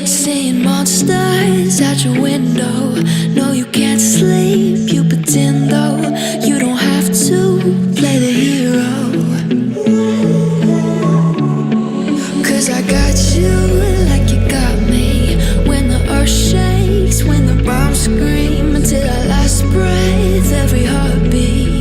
Seeing monsters out your window. No, you can't sleep, you pretend though. You don't have to play the hero. 'Cause I got you like you got me. When the earth shakes, when the bombs scream, until our last breath, every heartbeat.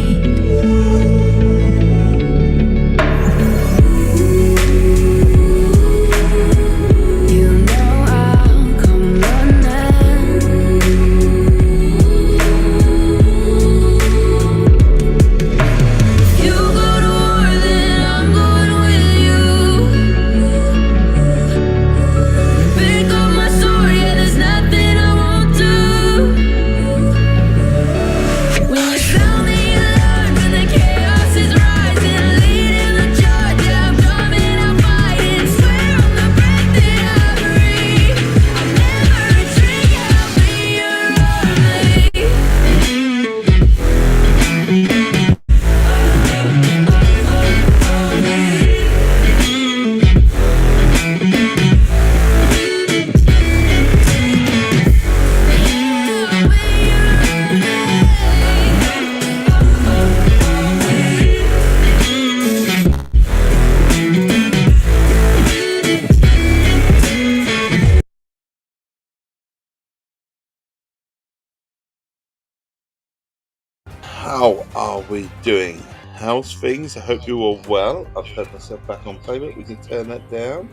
How are we doing? How's things? I hope you're all well. I've heard myself back on playback. We can turn that down.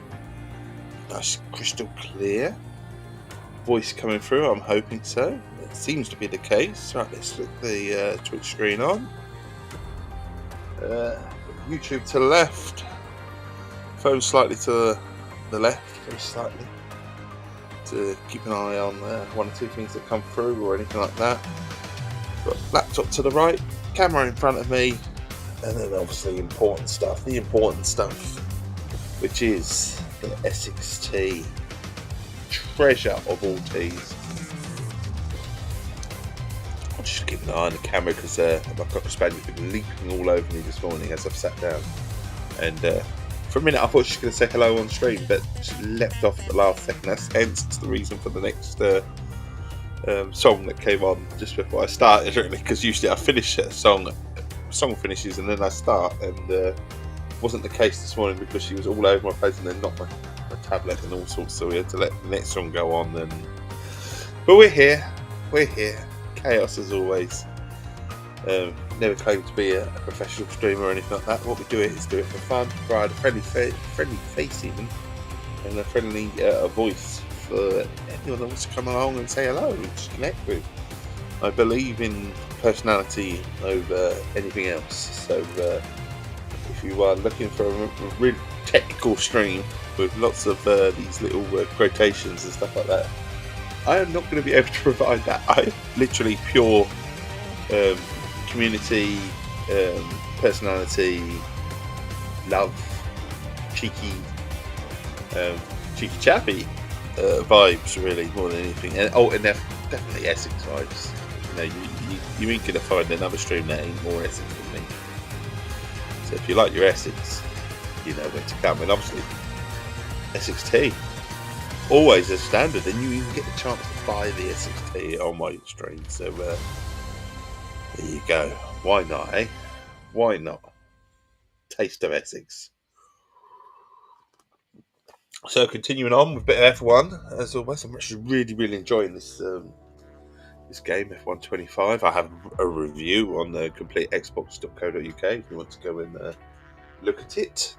Nice, crystal clear. Voice coming through. I'm hoping so. It seems to be the case. Right, let's flick the Twitch screen on. YouTube to the left. Phone slightly to the left, very slightly. To keep an eye on one or two things that come through or anything like that. Got laptop to the right, camera in front of me, and then obviously the important stuff, which is the Essex Tea, treasure of all teas. I'll just keep an eye on the camera because my cocker spaniel's been leaping all over me this morning as I've sat down, and for a minute I thought she was going to say hello on stream, but she leapt off at the last second. That's hence the reason for the next song that came on just before I started, really, because usually I finish a song finishes and then I start, and wasn't the case this morning because she was all over my face and then knocked my tablet and all sorts, so we had to let the next song go on. But we're here, chaos as always. Never claimed to be a professional streamer or anything like that. What we do it is do it for fun, provide a friendly face even, and a friendly voice for anyone that wants to come along and say hello and just connect with. I believe in personality over anything else. So if you are looking for a really technical stream with lots of these little quotations and stuff like that, I am not going to be able to provide that. I'm literally pure community, personality, love, cheeky chappy vibes, really, more than anything. And definitely Essex vibes. You ain't gonna find another stream that ain't more Essex than me. So if you like your Essex, you know where to come. And obviously, Essex Tea, always a standard, and you even get the chance to buy the Essex Tea on my stream. So there you go. Why not, eh? Why not? Taste of Essex. So continuing on with a bit of F1, as always, I'm actually really enjoying this this game, F1 25. I have a review on the completexbox.co.uk if you want to go and look at it.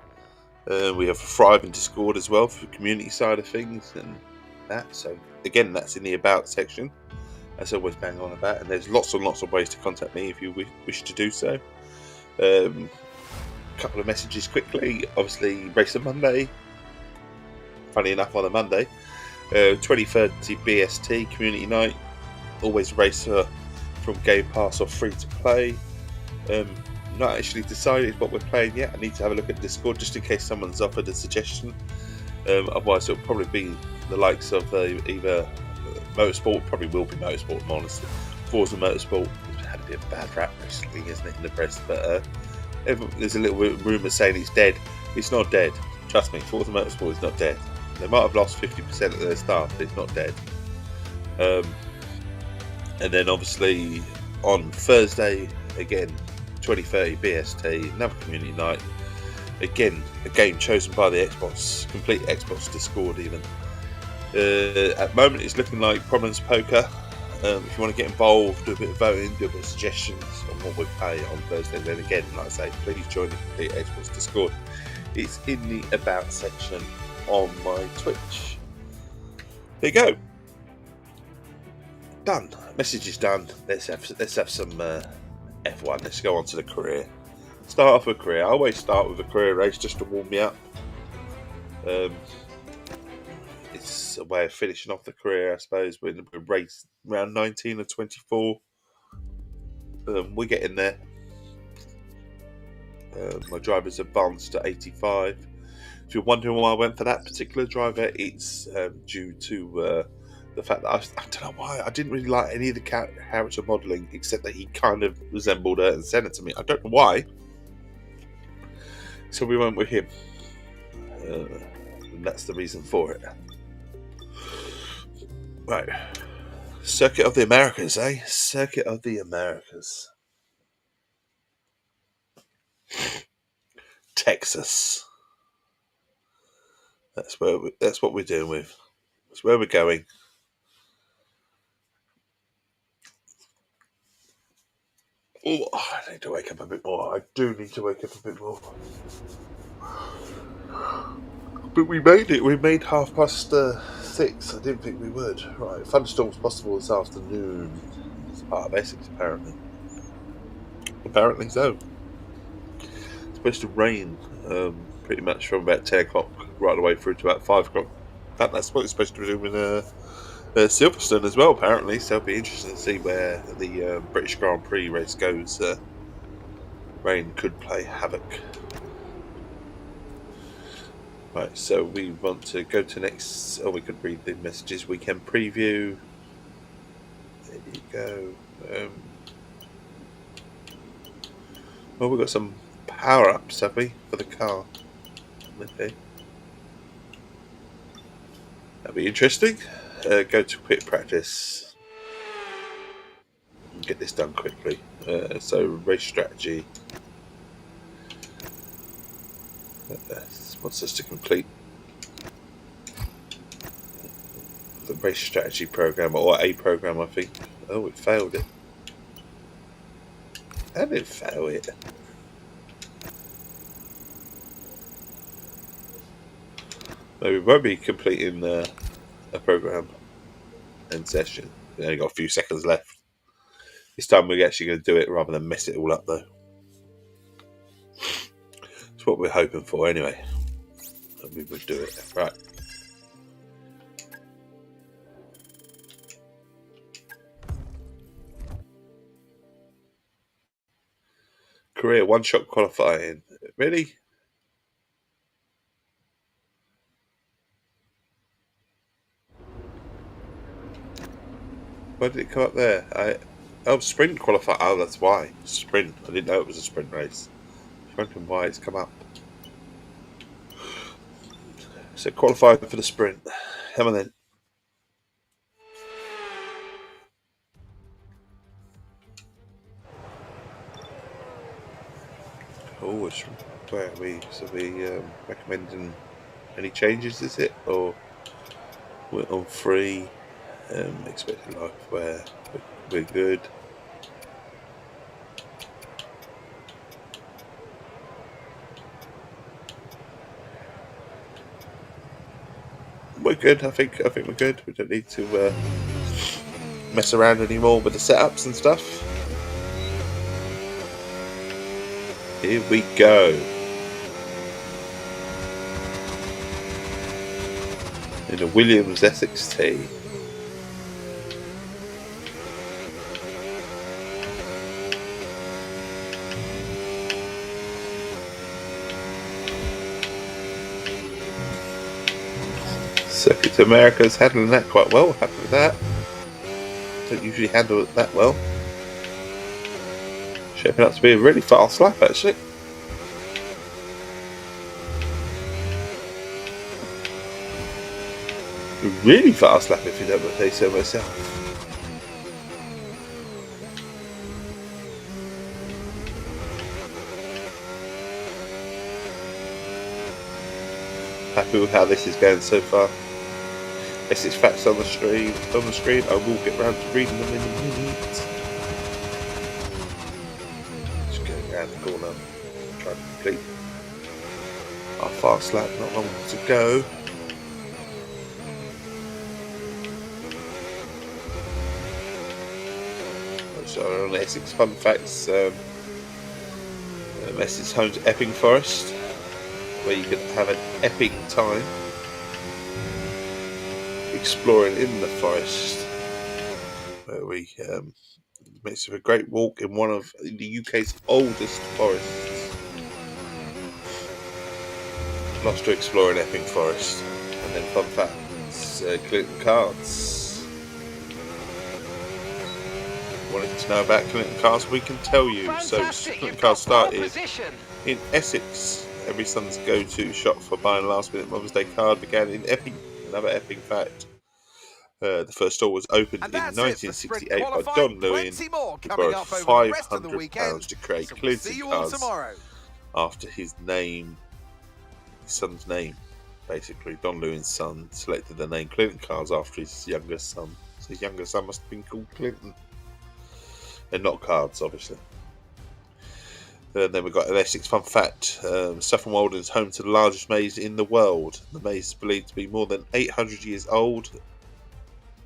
We have a thriving Discord as well for the community side of things and that. So again, that's in the About section. As always, bang on about, and there's lots and lots of ways to contact me if you wish to do so. Couple of messages quickly. Obviously, Race of Monday. Funny enough, on a Monday, 2030 BST Community Night. Always racer from Game Pass or free to play. Not actually decided what we're playing yet. I need to have a look at Discord just in case someone's offered a suggestion. Otherwise, it'll probably be the likes of either Motorsport. Probably will be Motorsport, I'm honest. Forza Motorsport. It's had a bit of bad rap recently, isn't it, in the press? But there's a little rumour saying it's dead. It's not dead. Trust me, Forza Motorsport is not dead. They might have lost 50% of their staff, but it's not dead. And then obviously on Thursday, again, 2030 BST, another community night. Again, a game chosen by the Xbox, complete Xbox Discord even. At the moment, it's looking like Prominence Poker. If you want to get involved, do a bit of voting, do a bit of suggestions on what we play on Thursday, then again, like I say, please join the complete Xbox Discord. It's in the About section on my Twitch. There you go. Done. Message is done. Let's have some F1. Let's go on to the career. Start off with career. I always start with a career race just to warm me up. It's a way of finishing off the career, I suppose. We're race round 19 or 24. We get in there. My driver's advanced to 85. If you're wondering why I went for that particular driver, it's due to the fact that I don't know why I didn't really like any of the character modelling, except that he kind of resembled her and sent it to me. I don't know why. So we went with him. And that's the reason for it. Right. Circuit of the Americas, eh? Circuit of the Americas. Texas. That's what we're doing with. That's where we're going. Oh, I need to wake up a bit more. I do need to wake up a bit more. But we made it. We made 6:30. I didn't think we would. Right. Thunderstorms possible this afternoon. It's part of Essex, apparently. Apparently so. It's supposed to rain pretty much from about 10 o'clock right the way through to about 5 o'clock. In fact, that's what it's supposed to be doing in Silverstone as well, apparently. So it'll be interesting to see where the British Grand Prix race goes. Rain could play havoc. Right, so we want to go to next. Oh, we could read the messages. Weekend preview. There you go. Well, we've got some power-ups, have we, for the car? Okay. That'll be interesting. Go to quick practice. Get this done quickly. So, race strategy. Wants us to complete the race strategy program, or a program, I think. Oh, it failed it. I didn't fail it. Maybe we won't be completing a program and session. We only got a few seconds left. This time we're actually going to do it rather than mess it all up, though. It's what we're hoping for, anyway. And we would do it. Right. Career one-shot qualifying. Really? Why did it come up there? Sprint qualify. Oh, that's why. Sprint. I didn't know it was a sprint race. I was wondering why it's come up. So qualifying for the sprint. Come on then. Oh, where are we? So we recommending any changes? Is it, or we're on free? Expected life where we're good. We're good. I think we're good. We don't need to mess around anymore with the setups and stuff. Here we go. In a Williams Essex Tea. Circuit to America's handling that quite well. Happy with that. Don't usually handle it that well. Shaping up to be a really fast lap, actually. A really fast lap, if you don't say so myself. Happy with how this is going so far. Essex facts on the screen. I will get round to reading them in a minute. Just going around the corner, trying to complete our fast lap. Not long to go. So on Essex fun facts. Essex home to Epping Forest, where you can have an epic time exploring in the forest, where we makes for a great walk in one of the UK's oldest forests. Lost to explore in Epping Forest. And then fun facts, Clinton cards. Wanted to know about Clinton cards, we can tell you. Fantastic. So Clinton cards started in Essex. Every son's go-to shop for buying last-minute Mother's Day card began in Epping. Another Epping fact. The first store was opened in 1968 by Don Lewin, who borrowed £500 to create Clinton cards after his son's name. Basically, Don Lewin's son selected the name Clinton cards after his younger son. So his younger son must have been called Clinton. And not cards, obviously. Then we've got an Essex fun fact. Saffron Walden is home to the largest maze in the world. The maze is believed to be more than 800 years old.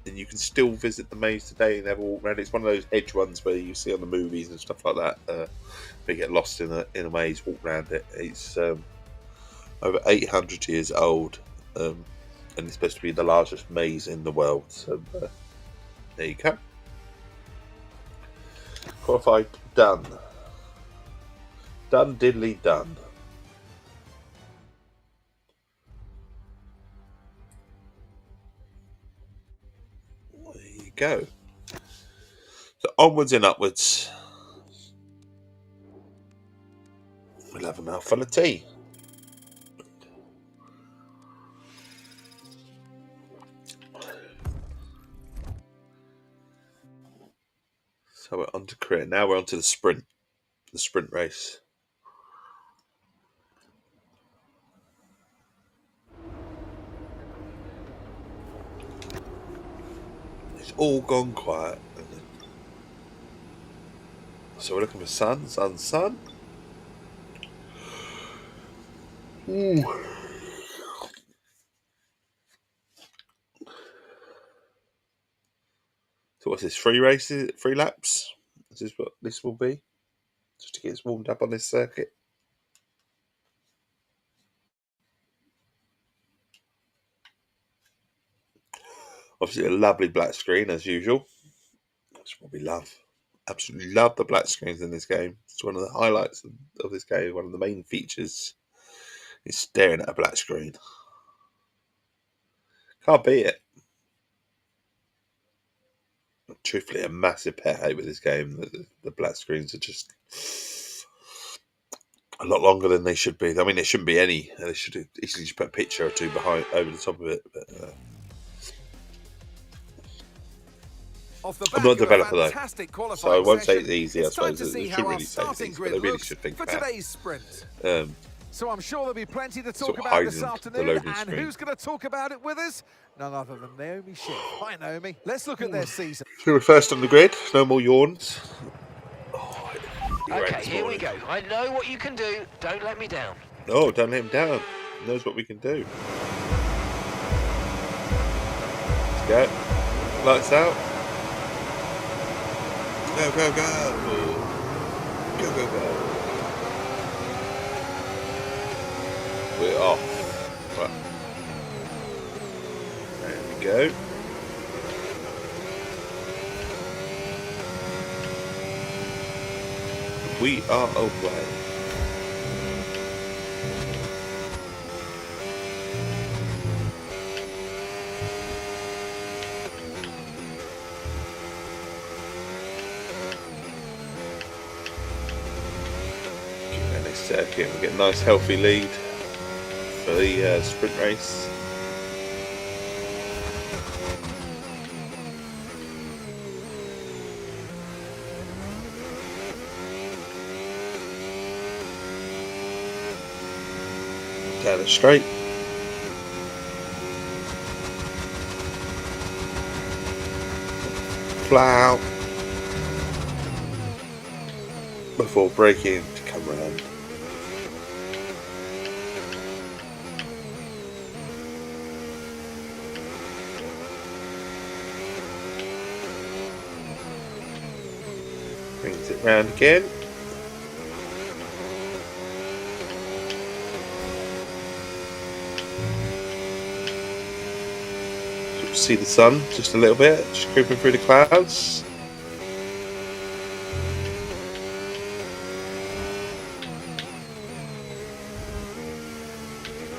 And you can still visit the maze today and have a walk around. It's one of those edge ones where you see on the movies and stuff like that. They get lost in a maze, walk around it. It's over 800 years old. And it's supposed to be the largest maze in the world. So there you go. Qualified, done. Done, diddly, done. There you go. So onwards and upwards. We'll have a mouthful of tea. So we're on to career. Now we're on to the sprint race. It's all gone quiet. So we're looking for sun. Ooh. So what's this? 3 races, 3 laps? Is this what this will be? Just to get us warmed up on this circuit. Obviously a lovely black screen as usual. That's what we love. Absolutely love the black screens in this game. It's one of the highlights of this game. One of the main features is staring at a black screen. Can't beat it. Truthfully, a massive pet hate with this game. The black screens are just a lot longer than they should be. I mean, there shouldn't be any. They should easily just put a picture or two behind over the top of it. But, I'm not a developer though, so I won't say it's easy. I suppose they shouldn't really say it's easy, but they really should think about it. So I'm sure there'll be plenty to talk Sort of about this hiding the afternoon, loading and screen. who's going to talk about it with us? None other than Naomi Schiff. Hi Naomi, let's look at their season. So we're first on the grid, no more yawns. Oh, Okay, here we go. I know what you can do, don't let me down. No, don't let him down. He knows what we can do. Let's go. Lights out. Go, go, go. Go, go, go. We're off. Right. There we go. We are away. Circuit, we get a nice healthy lead for the sprint race. Down the straight. Plough before braking to come round. Brings it round again. See the sun just a little bit, just creeping through the clouds.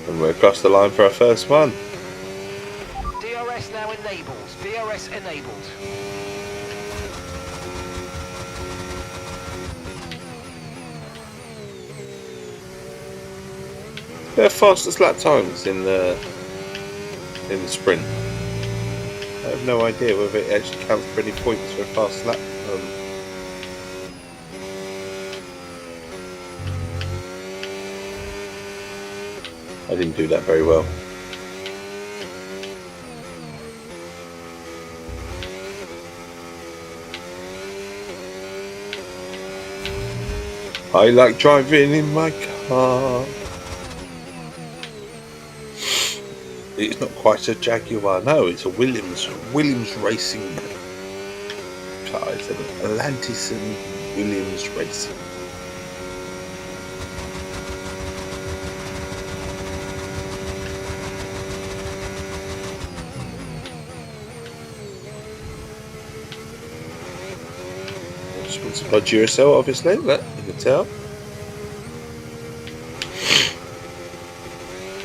And we're across the line for our first one. DRS now enabled. DRS enabled. They're fastest lap times in the sprint. I have no idea whether it actually counts for any points for a fast lap. I didn't do that very well. I like driving in my car. It's not quite a Jaguar, no, it's a Williams racing car. It's an Atlantis and Williams racing. Sponsored by Duracell, obviously, look, you can tell.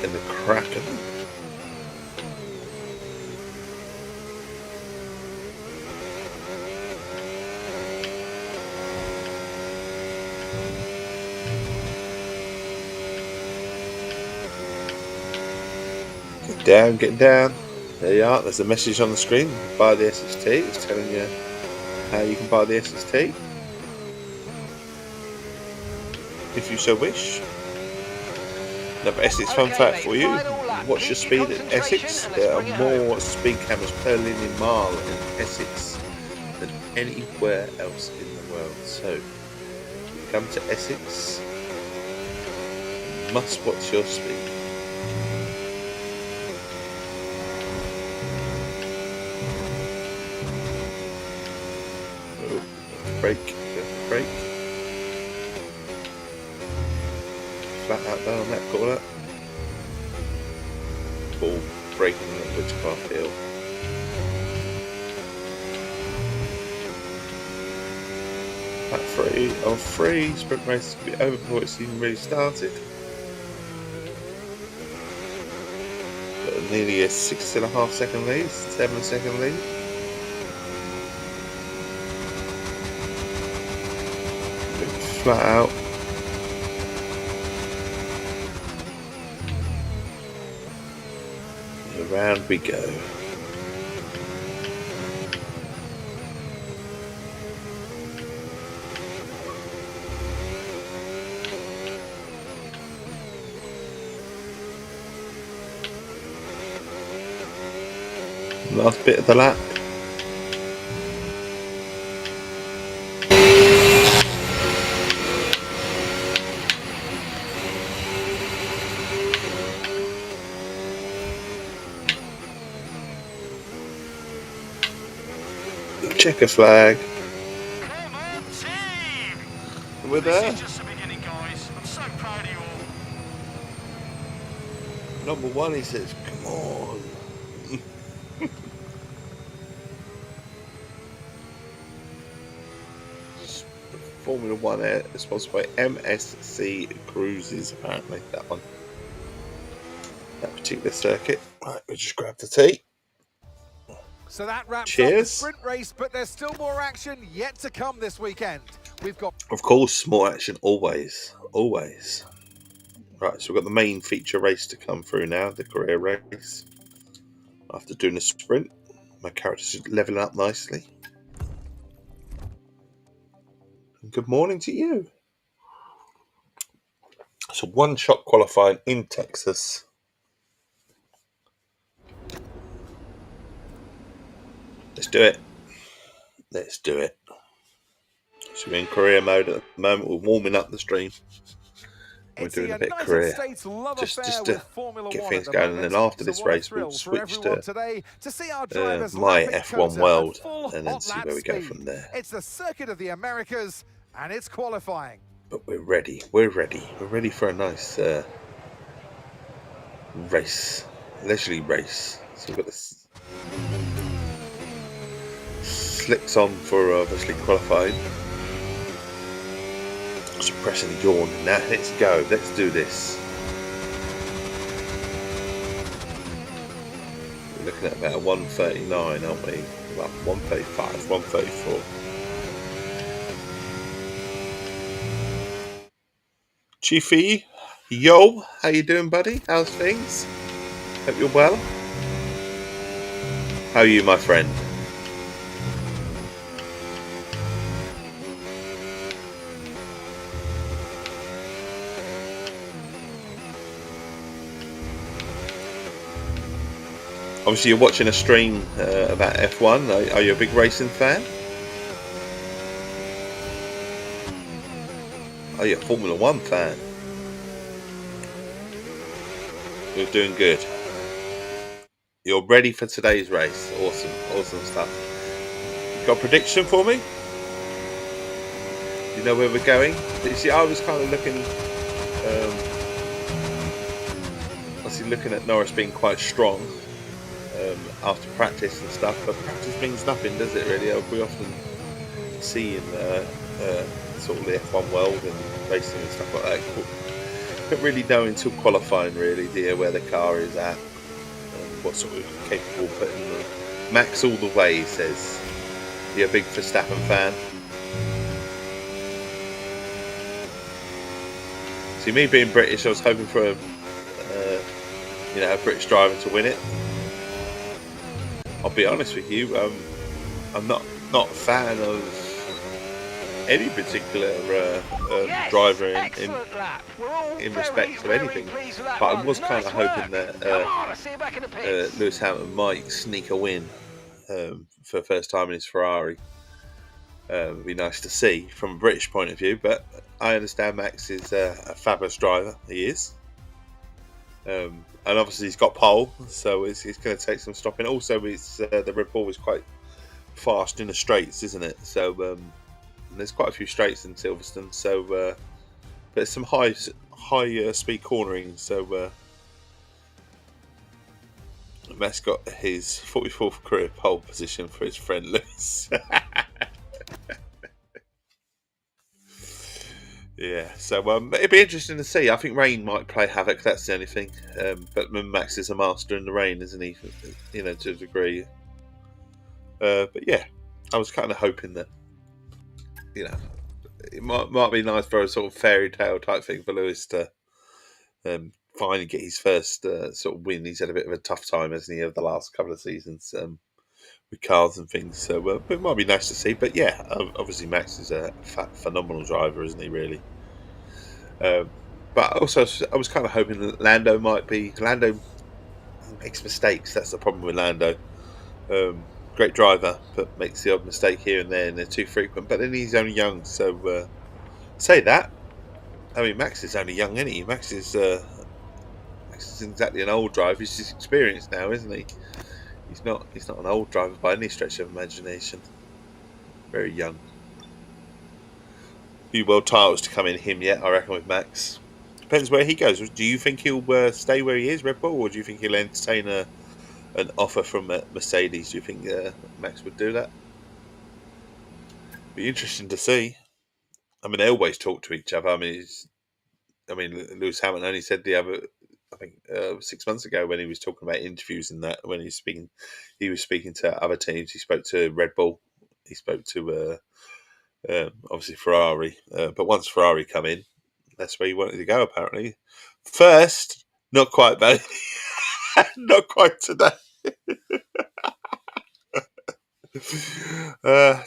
And the Kraken. Get down. There you are. There's a message on the screen. Buy the Essex Tea. It's telling you how you can buy the Essex Tea, if you so wish. Another Essex fun fact for you. Watch your speed at Essex. There are more speed cameras per linear mile in Essex than anywhere else in the world. So come to Essex, must watch your speed. Oh, brake. Flat out down that corner. Ball breaking on Witchcraft Hill. Lap 3 of 3. Sprint race is going to be over before it's even really started. Got nearly a 6.5 second lead, 7 second lead. Flat out. And around we go. Last bit of the lap. Checker flag. Come on, team! We're there. This is just the beginning, guys. I'm so proud of you all. Number 1, he says, come on. Formula 1 Air is sponsored by MSC Cruises, apparently, that one. That particular circuit. Right, we'll just grab the tea. So that wraps up the Cheers. sprint race, but there's still more action yet to come this weekend. We've got... Of course, more action always. Always. Right, so we've got the main feature race to come through now, the career race. After doing a sprint, my character's leveling up nicely. And good morning to you. So one-shot qualifying in Texas. Let's do it. Let's do it. So we're in career mode at the moment. We're warming up the stream. We're doing a bit of career. Just to get things going. And then after this race, we'll switch to my F1 world and then see where we go from there. It's the circuit of the Americas and it's qualifying. But we're ready. We're ready. We're ready for a nice race. Leisurely race. So we've got this slicks on for obviously qualifying. Suppressing the yawn and that. Let's go. Let's do this. We're looking at about 139, aren't we? Well, 135, 134. Chiefy, yo, how you doing, buddy? How's things? Hope you're well. How are you, my friend? Obviously, you're watching a stream about F1. Are you a big racing fan? Are you a Formula 1 fan? You're doing good. You're ready for today's race. Awesome, awesome stuff. You got a prediction for me? You know where we're going? You see, I was kind of looking, obviously looking at Norris being quite strong after practice and stuff, but practice means nothing, does it really? We often see in sort of the F1 world and racing and stuff like that, you don't really know until qualifying really, do you, where the car is at and what sort of capable of putting the Max all the way, he says. You're a big Verstappen fan? See, me being British, I was hoping for a British driver to win it. I'll be honest with you, I'm not a fan of any particular driver in respect to anything, but I was kind of hoping that Lewis Hamilton might sneak a win for the first time in his Ferrari. It'd be nice to see from a British point of view, but I understand Max is a fabulous driver. He is. And obviously he's got pole, so it's going to take some stopping. Also, it's the Red Bull is quite fast in the straights, isn't it? So there's quite a few straights in Silverstone. So but there's some high speed cornering. So Matt's got his 44th career pole position for his friend Lewis. Yeah, so it'd be interesting to see. I think rain might play havoc. That's the only thing. But Max is a master in the rain, isn't he? You know, to a degree. But yeah, I was kind of hoping that, you know, it might be nice for a sort of fairy tale type thing for Lewis to finally get his first sort of win. He's had a bit of a tough time, hasn't he, over the last couple of seasons with cars and things. So it might be nice to see. But yeah, obviously Max is a phenomenal driver, isn't he? Really. But also, I was kind of hoping that Lando makes mistakes. That's the problem with Lando. Great driver, but makes the odd mistake here and there, and they're too frequent. But then he's only young, so say that. I mean, Max is only young, isn't he? Max is exactly an old driver. He's just experienced now, isn't he? He's not an old driver by any stretch of imagination. Very young. Few world titles to come in him yet, I reckon, with Max. Depends where he goes. Do you think he'll stay where he is, Red Bull, or do you think he'll entertain an offer from Mercedes? Do you think Max would do that? Be interesting to see. I mean, they always talk to each other. I mean, Lewis Hamilton only said the other, I think 6 months ago when he was talking about interviews and that, when he was speaking to other teams. He spoke to Red Bull. He spoke to obviously Ferrari. But once Ferrari come in, that's where he wanted to go. Apparently, first, not quite, baby. Not quite today.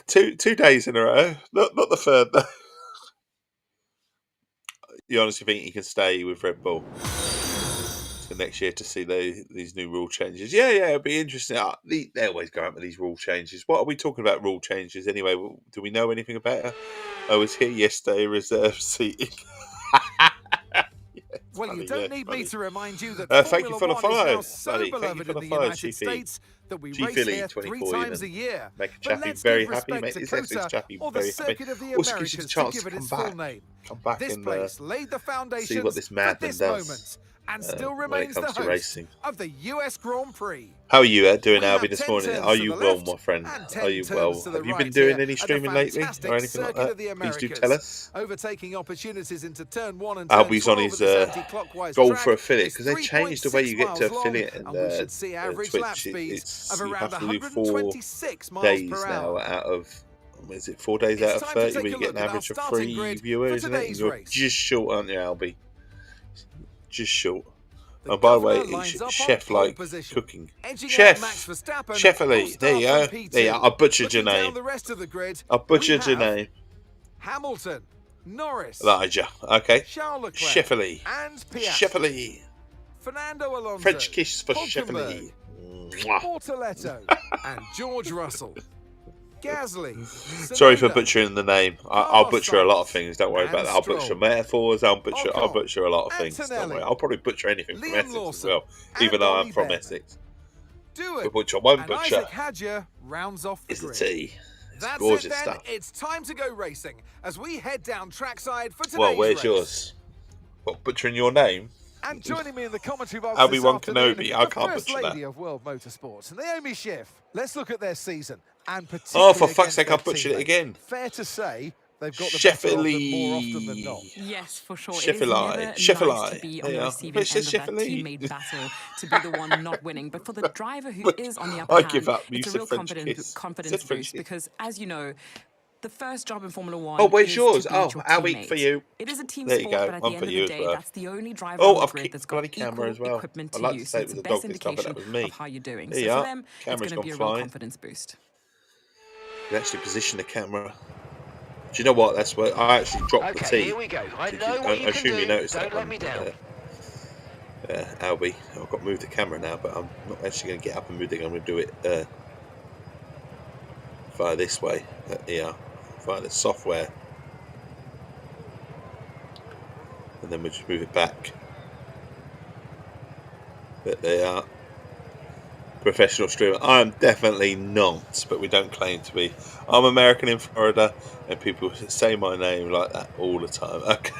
2 days in a row. Not the third though. You honestly think he can stay with Red Bull for next year to see these new rule changes? Yeah, it'll be interesting. They always go out with these rule changes. What are we talking about rule changes anyway? Do we know anything about it? I was here yesterday, reserved seating. Well, funny, you don't need funny. me to remind you that Thank you for the Formula follow, One is now so buddy. Thank you beloved for in the the follow, United Chiefy. States that we G race Philly here 24 3 times a even. year. Make a But chappy let's very give happy, respect mate. to This Essex COTA chappy or the very happy. Circuit of the Also gives you Americas the to chance give to it come its full back. name. Come back This and place laid the foundations see what this for madman this does moment and still when it remains the comes to host racing. of the US Grand Prix. How are you doing, We Albie, have this 10 morning? turns Are to you the well, left my friend? and Are 10 you turns well? to the Have you been right doing here any at the streaming lately fantastic or anything like Circuit that? of the Please do Americas. tell us. Overtaking opportunities into turn 1 and turn Albie's 12 on of his this anti-clockwise goal track. for affiliate It's because they changed the way you 3.6 get to miles long, affiliate in and we should see average lap Twitch. speeds of You around have to do 126 4 miles days per now hour. out of, is it 4 days It's out of time to 30 take where a you get look an at our average of starting 3 grid viewers, for isn't it? And today's you're race. just short, aren't you, Albie? Just short. The Oh, by the way, governor lines it's up on chef pole like position. cooking. Edging Chef! out Max Verstappen, Chef who'll Ali. There you start go. from P2. There you are. I butchered your Looking down name. the rest of the grid, I we butchered your have name. Hamilton, Norris, Elijah. Okay. Charles Leclerc, Chef Ali. and Chef Piastri. Ali. Fernando Alonso, French kiss for Chef Hulkenberg, Ali. Mwah. Bortoletto, and George Russell. Gasly, Sorry for Tsunoda, butchering the name. I'll butcher a lot of things. Don't worry and about that. I'll Stroll. butcher metaphors. I'll Ocon, butcher a lot of things. Don't Antonelli, worry. I'll probably butcher anything from Liam Essex as Lawson, well. and Even though I'm Ollie from Bearman. Essex. Do But it. butcher one And butcher Isaac Hadjar rounds off the is the grid. tea. It's That's gorgeous it then. stuff. It's time to go racing as we head down trackside for today's Well, where's race. yours? What, butchering your name? And joining me in the commentary box I'll be this one afternoon, Kenobi. I the can't First butcher Lady that. of World Motorsports, Naomi Schiff. Let's look at their season, and Oh, particularly for fuck's against sake, their I've butchered it teammate. again. Fair to say, they've got the Chef better of them Ali. more often than not. Yes, for sure. Chef It is Ali. never Chef nice Ali. to be There on you the are. receiving It's end of just Chef that Ali. teammate battle, to be the one not winning. But for the driver who is on the upper I hand, give up. You it's a said real French kiss. confidence Said French boost kiss. because, as you know, the first job in Formula One Oh, where's is yours? to beat Oh, your how weak for teammate. you. It is a team There you sport, go. but at One the for end of you the as day, well. that's the only driver Oh, on the I've grid kicked that's the got bloody camera equal as well. equipment I'd to like to use. say So it it's was the a dog best this time, but indication that was me. of how you're doing. There So you for are. them, it's Camera's going to gone be a real flying. confidence boost. You actually position the camera. Do you know what? That's what I actually dropped the Okay, tea. here we go. I Did know you- what you I can assume do. you noticed Don't that let one, me down. Albie. I've got to move the camera now, but I'm not actually going to get up and move it. I'm going to do it via this way. Here, via the software. and then we'll just move it back. But they are professional streamer. I'm definitely not, but we don't claim to be. I'm American in Florida, and people say my name like that all the time. Okay,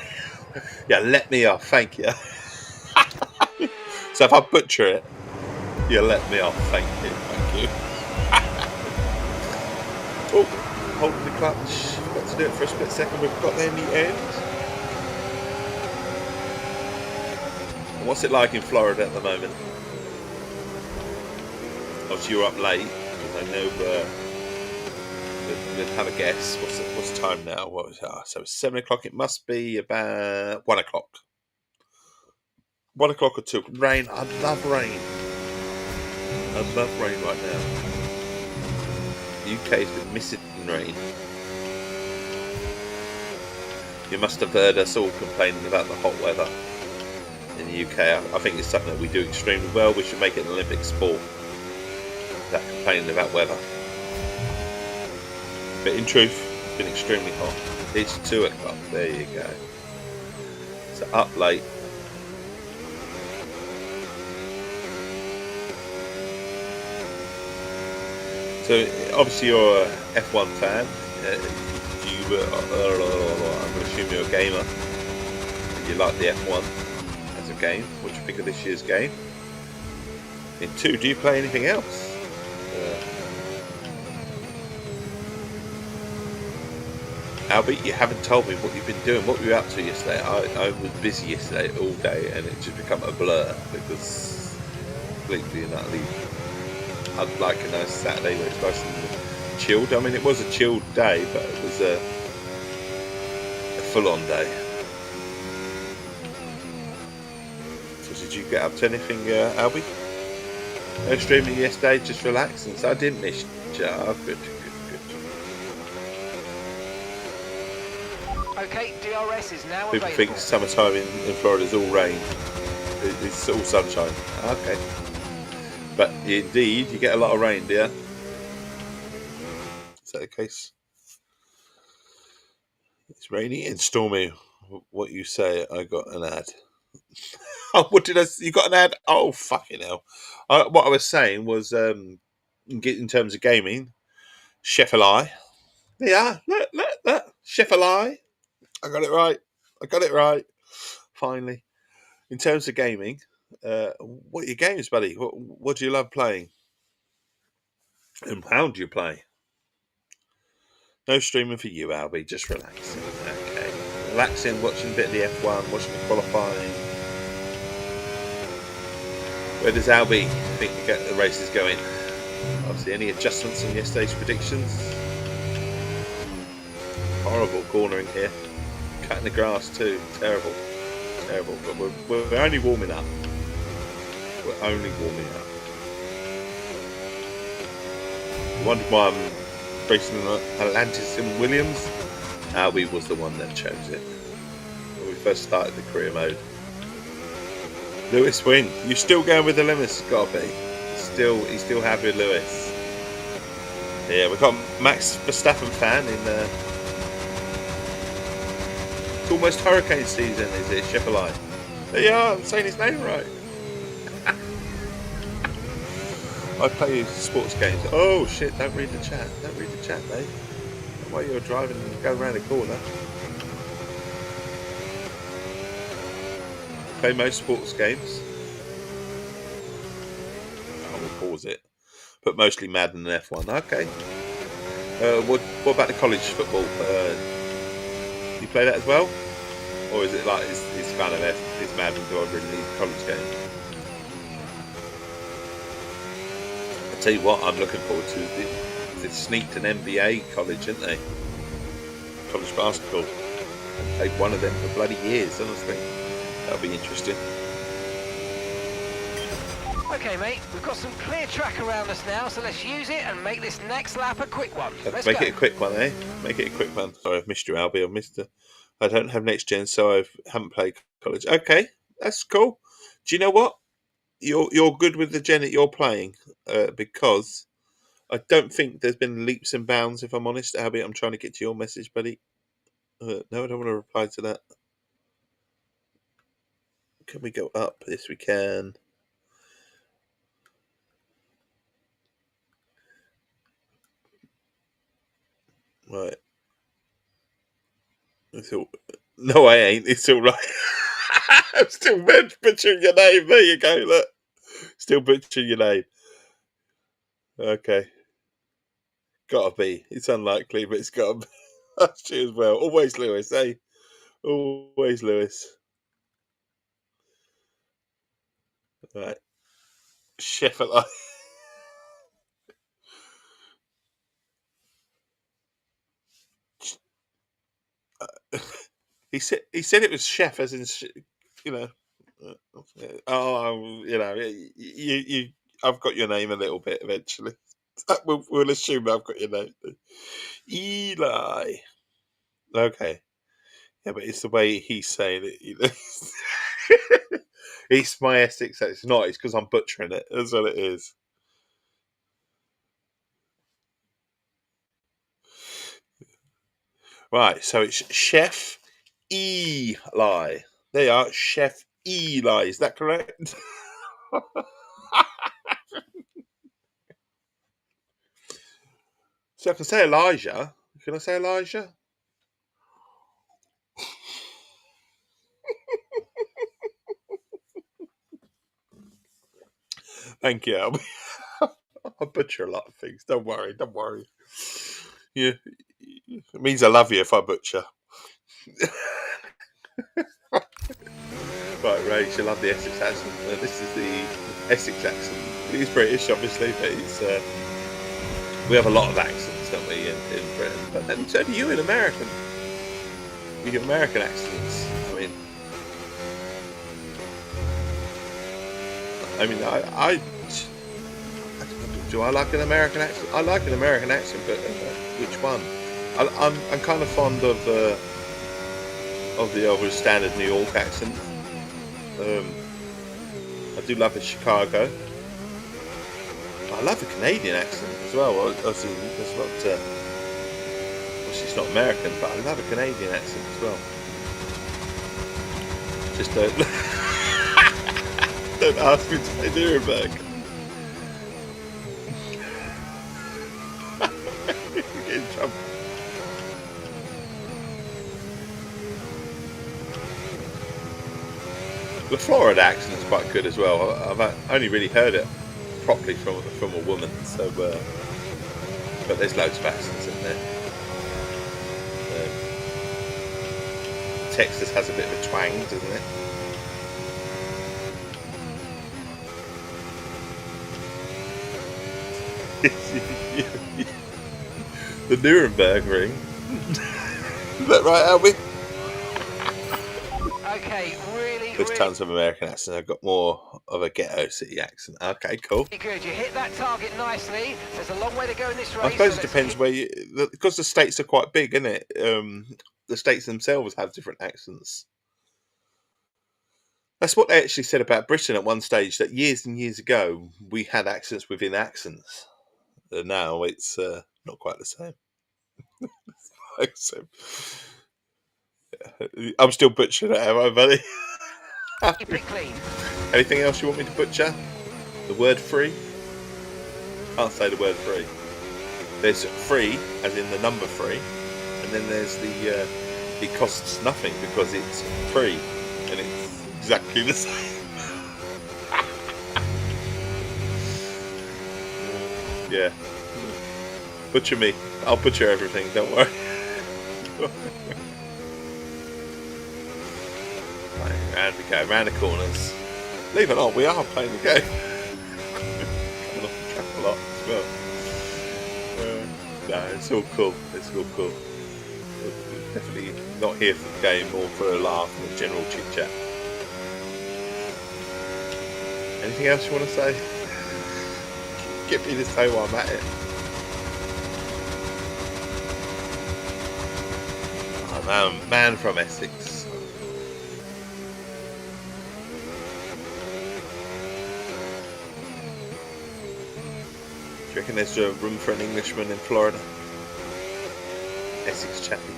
yeah, let me off, thank you. So if I butcher it, you let me off, thank you. Oh, holding the clutch. Got to do it for a split second. We've got there in the end. What's it like in Florida at the moment? Obviously, you're up late because I know we'll have a guess. What's the time now? What was so it's 7 o'clock. It must be about 1 o'clock. 1 o'clock or 2. Rain. I love rain. I love rain right now. The UK's been missing rain. You must have heard us all complaining about the hot weather in the UK. I think it's something that we do extremely well. We should make it an Olympic sport. That complaining about weather. But in truth, it's been extremely hot. It's 2 o'clock. There you go. So up late. So obviously you're a F1 fan. I'm going to assume you're a gamer. You like the F1 as a game. What do you think of this year's game? In 2, do you play anything else? Albert, you haven't told me what you've been doing. What were you up to yesterday? I was busy yesterday all day, and it just become a blur because completely and utterly. I'd like a nice Saturday where it's nice and chilled. I mean, it was a chilled day, but it was a full-on day. So did you get up to anything, Albie? No streaming yesterday, just relaxing. So I didn't miss you. Oh, good. Okay, DRS is now People available. think summertime in Florida is all rain. It's all sunshine. Okay. But indeed, you get a lot of rain, do you? Is that the case? It's rainy and stormy. What you say, I got an ad. Oh, what did I? You got an ad? Oh, fucking hell! What I was saying was, in terms of gaming, Chef Ally. Yeah, look, Chef Ally. I got it right. Finally. In terms of gaming, what are your games, buddy? What do you love playing? And how do you play? No streaming for you, Albie. Just relaxing. Okay. Relaxing, watching a bit of the F1, watching the qualifying. Where does Albie think the race is going? Obviously, any adjustments on yesterday's predictions? Horrible cornering here. Cutting the grass too. Terrible. But we're only warming up. We're only warming up. I wondered why I'm racing Atlantis in Williams. Albie was the one that chose it when we first started the career mode. Lewis win. You're still going with the Lewis, gotta be. He's still happy with Lewis. Yeah, we've got Max Verstappen fan in it's almost hurricane season, is it? Chevrolet. There you are, I'm saying his name right. I play sports games. Oh shit, don't read the chat, mate. While you're driving and go around the corner. Play most sports games. I will pause it. But mostly Madden and F1. Okay. What about the college football? You play that as well? Or is it like it's kind of it's Madden, do I really need a college game? I'll tell you what I'm looking forward to. They sneaked an NBA college, didn't they? College basketball. I played one of them for bloody years, honestly. That'll be interesting. Okay, mate, we've got some clear track around us now, so let's use it and make this next lap a quick one. Let's make go. it a quick one, eh? Make it a quick one. Sorry, I've missed you, Albie. I don't have next gen, so I haven't played college. Okay, that's cool. Do you know what? You're good with the gen that you're playing, because I don't think there's been leaps and bounds. If I'm honest, Albie, I'm trying to get to your message, buddy. No, I don't want to reply to that. Can we go up? Yes, we can. Right. It's all... No, I ain't. It's all right. I'm still butchering your name. There you go. Look. Still butchering your name. Okay. Gotta be. It's unlikely, but it's gotta be. That's true as well. Always Lewis, eh? Always Lewis. Right. Chef alive. He said it was chef, as in, you know. Oh, you know, you. I've got your name a little bit eventually. We'll assume I've got your name. Eli. Okay. Yeah, but it's the way he's saying it. You know? It's my Essex. It's not. It's because I'm butchering it. That's what it is. Right. So it's Chef Eli. There you are. Chef Eli. Is that correct? So I can say Elijah. Can I say Elijah? Thank you. I butcher a lot of things. Don't worry. Don't worry. Yeah, it means I love you if I butcher. Right, Rach, I love the Essex accent. This is the Essex accent. He's British, obviously, but it's we have a lot of accents, don't we, in Britain? But then so do you in American. You have American accents. I mean, I do I like an American accent? I like an American accent, but which one? I'm kind of fond of the old standard New York accent. I do love a Chicago. I love the Canadian accent as well. Obviously, it's not American, but I love a Canadian accent as well. Just don't ask me to say Nuremberg. Get in trouble. The Florida accent is quite good as well. I've only really heard it properly from a woman, so but there's loads of accents in there. Texas has a bit of a twang, doesn't it? The Nuremberg ring. Is that right, Albie? Okay, really, There's really tons of American accents. I've got more of a ghetto city accent. Okay, cool. good. You hit that target nicely. There's a long way to go in this race. I suppose so it depends where you... Because the states are quite big, isn't it? The states themselves have different accents. That's what they actually said about Britain at one stage, that years and years ago, we had accents within accents. Now it's not quite the same. So, I'm still butchering it, am I, buddy? Keep it clean. Anything else you want me to butcher? The word free? Can't say the word free. There's free, as in the number free, and then there's the it costs nothing because it's free, and it's exactly the same. Yeah. Butcher me. I'll butcher everything, don't worry. Right, round we go, round the corners. Believe it or not, we are playing the game. Coming off the track a lot as well. No, it's all cool. It's all cool. We're definitely not here for the game or for a laugh and a general chit chat. Anything else you want to say? Get me to say while I'm at it. Oh, man from Essex. Do you reckon there's room for an Englishman in Florida? Essex chappie.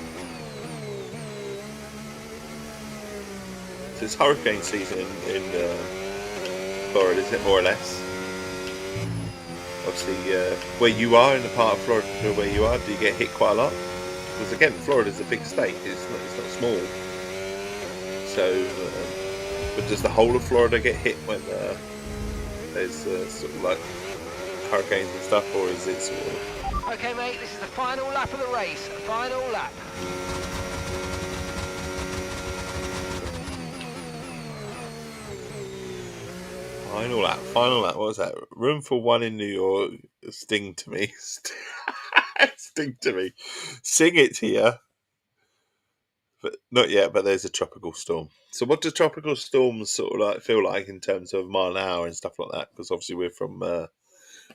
So it's hurricane season in Florida, isn't it, more or less? Obviously, where you are, in the part of Florida where you are, do you get hit quite a lot? Because again, Florida's a big state. It's not small. So, but does the whole of Florida get hit when there's sort of like hurricanes and stuff, or is it sort of? Okay, mate, this is the final lap of the race. Final lap. Final lap. What was that? Room for one in New York. Sting to me. Sting to me. Sing it here. But not yet, but there's a tropical storm. So what do tropical storms sort of like feel like in terms of mile an hour and stuff like that? Because obviously we're from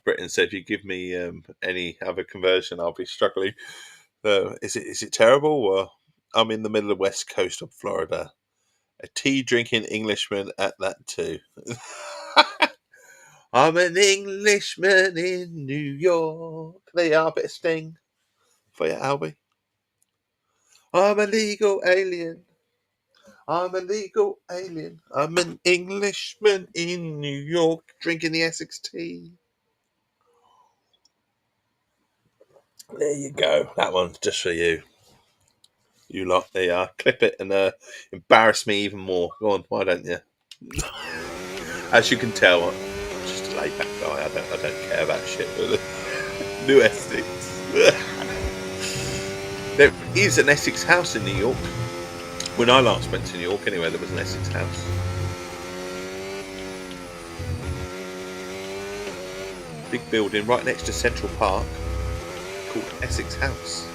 Britain, so if you give me any other conversion, I'll be struggling. Is it terrible? Well, I'm in the middle of the west coast of Florida. A tea drinking Englishman at that too. I'm an Englishman in New York. There you are, a bit of Sting for you, Albie. I'm a legal alien. I'm a legal alien. I'm an Englishman in New York, drinking the Essex Tea. There you go. That one's just for you. You lot, there you are. Clip it and embarrass me even more. Go on, why don't you? As you can tell, I'm just a laid back guy. I don't care about shit. New Essex. There is an Essex house in New York. When I last went to New York, anyway, there was an Essex house. Big building right next to Central Park called Essex House.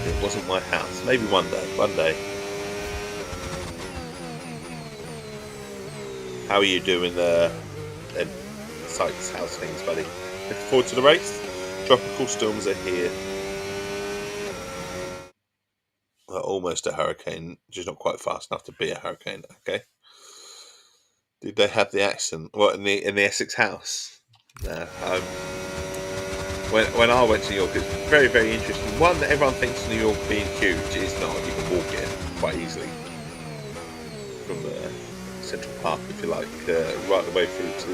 It wasn't my house. Maybe one day. How are you doing Sykes house things, buddy? Looking forward to the race? Tropical storms are here. Almost a hurricane, just not quite fast enough to be a hurricane. Okay. Did they have the accent? What, in the Essex house? No. When I went to New York, it's very, very interesting. One, that everyone thinks New York being huge. It's not. You can walk it quite easily from Central Park, if you like, right the way through to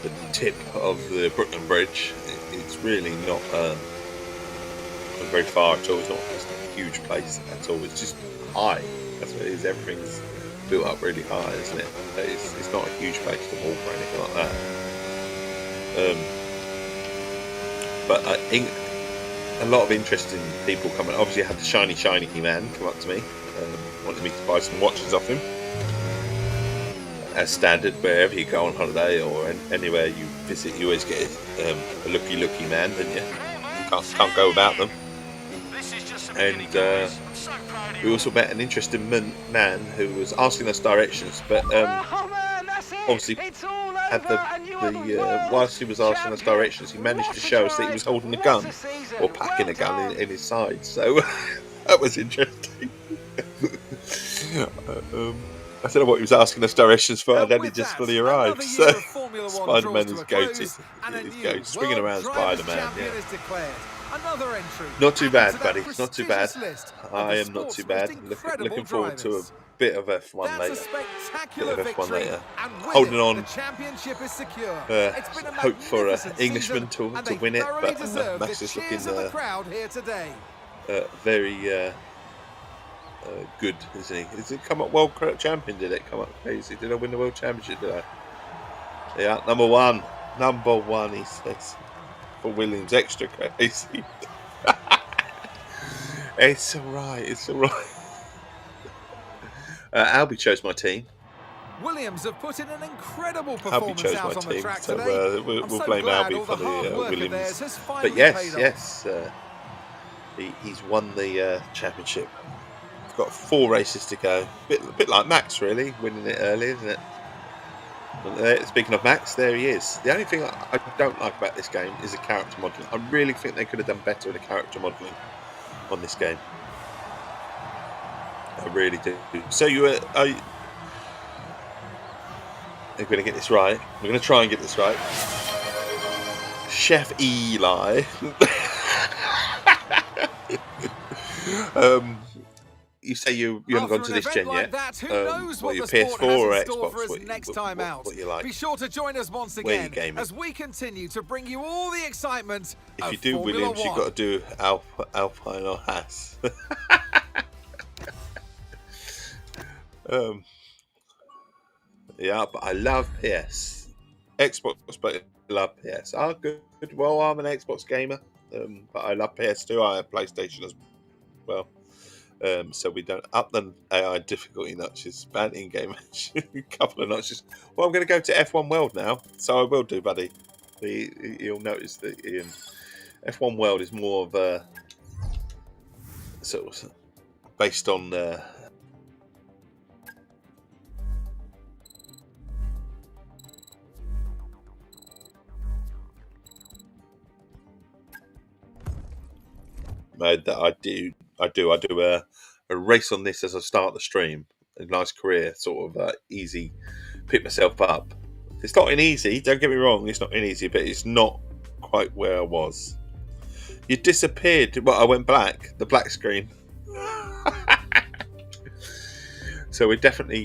the tip of the Brooklyn Bridge. It's really not very far at all. It's not a huge place at all. It's just high. That's what it is. Everything's built up really high, isn't it? It's not a huge place to walk or anything like that. But I think a lot of interesting people coming. Obviously, I had the shiny man come up to me, wanted me to buy some watches off him. As standard, wherever you go on holiday or anywhere you visit, you always get a looky man, don't you? You can't go without them. And we also met an interesting man who was asking us directions, but obviously had the whilst he was asking us directions, he managed to show us that he was holding a gun or packing a gun in his side. So that was interesting. I don't know what he was asking us directions for, and then he just fully arrived. So Spider-Man is goated. He's swinging around Spider-Man. Yeah. Not too bad, buddy. Not too bad. I am not too bad. Looking forward to a bit of F1 later. Holding on. Hope for an Englishman to win it, but Max is looking very good, isn't he? Did it come up world champion? Did it come up crazy? Did I win the world championship? Did I? Yeah, number one, he says. For Williams, extra crazy. It's alright. Albie chose my team. Williams have put in an incredible performance Albie chose out my on the team, track so today. we'll blame Albie for the Williams. But yes, he's won the championship. We've got 4 races to go. Bit like Max, really, winning it early, isn't it? Speaking of Max, there he is. The only thing I don't like about this game is the character modelling. I really think they could have done better with the character modelling on this game. I really do. So you're going to get this right. We're going to try and get this right. Chef Eli. you say you haven't gone to this gen yet. Who knows what, what your the PS4 sport has or in store Xbox? for us next time out. What you like? Be sure to join us once Where you again gaming? as we continue to bring you all the excitement If of you do Formula Williams, you've 1. got to do Alpine or Haas. Yeah, but I love PS. Xbox, but I love PS. Oh, good. Well, I'm an Xbox gamer, but I love PS2. I have PlayStation as well. So we don't up the AI difficulty notches, bad in-game a couple of notches. Well, I'm going to go to F1 World now, so I will do, buddy. You'll notice that F1 World is more of a sort of based on mode that I do a race on this as I start the stream. A nice career, sort of easy, pick myself up. It's not an easy, don't get me wrong, it's not an easy, but it's not quite where I was. You disappeared. Well, I went black, the black screen. So we're definitely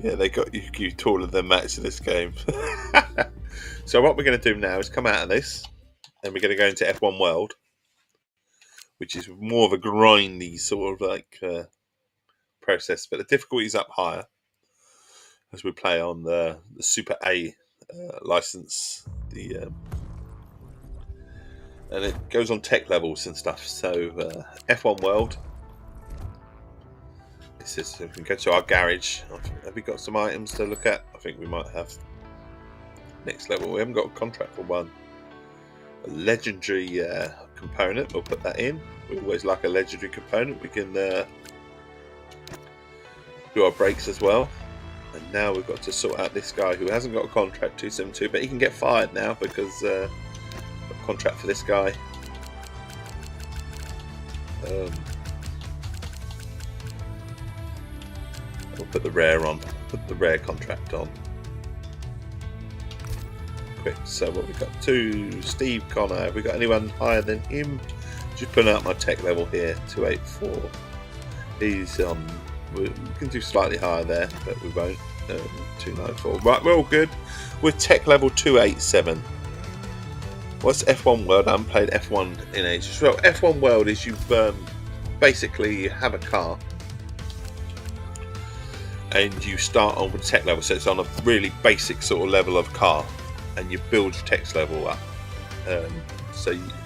yeah, they got you taller than Max in this game. So what we're going to do now is come out of this, and we're going to go into F1 World, which is more of a grindy sort of like process, but the difficulty is up higher as we play on the Super A license, and it goes on tech levels and stuff. So F1 World. This is, we can go to our garage. Have we got some items to look at? I think we might have. Next level. We haven't got a contract for one. A legendary component. We'll put that in. We always like a legendary component. We can do our brakes as well. And now we've got to sort out this guy who hasn't got a contract 272, but he can get fired now because got a contract for this guy. We'll put the rare on. Put the rare contract on. Quick. So what we've got to Steve Connor. Have we got anyone higher than him? Just putting out my tech level here, 284. He's we can do slightly higher there, but we won't. 294. Right, we're all good. We're tech level 287. What's F1 World? I haven't played F1 in ages. Well, F1 World is you basically have a car and you start on with tech level, so it's on a really basic sort of level of car, and you build your tech level up. And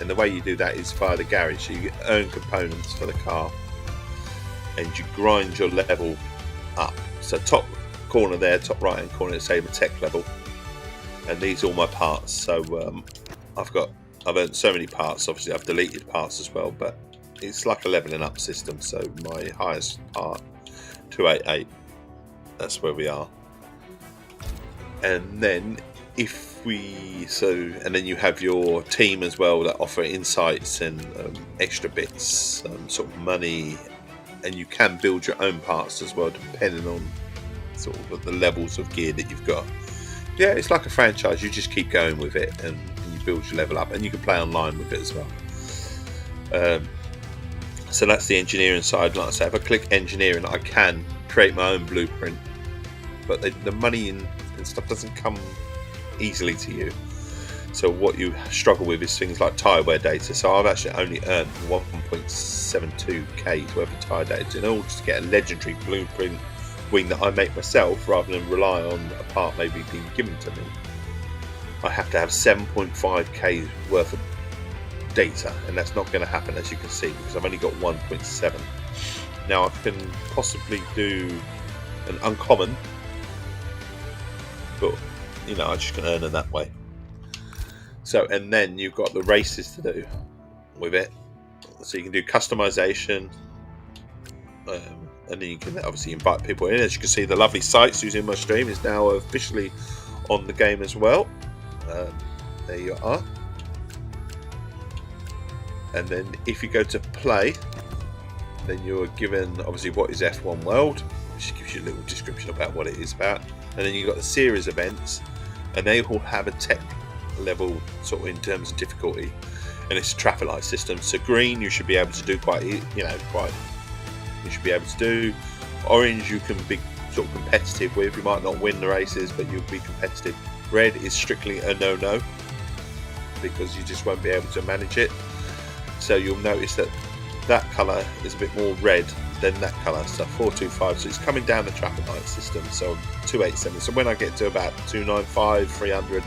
the way you do that is via the garage. So you earn components for the car, and you grind your level up. So top corner there, top right hand corner, say the tech level, and these are all my parts. So I've earned so many parts. Obviously, I've deleted parts as well, but it's like a leveling up system. So my highest part, 288. That's where we are. And then and then you have your team as well that offer insights and extra bits, sort of money, and you can build your own parts as well, depending on sort of the levels of gear that you've got. Yeah, it's like a franchise. You just keep going with it, and you build your level up, and you can play online with it as well. So that's the engineering side. Like I say, if I click engineering, I can create my own blueprint, but the money and stuff doesn't come easily to you. So what you struggle with is things like tyre wear data. So I've actually only earned 1.72k worth of tyre data in order to get a legendary blueprint wing that I make myself, rather than rely on a part maybe being given to me. I have to have 7.5k worth of data, and that's not going to happen, as you can see, because I've only got 1.7. Now I can possibly do an uncommon, but I just can earn it that way. So, and then you've got the races to do with it. So you can do customization, and then you can obviously invite people in. As you can see, the lovely sites using my stream is now officially on the game as well. There you are. And then if you go to play, then you're given obviously what is F1 World, which gives you a little description about what it is about. And then you've got the series events, and they all have a tech level sort of in terms of difficulty, and it's a traffic light system. So green you should be able to do you should be able to do. Orange you can be sort of competitive with. You might not win the races, but you'll be competitive. Red is strictly a no because you just won't be able to manage it. So you'll notice that that colour is a bit more red than that colour. So 425, so it's coming down the traffic light system. So 287. So when I get to about 295, 300,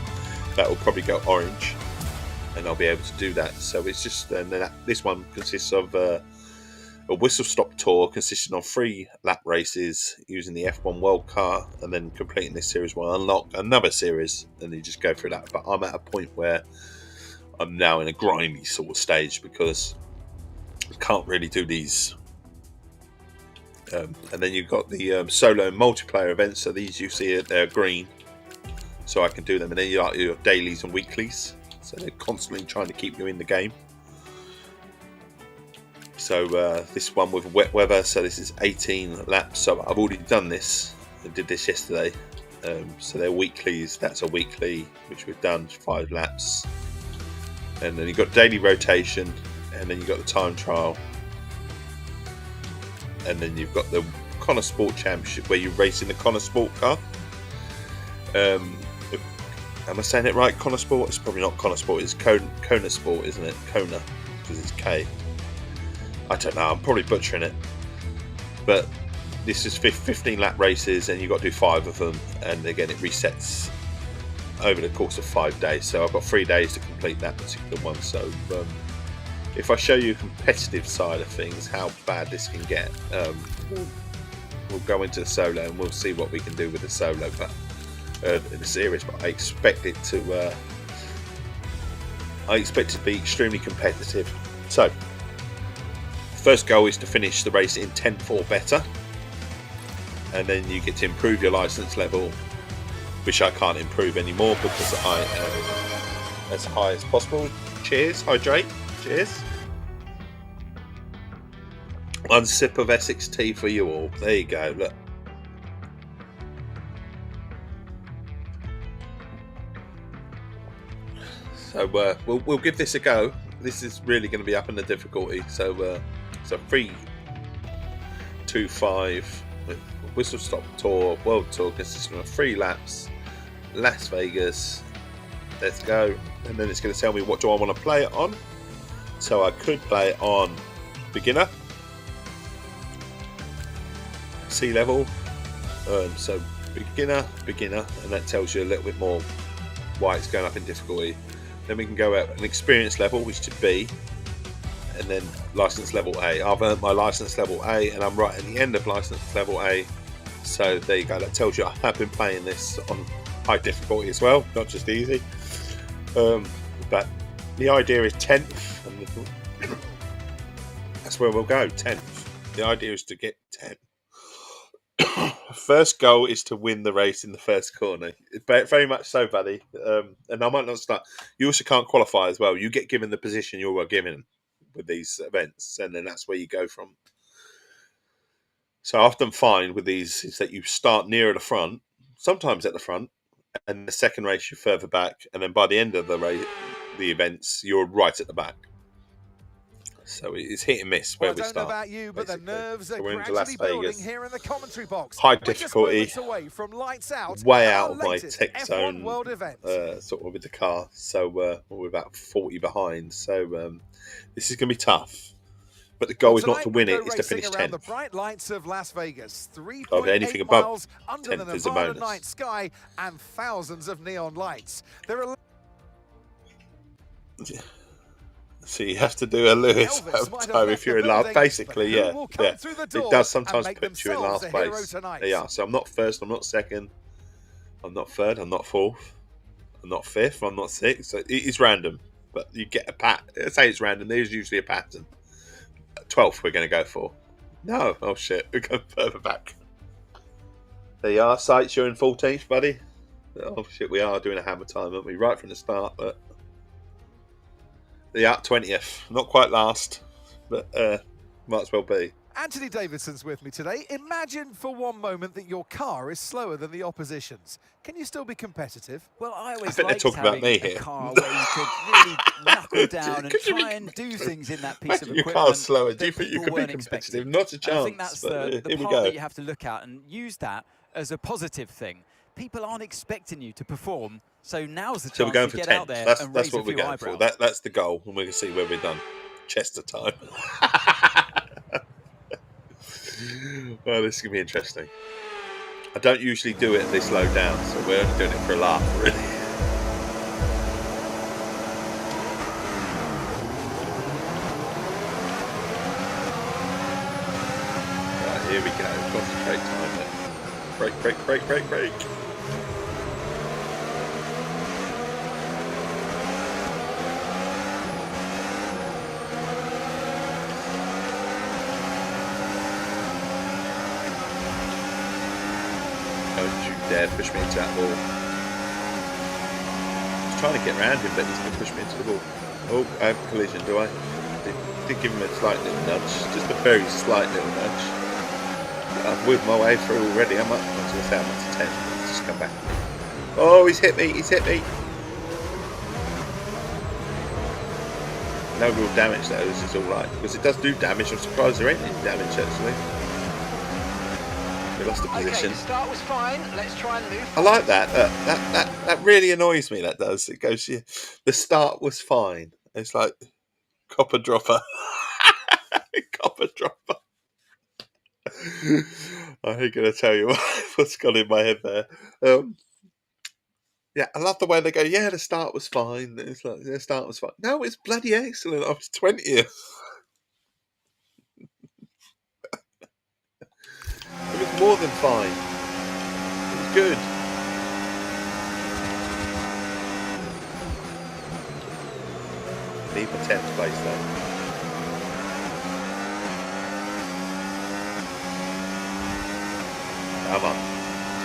that will probably go orange, and I'll be able to do that. So it's just, and then this one consists of a whistle stop tour consisting of 3 lap races using the F1 World Car, and then completing this series will unlock another series, and you just go through that. But I'm at a point where I'm now in a grindy sort of stage because I can't really do these. And then you've got the solo and multiplayer events. So these you see they're green, so I can do them. And then you got your dailies and weeklies. So they're constantly trying to keep you in the game. So this one with wet weather. So this is 18 laps. So I've already done this. I did this yesterday. So they're weeklies. That's a weekly, which we've done 5 laps. And then you've got daily rotation, and then you've got the time trial. And then you've got the Connor Sport Championship where you race in the Connor Sport car. Am I saying it right? Connor Sport? It's probably not Connor Sport. It's Kona Sport, isn't it? Kona, because it's K. I don't know. I'm probably butchering it. But this is 15 lap races, and you've got to do 5 of them. And again, it resets over the course of 5 days. So I've got 3 days to complete that particular one. So if I show you the competitive side of things, how bad this can get, we'll go into the solo and we'll see what we can do with the solo, but in the series. But I expect it to be extremely competitive. So, first goal is to finish the race in 10th or better, and then you get to improve your license level, which I can't improve anymore because I am as high as possible. Cheers, hydrate. Cheers. One sip of Essex tea for you all. There you go. Look. So we'll give this a go. This is really going to be up in the difficulty. So 325 whistle stop tour, world tour consisting of 3 laps. Las Vegas. Let's go. And then it's going to tell me what do I want to play it on. So I could play it on beginner, sea level. So beginner, and that tells you a little bit more why it's going up in difficulty. Then we can go at an experience level, which is B, and then license level A. I've earned my license level A, and I'm right at the end of license level A. So there you go. That tells you I have been playing this on high difficulty as well, not just easy. But the idea is 10th, and that's where we'll go. 10th. The idea is to get 10. First goal is to win the race in the first corner. Very much so, buddy. And I might not start. You also can't qualify as well. You get given the position you were given with these events, and then that's where you go from. So I often find with these is that you start nearer the front, sometimes at the front, and the second race you're further back, and then by the end of the race, the events, you're right at the back. So it's hit and miss where we start. I don't know about you, but basically. The nerves are gradually building here in the commentary box. High difficulty, away from lights out, way out of my tech zone, sort of with the car. So we're about 40 behind. So this is going to be tough. But the goal is not to win it; it's to finish 10th. The bright lights of Las Vegas, 3.8 miles under the Nevada night sky, and thousands of neon lights. There are. So you have to do a Lewis time if you're in last. Basically, yeah. It does sometimes put you in last place. Yeah. So I'm not first. I'm not second. I'm not third. I'm not fourth. I'm not fifth. I'm not sixth. So it is random, but you get a pat. Let's say it's random. There's usually a pattern. 12th we're going to go for. No. Oh shit. We're going further back. There you are. Sights, you're in 14th, buddy. Oh shit. We are doing a hammer time, aren't we? Right from the start, but. Yeah, 20th. Not quite last, but might as well be. Anthony Davidson's with me today. Imagine for one moment that your car is slower than the opposition's. Can you still be competitive? Well, I always think they're liked talking about having me a here. car where you could really knuckle down and Could you be try and do things in that piece Imagine of your equipment car's slower. Do you that think you people could be weren't competitive? expecting. Not a And I think chance. that's But the here we part go. that you have to look at and use that as a positive thing. People aren't expecting you to perform, so now's the So we're chance going to for get 10. out there That's and raise what a we're few going eyebrows. for. That's the goal, and we're going to see where we're done. Chester time. Well, this is going to be interesting. I don't usually do it this low down, so we're only doing it for a laugh, really. Right, here we go. Concentrate time then. Break. Don't you dare push me into that wall. I was trying to get around him, but he's going to push me into the wall. Oh, I have a collision, do I? Did give him a slight little nudge. Just a very slight little nudge. I've whipped my way through already. I was going to say I'm up to 10. Let's just come back. Oh, he's hit me. No real damage though. This is alright. Because it does do damage. I'm surprised there ain't any damage actually. We lost the Okay, position. the start was fine. Let's try and move. I like that. That really annoys me. That does. It goes. Yeah, the start was fine. It's like copper dropper. Copper dropper. I ain't gonna tell you what's gone in my head there. Yeah, I love the way they go. Yeah, the start was fine. It's like the start was fine. No, it's bloody excellent. I was 20th. It was more than fine. It was good. Need my 10th place though.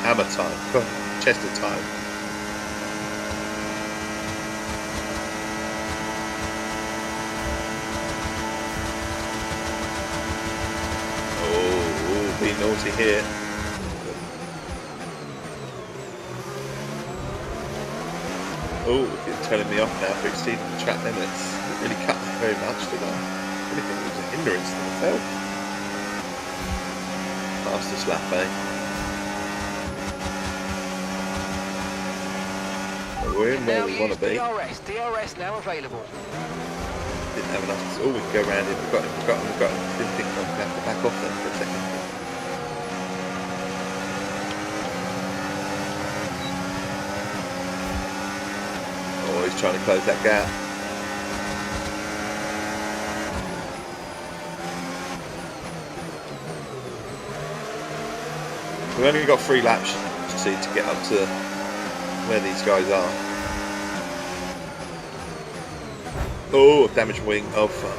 Hammer time. Come on, Chester time. Oh, be naughty here. Oh, it's turning me off now for exceeding the track limits. Didn't really cut me very much, did I? I really think it was a hindrance to myself. Fastest lap, eh? We're in where we want to be. DRS now available. Didn't have enough. Oh, we can go around it. We've got him. Didn't think I'd have to back off then for a second. Oh, he's trying to close that gap. We've only got 3 laps to get up to where these guys are. Oh, damaged wing. Oh, fuck.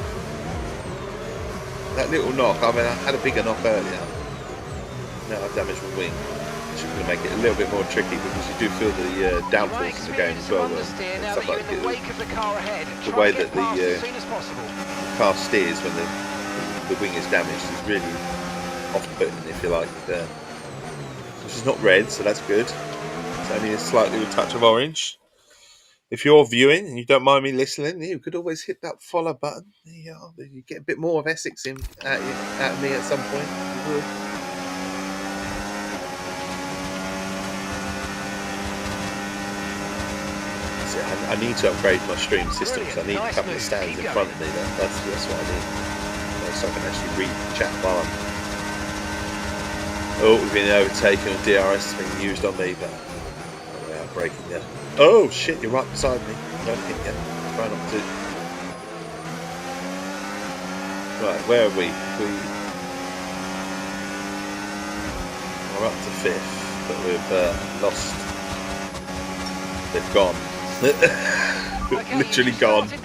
That little knock, I mean, I had a bigger knock earlier. Now I've damaged my wing. Which is going to make it a little bit more tricky because you do feel the downforce in the game as well. And stuff like the way that the car steers when the wing is damaged is really off-putting, if you like. This is not red, so that's good. It's only a slight little touch of orange. If you're viewing and you don't mind me listening, you could always hit that follow button. You get a bit more of Essex out of me at some point. You would. See, I need to upgrade my stream system because I need a couple of stands in front of me. That's what I need. So I can actually read the chat bar. Oh, we've been overtaken and DRS has been used on me, but we are braking there. Oh shit, you're right beside me. Don't hit you. Try not to. Right, where are we? We're up to 5th, but we've lost. They've gone. Literally gone. So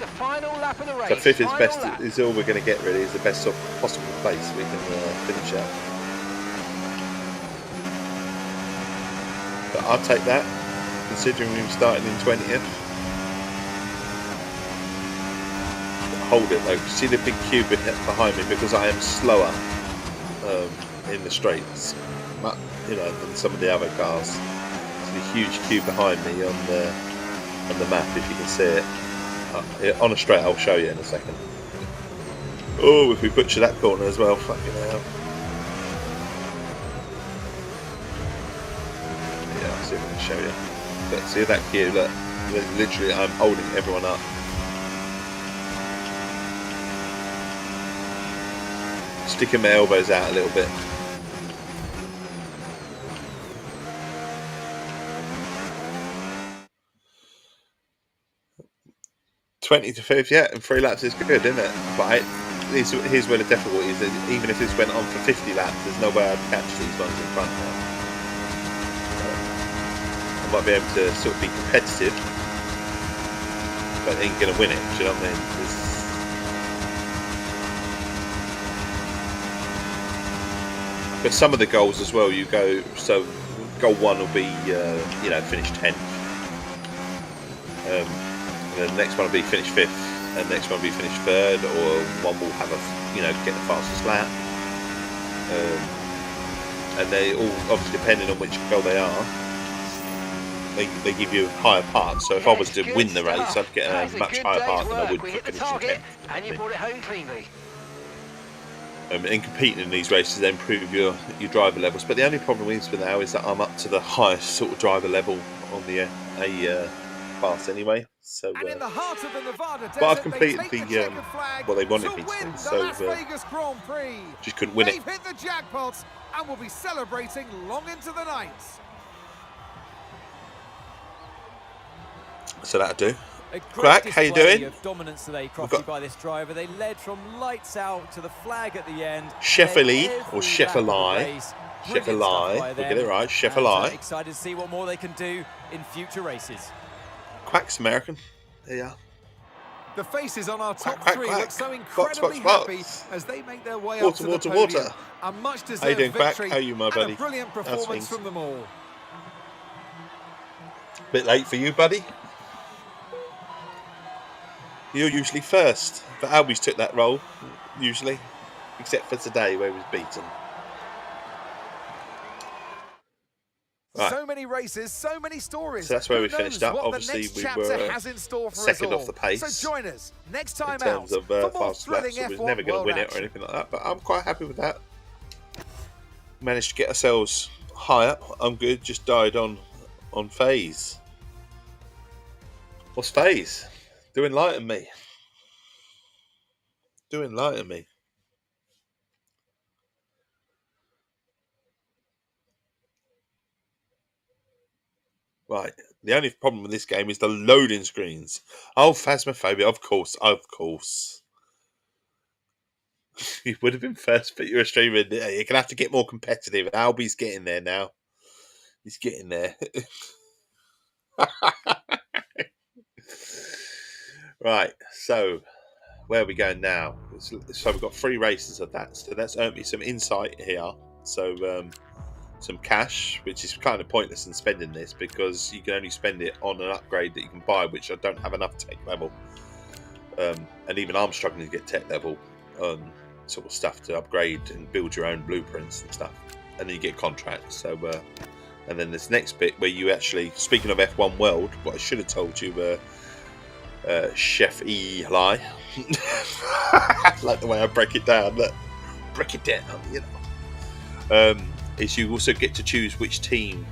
5th is best. Is all we're going to get really. Is the best possible place we can finish at. But I'll take that, considering we were starting in 20th. Hold it though. See the big cube behind me because I am slower. in the straights, but, you know, than some of the other cars. There's a huge queue behind me on the map, if you can see it. On a straight, I'll show you in a second. Oh, if we butcher that corner as well, fucking hell. Yeah, I'll see if I can show you. But see that queue, look, literally I'm holding everyone up. Sticking my elbows out a little bit. $20 to $50, yeah, and 3 laps is good, isn't it? But here's where the difficulty is. Even if this went on for 50 laps, there's no way I'd catch these ones in front now. I might be able to sort of be competitive, but ain't going to win it, do you know what I mean? But some of the goals as well, you go, so goal 1 will be, you know, finish 10th. And then the next one will be finish 5th, and the next one will be finish 3rd, or one will have a, you know, get the fastest lap. And they all, obviously depending on which goal they are, they give you higher parts. So if I was to win the race, I'd get a much higher part than I would for finishing 10th. And you brought it home cleanly. And competing in these races, they improve your driver levels. But the only problem is with now is that I'm up to the highest sort of driver level on the A class anyway. So, And in the heart of the Nevada but I've desert, completed they take the checkered flag what they wanted to me to win do. the So Las Vegas Grand Prix. just couldn't win it. They've hit the jackpot and will be celebrating long into the night. So that'll do. A great Crack, how you display doing? Of dominance today, We've Crofty, got- by this driver. They led from lights out to the flag at the end. Sheffield Led or every Sheffield lap of the Eye. race. Sheffield Brilliant stuff Eye. by We'll them. get it right. Sheffield And, Eye. excited to see what more they can do in future races. Quack's American. There you are. The faces on our top Quack, three quack. look so Box, incredibly box, happy box. as they make their way up Water, to the water, podium. water. A much How you deserved doing, Quack? victory How are you, my and buddy? a brilliant How's performance things? from them all. Bit late for you, buddy. You're usually first, but Albie's took that role usually, except for today where he was beaten. Right. So many races, so many stories. So that's where Who we finished knows up. what Obviously, the next we chapter were has in store for second us all. off the pace So join us next in time terms out of for more fast laps. thrilling So we're F1 never going to world win it or action. anything like that, but I'm quite happy with that. Managed to get ourselves high up. I'm good. Just died on phase. What's phase? Do enlighten me. Do enlighten me. Right. The only problem with this game is the loading screens. Oh, Phasmophobia. Of course. Of course. You would have been first, but you're a streamer. You're going to have to get more competitive. Albie's getting there now. He's getting there. Right. So, where are we going now? So, we've got 3 races of that. So, that's earned me some insight here. So, some cash, which is kind of pointless in spending this because you can only spend it on an upgrade that you can buy, which I don't have enough tech level. And even I'm struggling to get tech level sort of stuff to upgrade and build your own blueprints and stuff. And then you get contracts. So, and then this next bit where you actually, speaking of F1 World, what I should have told you, Chef Eli, like the way I break it down. Look, break it down, you know. Is you also get to choose which team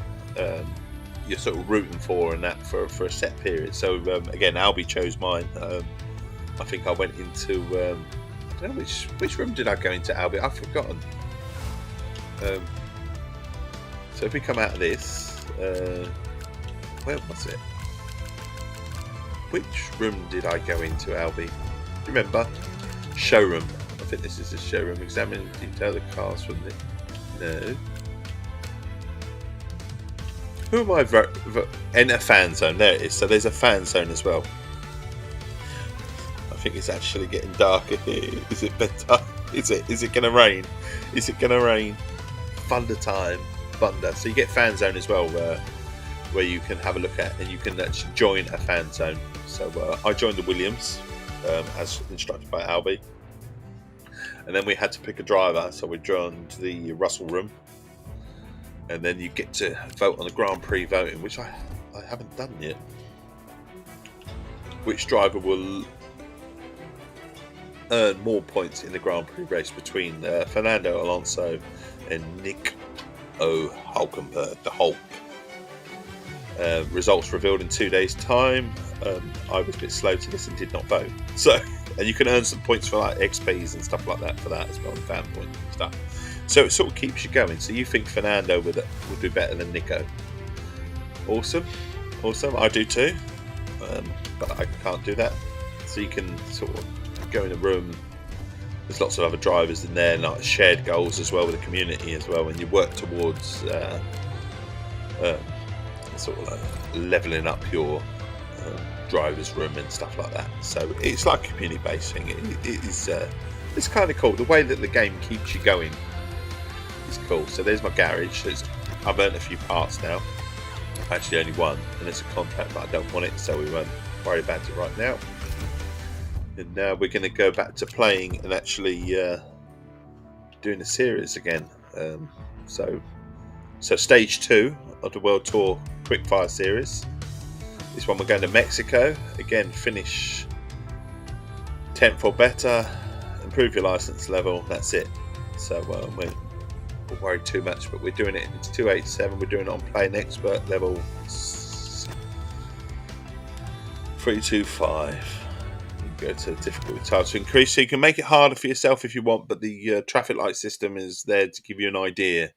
you're sort of rooting for, and that for a set period. So again, Albie chose mine. I think I went into I don't know which room did I go into, Albie? I've forgotten. So if we come out of this, where was it? Which room did I go into, Albie? Remember? Showroom. I think this is the showroom. Examine in detail the cars from the... No. Who am I? In a fan zone. There it is. So there's a fan zone as well. I think it's actually getting darker here. Is it better? Is it going to rain? Is it going to rain? Thunder time. Thunder. So you get fan zone as well, where you can have a look at, and you can actually join a fan zone. So I joined the Williams as instructed by Albie. And then we had to pick a driver, so we joined the Russell room. And then you get to vote on the Grand Prix voting, which I haven't done yet. Which driver will earn more points in the Grand Prix race between Fernando Alonso and Nico Hülkenberg, the Hulk. Results revealed in 2 days' time. I was a bit slow to this and did not vote. So, and you can earn some points for like XPs and stuff like that for that as well, and fan points and stuff. So it sort of keeps you going. So you think Fernando will do better than Nico? Awesome. I do too, but I can't do that. So you can sort of go in a room. There's lots of other drivers in there, like shared goals as well with the community as well, and you work towards sort of like leveling up your drivers' room and stuff like that. So it's like a community-based thing. It's kind of cool. The way that the game keeps you going is cool. So there's my garage. I've earned a few parts now. Actually, only one, and it's a contract, but I don't want it, so we won't worry about it right now. And now we're going to go back to playing and actually doing a series again. So stage 2 of the World Tour Quickfire Series. This one we're going to Mexico. Again, finish 10th or better, improve your license level, that's it. So we won't worry too much, but we're doing it in 287. We're doing it on Playing Expert level 325. Go to difficulty tiles to increase, so you can make it harder for yourself if you want, but the traffic light system is there to give you an idea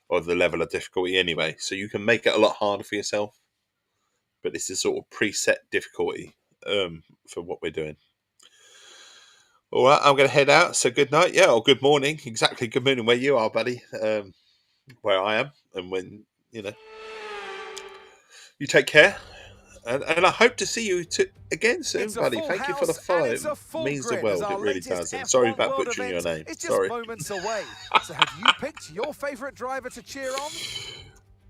of the level of difficulty anyway, so you can make it a lot harder for yourself, but this is sort of preset difficulty for what we're doing. All right, I'm going to head out, so good night, or good morning, exactly, good morning where you are, buddy, where I am, and when, you take care. And I hope to see you again soon, buddy. Thank you for the follow. It means the world. It really does. And sorry about butchering your name. It's Sorry. just moments away. So have you picked your favourite driver to cheer on?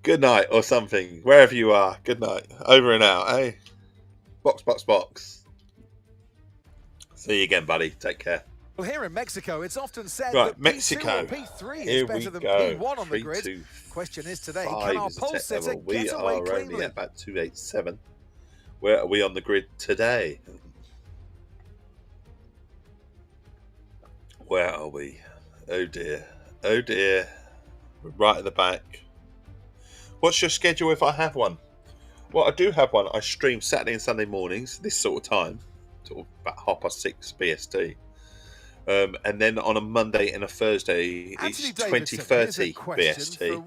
Good night or something. Wherever you are. Good night. Over and out. Hey. Box. See you again, buddy. Take care. Well, here in Mexico, it's often said Right, that Mexico. P2 or P3 Here is better we than go. P1 on the 3, grid. 2, Question is today, 5 can our is the pole tech sitter level. We get are away only cleanly? at about 287. Where are we on the grid today? Where are we? Oh dear. We're right at the back. What's your schedule if I have one? Well, I do have one. I stream Saturday and Sunday mornings, this sort of time, sort of about 6:30 BST. And then on a Monday and a Thursday, it's 20:30 BST.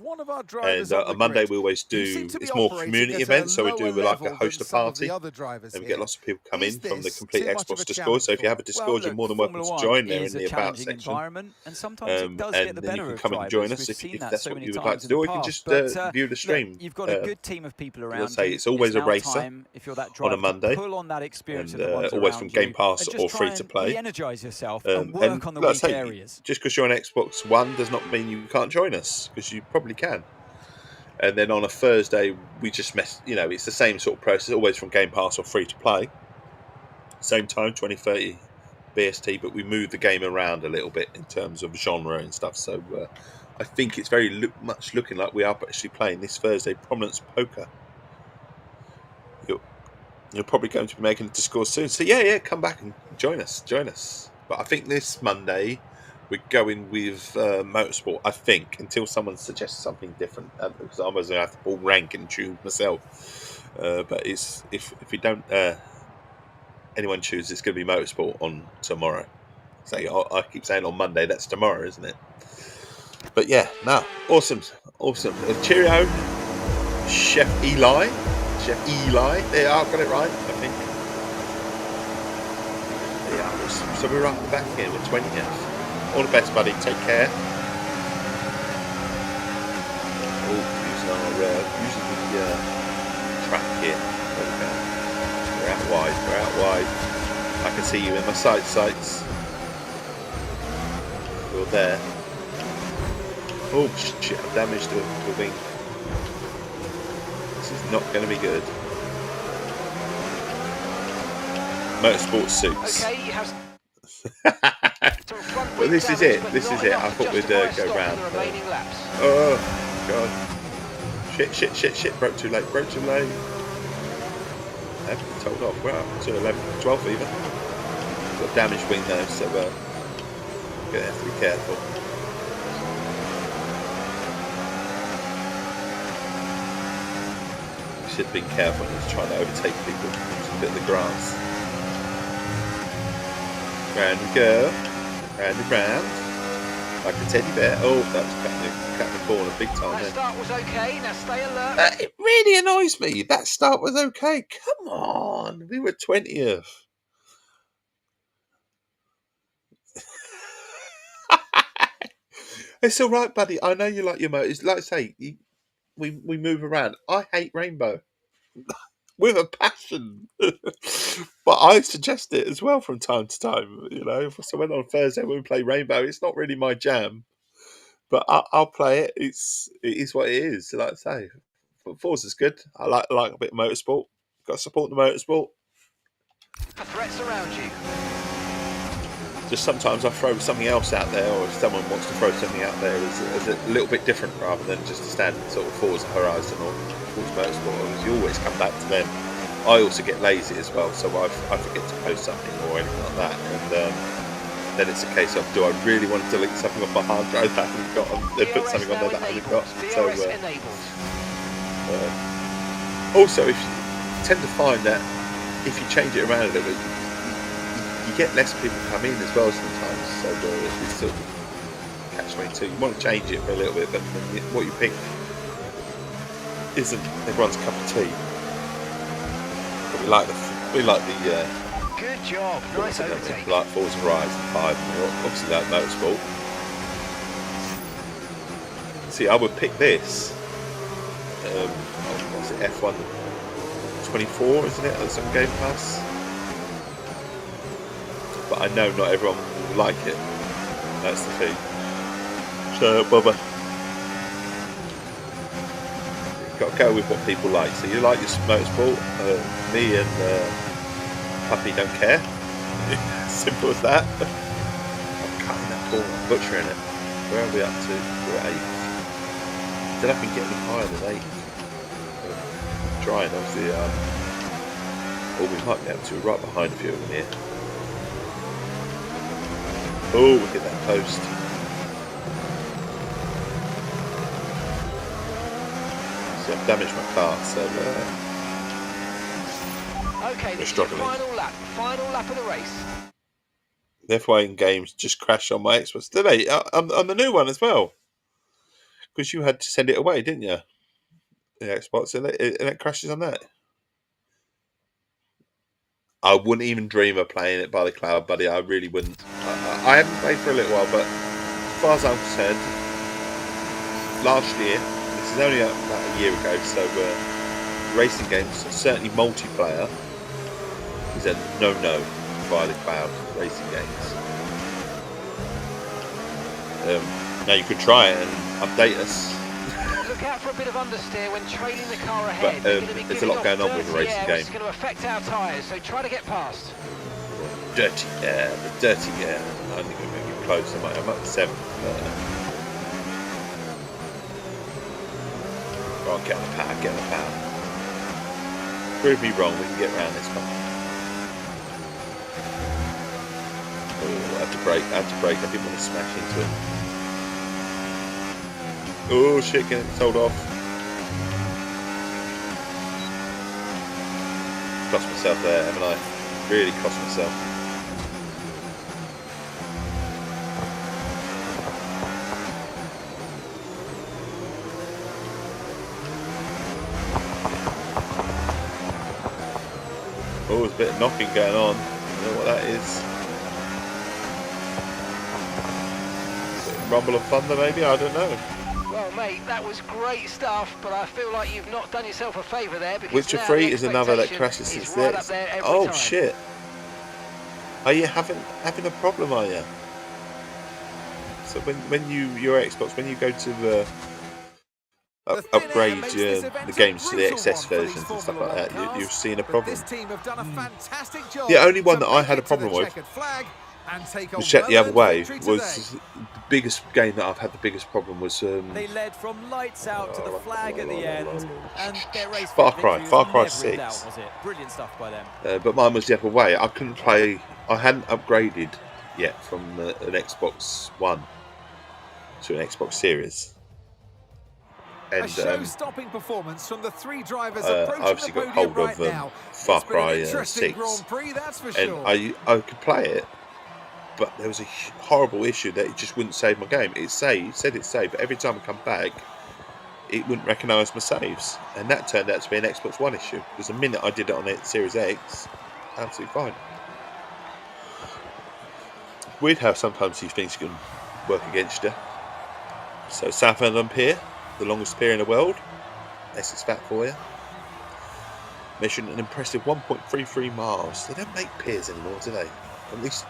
And on Monday we always do, it's more community events, so we do like a host a party, and we get lots of people come in from the Complete Xbox Discord. So if you have a Discord, you're more than welcome to join there in the About section. And sometimes it does get the then you better can of come and join us if that's what you would like to do, or you can just view the stream. You've got a good team of people around. As I say, it's always a racer if you're that on a Monday, pull on that experience and of the ones always from Game Pass or free to play. Re-energize yourself and work on the weak areas. Just because you're on Xbox One does not mean you can't join us, because you probably can. And then on a Thursday, we just it's the same sort of process, always from Game Pass or free to play. Same time, 20:30 BST, but we move the game around a little bit in terms of genre and stuff. So I think it's very much looking like we are actually playing this Thursday Prominence Poker. You're probably going to be making a Discord soon. So yeah, come back and join us. But I think this Monday we're going with motorsport, I think, until someone suggests something different, because I'm going to have to pull rank and choose myself. But it's if we don't anyone chooses, it's going to be motorsport on tomorrow. So I keep saying on Monday, that's tomorrow, isn't it? But yeah, no, awesome. Cheerio, Chef Eli. They are, got it right, I think. Yeah, so we're up the back here, we're 20th. All the best, buddy. Take care. Using the track here. There we go. We're out wide. I can see you in my sights. You're there. Oh shit! I've damaged the wing. This is not going to be good. Motorsport suits. Okay, you have. We're Well, this is it. This is it. I thought we'd go round. Oh, God. Shit. Broke too late. I haven't been told off. We're up to 11, 12 even. Got a damaged wing though, so we're going to have to be careful. We should have been careful when he's trying to overtake people. It's a bit of the grass. Round we go. Round and round. Like a teddy bear. Oh, that was cutting the corner big time. That start was okay. Now stay alert. It really annoys me. That start was okay. Come on. We were 20th. It's all right, buddy. I know you like your motors. Like I say, we move around. I hate rainbow with a passion, but I suggest it as well from time to time. You know, so when on Thursday when we play rainbow, it's not really my jam, but I'll play it. It is what it is. Like I say, Forza's good. I like a bit of motorsport. Got to support the motorsport. Threats around you. Just sometimes I throw something else out there, or if someone wants to throw something out there as a little bit different rather than just a standard sort of Forza Horizon or Forza Motorsport, you always come back to them. I also get lazy as well, so I forget to post something or anything like that, and then it's a case of, do I really want to delete something off my hard drive that I haven't got, they put something on there that I haven't got. So also, if you tend to find that if you change it around a little bit, you get less people come in as well sometimes, so it's sort of catch-22. You want to change it for a little bit, but what you pick isn't everyone's cup of tea. But we like the good job, nice overtake. Like Forza Horizon 5, and we obviously like motorsport. See, I would pick this. What's it, F1 24, isn't it? That's on Game Pass. But I know not everyone will like it. That's the thing. So, Bubba, you've got to go with what people like. So you like your motorsport. Me and Puppy don't care. Simple as that. I'm cutting that corner, I'm butchering it. Where are we up to? We're at 8th. Don't know if we can get any higher than 8th. Trying, obviously. Or we might be able to. We're right behind a few of them here. Oh, we hit that post. See, I've damaged my car, so okay, this is the final lap of the race. The F1 games just crashed on my Xbox today, on the new one as well. Because you had to send it away, didn't you? The Xbox, and it crashes on that. I wouldn't even dream of playing it by the cloud, buddy. I really wouldn't. I haven't played for a little while, but as far as I'm concerned, last year, this is only about a year ago, so racing games, certainly multiplayer, is a no-no via the cloud racing games. Now you could try it and update us. Look out for a bit of understeer when trailing the car ahead. But there's a lot going on with a racing game. It's going to affect our tyres, so try to get past. Dirty air, the dirty air. I think we're moving close. I'm up to 7th. Oh, get the power. Prove me wrong, we can get around this one. Oh, I have to brake. I didn't want to smash into it. Oh shit, getting told off. Cost myself there, haven't I? Really cost myself. Oh, there's a bit of knocking going on. I don't know what that is. A bit of rumble of thunder maybe, I don't know. Well, mate, that was great stuff, but I feel like you've not done yourself a favour there. Witcher 3 is another that crashes since this. Oh shit! Are you having a problem? Are you? So when your Xbox, when you go to upgrade the games to the XS versions and stuff like that, you've seen a problem. The only one that I had a problem with And take a which set the other way well-earned victory was the biggest game that I've had. The biggest problem was They led from lights out to the flag at the end, and their race Far for Cry, victory Far was Cry never in 6. doubt, was it? Brilliant stuff by them. But mine was the other way. I couldn't play. I hadn't upgraded yet from an Xbox One to an Xbox Series. A And show-stopping performance from the three drivers I approaching obviously the got podium hold right of now. Far It's been an Cry interesting 6, Grand Prix, that's for and sure. I could play it, but there was a horrible issue that it just wouldn't save my game. It said it saved, but every time I come back, it wouldn't recognise my saves, and that turned out to be an Xbox One issue. Because the minute I did it on the Series X, absolutely fine. Weird how sometimes these things can work against you. So Southend Pier, the longest pier in the world. Essex Fat for you. Measuring an impressive 1.33 miles. They don't make piers anymore, do they? At least,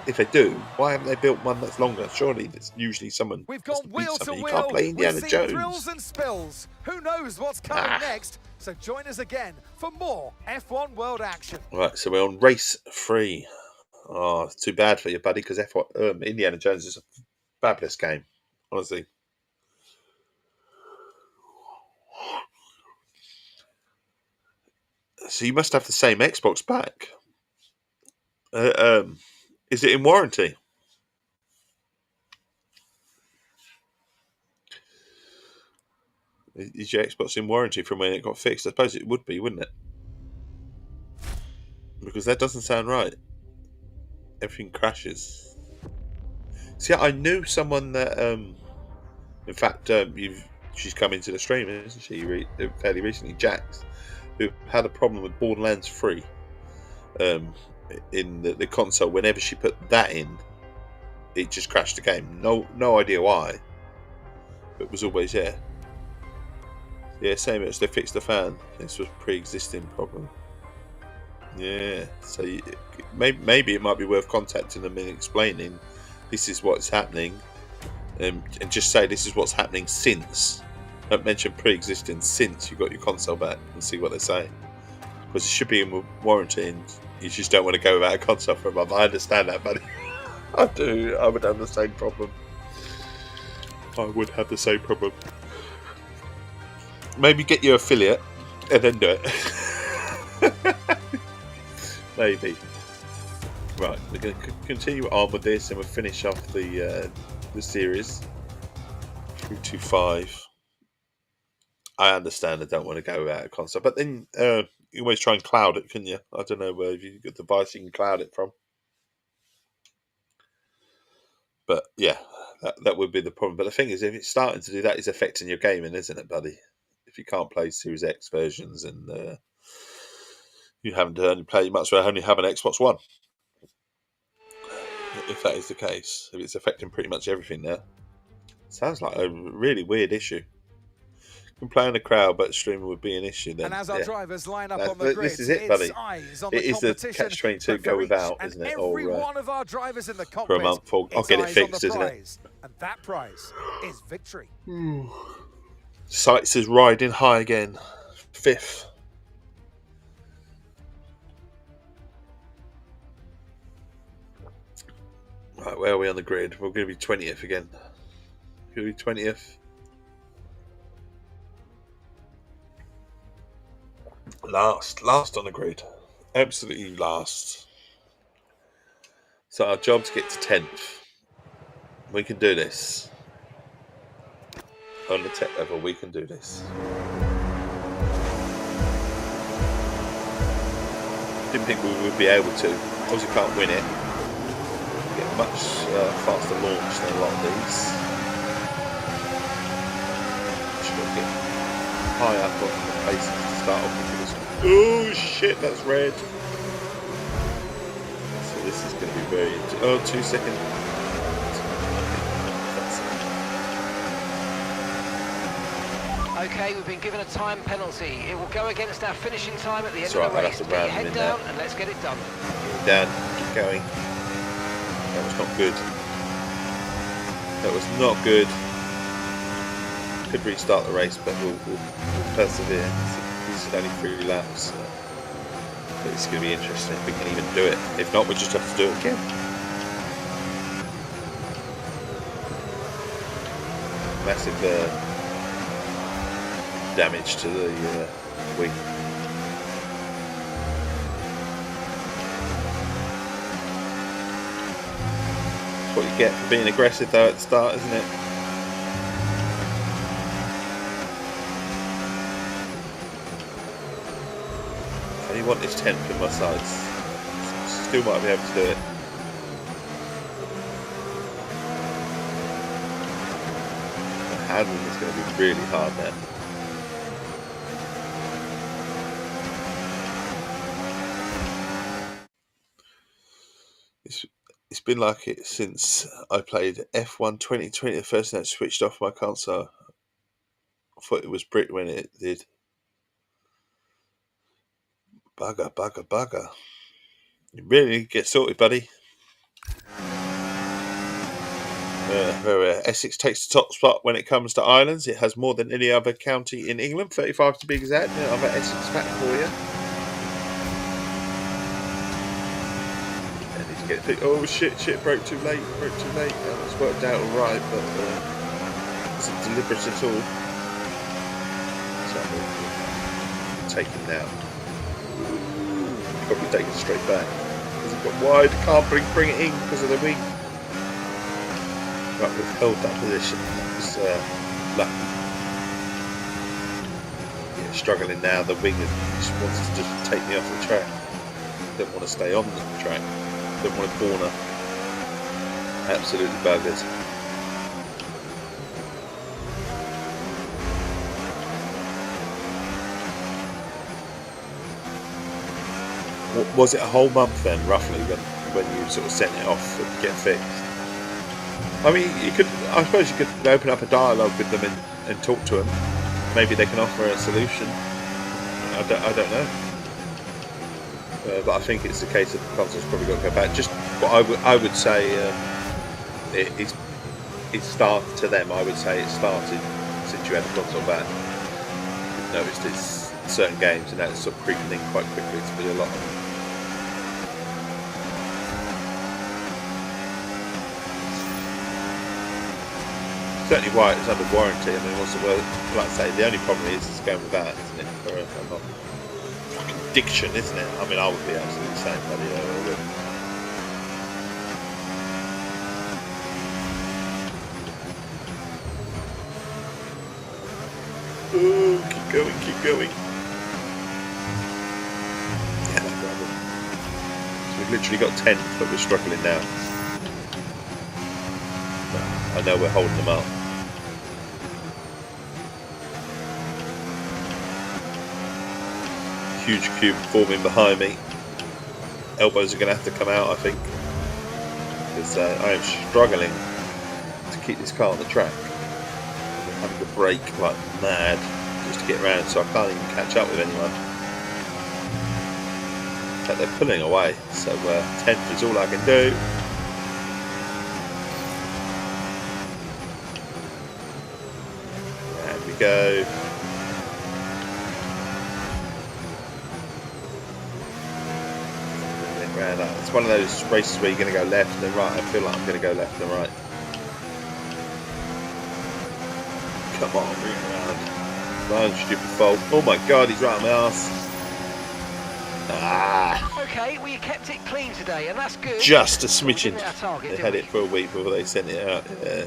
if they do, why haven't they built one that's longer? Surely there's usually someone. We've gone wheel to You wheel. can't play Indiana We've seen Jones. thrills and spills. Who knows what's coming next? So join us again for more F1 World action. Right, so we're on race 3. Oh, it's too bad for you, buddy, because Indiana Jones is a fabulous game, honestly. So you must have the same Xbox back. Is it in warranty? Is your Xbox in warranty from when it got fixed? I suppose it would be, wouldn't it? Because that doesn't sound right. Everything crashes. See, I knew someone that, in fact, she's come into the stream, isn't she? Fairly recently, Jax, who had a problem with Borderlands 3 in the console. Whenever she put that in, it just crashed the game. No idea why, but it was always there. Yeah, same as they fixed the fan. This was a pre-existing problem. Yeah, so maybe it might be worth contacting them and explaining this is what's happening, and just say this is what's happening since. Don't mention pre-existing, since you got your console back, and see what they say. Because it should be in warranty, and you just don't want to go without a console for a month. I understand that, buddy. I do. I would have the same problem. Maybe get your affiliate and then do it. Maybe. Right, we're going to continue on with this, and we'll finish off the series. 325. I understand I don't want to go without a console, but then you always try and cloud it, can you? I don't know where you've got the device you can cloud it from. But yeah, that would be the problem. But the thing is, if it's starting to do that, it's affecting your gaming, isn't it, buddy? If you can't play Series X versions and you haven't only played, you might as well only have an Xbox One. If that is the case, if it's affecting pretty much everything now. Sounds like a really weird issue. You can play in the crowd, but streaming would be an issue then. And as our drivers line up on the grid, this is it, buddy. Eyes on It the is the competition, catch-22 go without, isn't it? Every Or one of our drivers in the cockpit, for a month, I'll get it eyes fixed, on the isn't it? prize, and that prize is victory. Sights is riding high again. 5th. Right, where are we on the grid? We're going to be 20th again. Going to be 20th. Last on the grid. Absolutely last. So our job's get to 10th. We can do this. On the tech level, we can do this. Didn't think we would be able to. Obviously can't win it. Get much faster launch than a lot of these. Should get high up on the paces to start off with this one. Oh shit, that's red. So this is going to be very... 2 seconds. Okay, we've been given a time penalty. It will go against our finishing time at the end That's of the right, I'll race. have to Get your ram him head in down there. and let's get it done. Down, keep going. That was not good. That was not good. Could restart the race, but we'll persevere. This is only 3 laps. But it's going to be interesting if we can even do it. If not, we'll just have to do it again. massive damage to the wing. That's what you get for being aggressive though at the start, isn't it? I only want this 10th in my sights. Still might be able to do it. The handling is going to be really hard there. It's been like it since I played F1 2020, the first time I switched off my console. I thought it was brick when it did. Bugger, bugger, bugger. You really need to get sorted, buddy. Essex takes the top spot when it comes to islands. It has more than any other county in England, 35 to be exact. I've got Essex fact for you. And he's getting oh shit, broke too late. It's worked out alright, but it's not deliberate at all. So I'm going to take him now. Probably take it straight back. Because it got wide, can't bring it in because of the wing. Right, we've held that position. That was lucky. Yeah, struggling now. The wing just wants to just take me off the track. Don't want to stay on the track. Don't want to corner. Absolutely buggers. Was it a whole month then, roughly, when you sort of sent it off to get fixed? I mean, I suppose you could open up a dialogue with them and talk to them. Maybe they can offer a solution. I don't know. But I think it's the case that the console's probably got to go back. Just what I would say, it started to them. I would say it started since you had the console back. You've noticed it's certain games and that's sort of creeping in quite quickly to be a lot of them. Certainly why it's under warranty. I mean, what's the word? Like I say, the only problem is it's going with that, isn't it? For a fucking diction, isn't it? I mean, I would be absolutely the same, buddy. Oh, keep going. Yeah, no problem. So we've literally got 10th, but we're struggling now. But I know we're holding them up. Huge cube forming behind me. Elbows are going to have to come out, I think, because I am struggling to keep this car on the track. I'm having to brake like mad just to get around, so I can't even catch up with anyone. In fact, they're pulling away, so 10th is all I can do. There we go. It's one of those races where you're going to go left and then right. I feel like I'm going to go left and right. Come on, bring it around. Ryan, stupid fault. Oh my god, he's right on my arse. Ah. Okay, well you kept it clean today, and that's good. Just a smidgen. Target, They had it for a week before they sent it out. Yeah.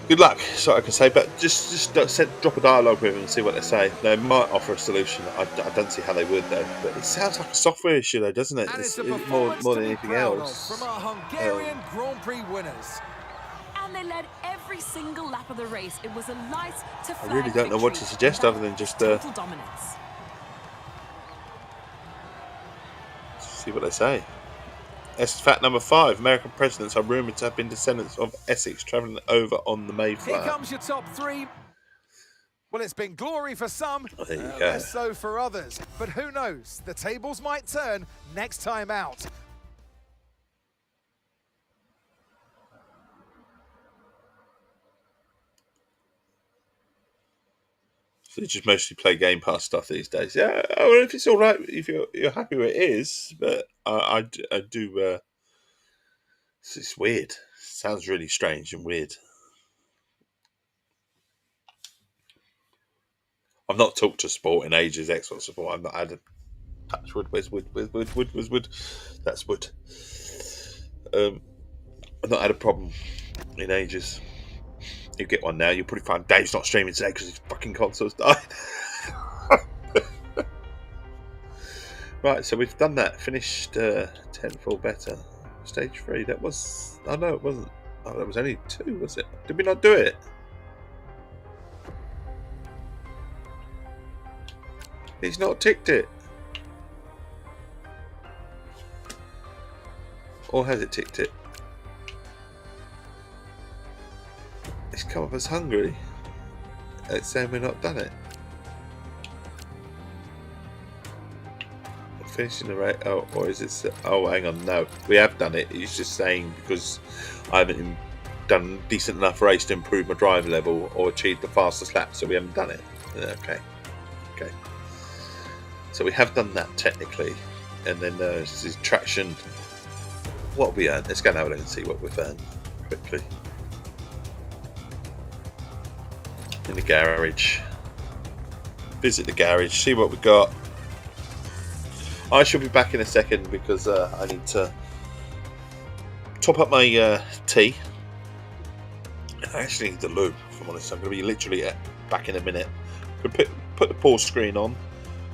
Good luck, that's what I can say. But just drop a dialogue with them and see what they say. They might offer a solution. I don't see how they would though. But it sounds like a software issue though, doesn't it? It's more than anything else. From our Hungarian Grand Prix winners. And they led every single lap of the race. It was a light to I really don't know what to suggest other than just total dominance. See what they say. Fact number 5. American presidents are rumoured to have been descendants of Essex travelling over on the Mayflower. Here comes your top 3. Well, it's been glory for some, there you go. less so for others. But who knows? The tables might turn next time out. So you just mostly play Game Pass stuff these days. Yeah, I mean, if it's all right, if you're happy with it is, but I do. It's weird. It sounds really strange and weird. I've not talked to Sport in ages. Xbox support. I've not had a touch wood. Where's wood? Where's wood? That's wood. I've not had a problem in ages. You get one now. You'll probably find Dave's not streaming today because his fucking console's died. Right, so we've done that. Finished 10 full better. Stage 3. That was. Oh no, it wasn't. Oh, that was only 2, was it? Did we not do it? He's not ticked it. Or has it ticked it? It's come up as hungry. It's saying we've not done it. Finishing the rate. Oh, or is it? Oh, hang on. No, we have done it. It's just saying because I haven't done a decent enough race to improve my drive level or achieve the fastest lap, so we haven't done it. Okay. So we have done that technically, and then this is traction. What have we earned? Let's go and have a look and see what we've earned quickly. In the garage. Visit the garage, see what we got. I shall be back in a second because I need to top up my tea. I actually need the lube, if I'm honest. I'm going to be literally back in a minute. Put the pause screen on.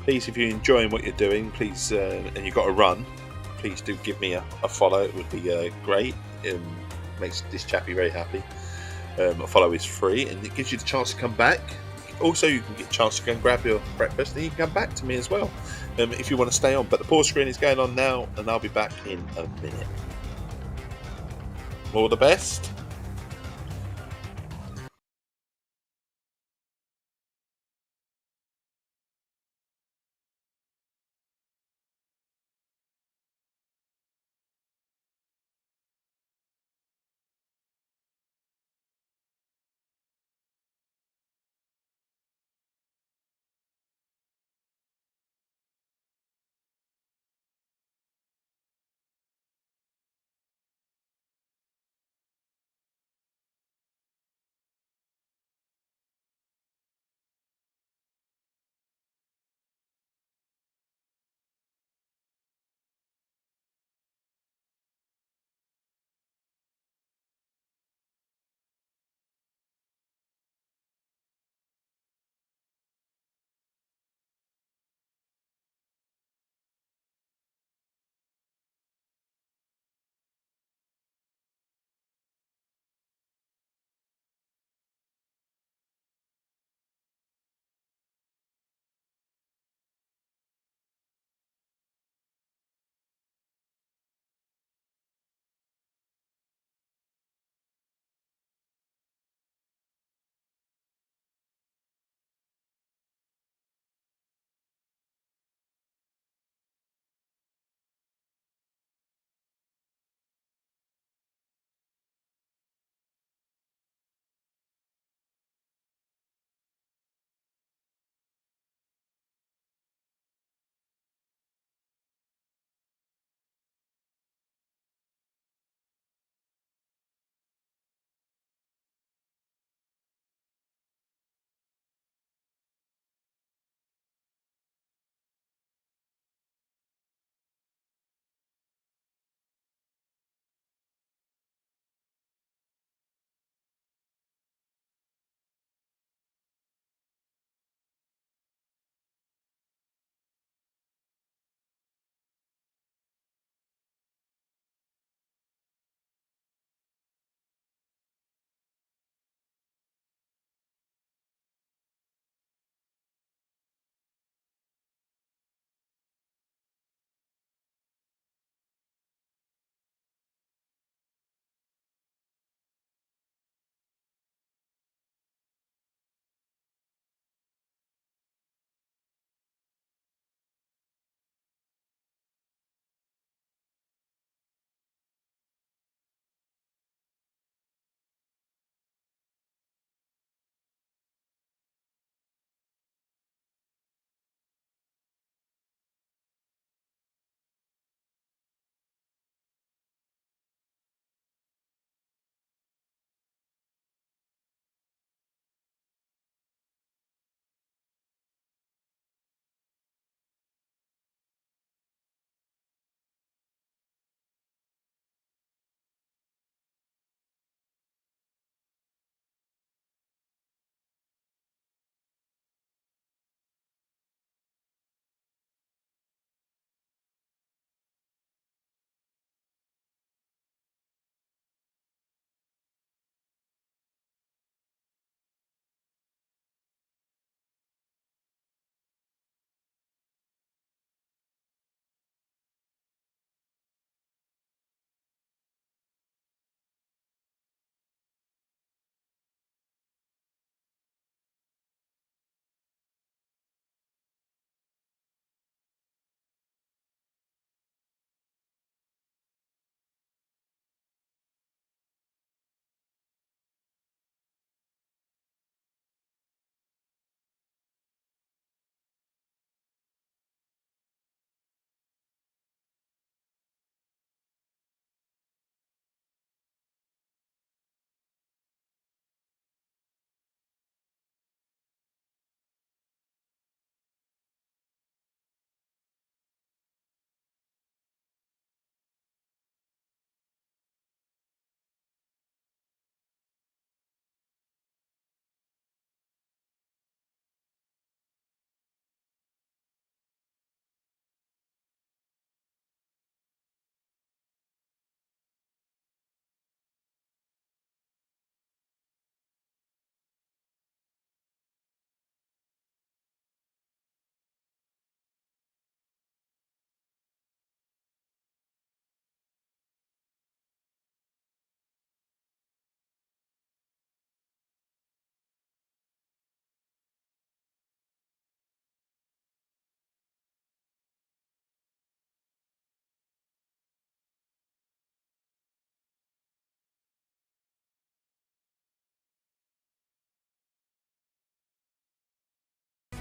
Please, if you're enjoying what you're doing, please, and you've got to run, please do give me a follow. It would be great. It makes this chappy very happy. A follow is free and it gives you the chance to come back. Also, you can get a chance to go and grab your breakfast and you can come back to me as well if you want to stay on. But the pause screen is going on now and I'll be back in a minute. All the best.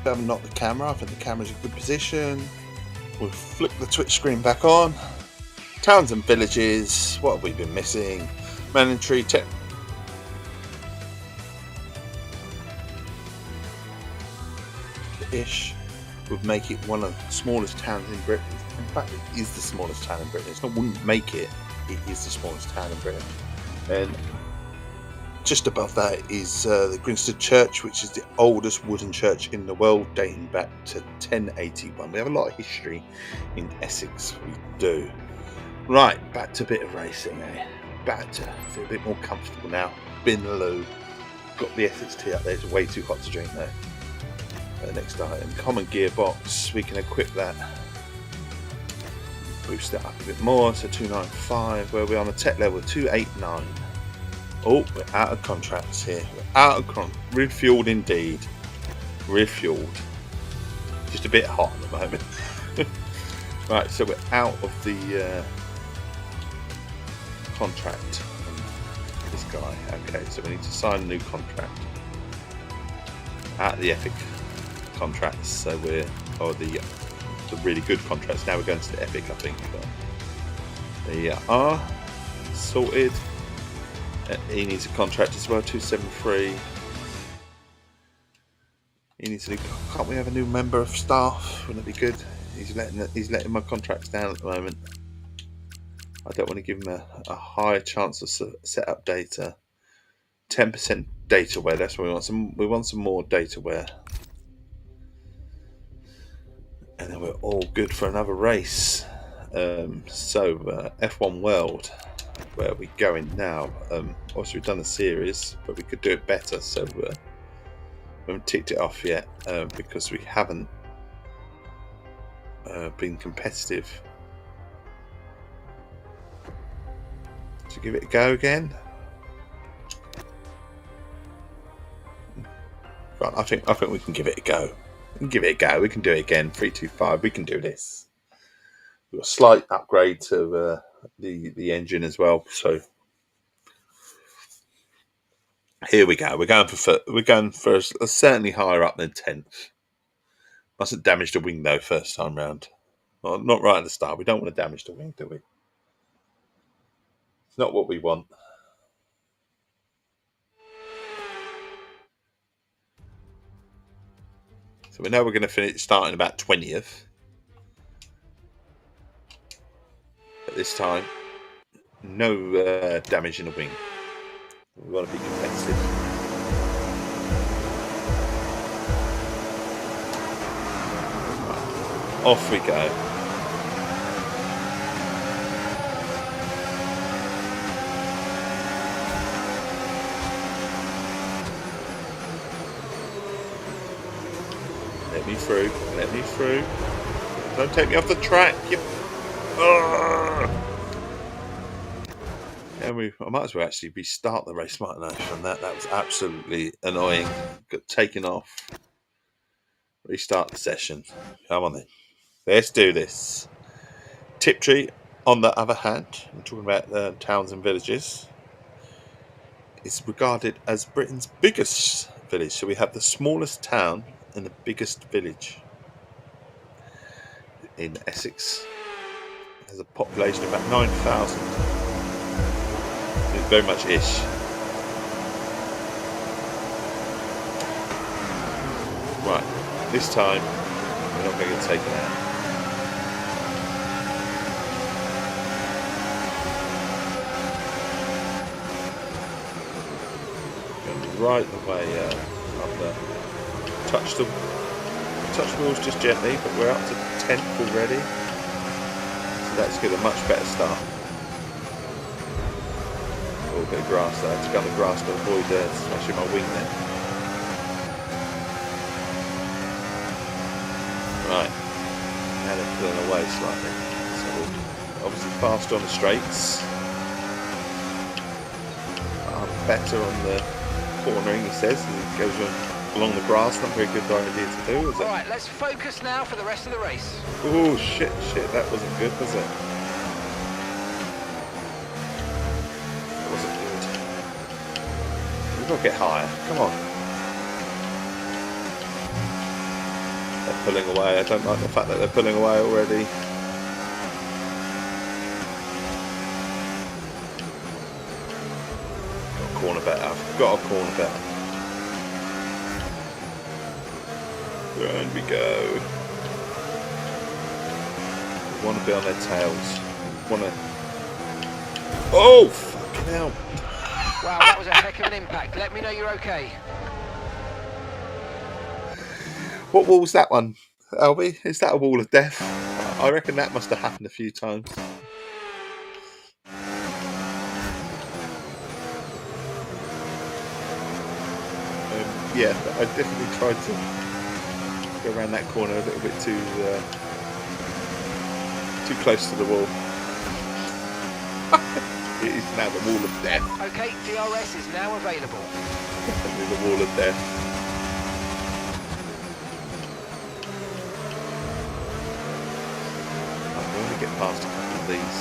we haven't knocked the camera. I think the camera's in good position. We'll flick the Twitch screen back on. Towns and villages. What have we been missing? Mandatory ish would make it one of the smallest towns in Britain. In fact, it is the smallest town in Britain. It's not wouldn't make it. It is the smallest town in Britain. And just above that is the Grinstead Church, which is the oldest wooden church in the world, dating back to 1081. We have a lot of history in Essex. We do. Right, back to a bit of racing, eh? Back to feel a bit more comfortable now. Bin the loo. Got the Essex Tea up there. It's way too hot to drink though. Next item, common gearbox. We can equip that. Boost that up a bit more. So 295. Where we're on a tech level 289. Oh, we're out of contracts here. We're out of refueled indeed. Refueled. Just a bit hot at the moment. Right, so we're out of the contract on this guy. Okay, so we need to sign a new contract. Out of the epic contracts, so we're the really good contracts. Now we're going to the epic, I think. But there you are. Sorted. He needs a contract as well, 273. He needs to. Can't we have a new member of staff? Wouldn't it be good? He's letting my contracts down at the moment. I don't want to give him a higher chance of set up data. 10% data wear. That's what we want. We want some more data wear. And then we're all good for another race. So F1 World, where are we going now? Obviously we've done a series, but we could do it better. So we haven't ticked it off yet because we haven't been competitive. So give it a go again. Right, I think we can give it a go. We can give it a go. We can do it again. 325. We can do this. We've got a slight upgrade to the engine as well. So here we go. We're going for certainly higher up than 10th. Mustn't damage the wing though first time round. Well, not right at the start. We don't want to damage the wing, do we? It's not what we want. So we know we're going to finish starting about 20th. But this time, no damage in the wing. We want to be competitive. Right. Off we go. Let me through. Let me through. Don't take me off the track. You... And I might as well actually restart the race, mightn't I? From that was absolutely annoying. Got taken off. Restart the session. Come on then. Let's do this. Tiptree, on the other hand, I'm talking about towns and villages, is regarded as Britain's biggest village. So we have the smallest town and the biggest village in Essex. It has a population of about 9,000. It's very much ish. Right, this time we're not going to get taken out. Going to be right the way up there. Touch the wheels just gently, but we're up to 10th already, so that's good. A much better start. A little bit of grass there. I had to go on the grass to avoid smashing my wing there. Right, now they're pulling away slightly, so we're obviously faster on the straights. I'm better on the cornering, he says, as he goes along the grass. Not a very good idea to do, is it? Alright, let's focus now for the rest of the race. Oh shit, that wasn't good, was it? That wasn't good. We've got to get higher, come on. They're pulling away. I don't like the fact that they're pulling away already. Got a corner better. I've got a corner better. And we go. We want to be on their tails. We want to. Oh, fucking hell. Wow, that was a heck of an impact. Let me know you're okay. What wall's that one, Albie? Is that a wall of death? I reckon that must have happened a few times. Yeah, I definitely tried to go around that corner a little bit too close to the wall. It is now the wall of death. Okay, DRS is now available. Definitely the wall of death. I want to get past a couple of these.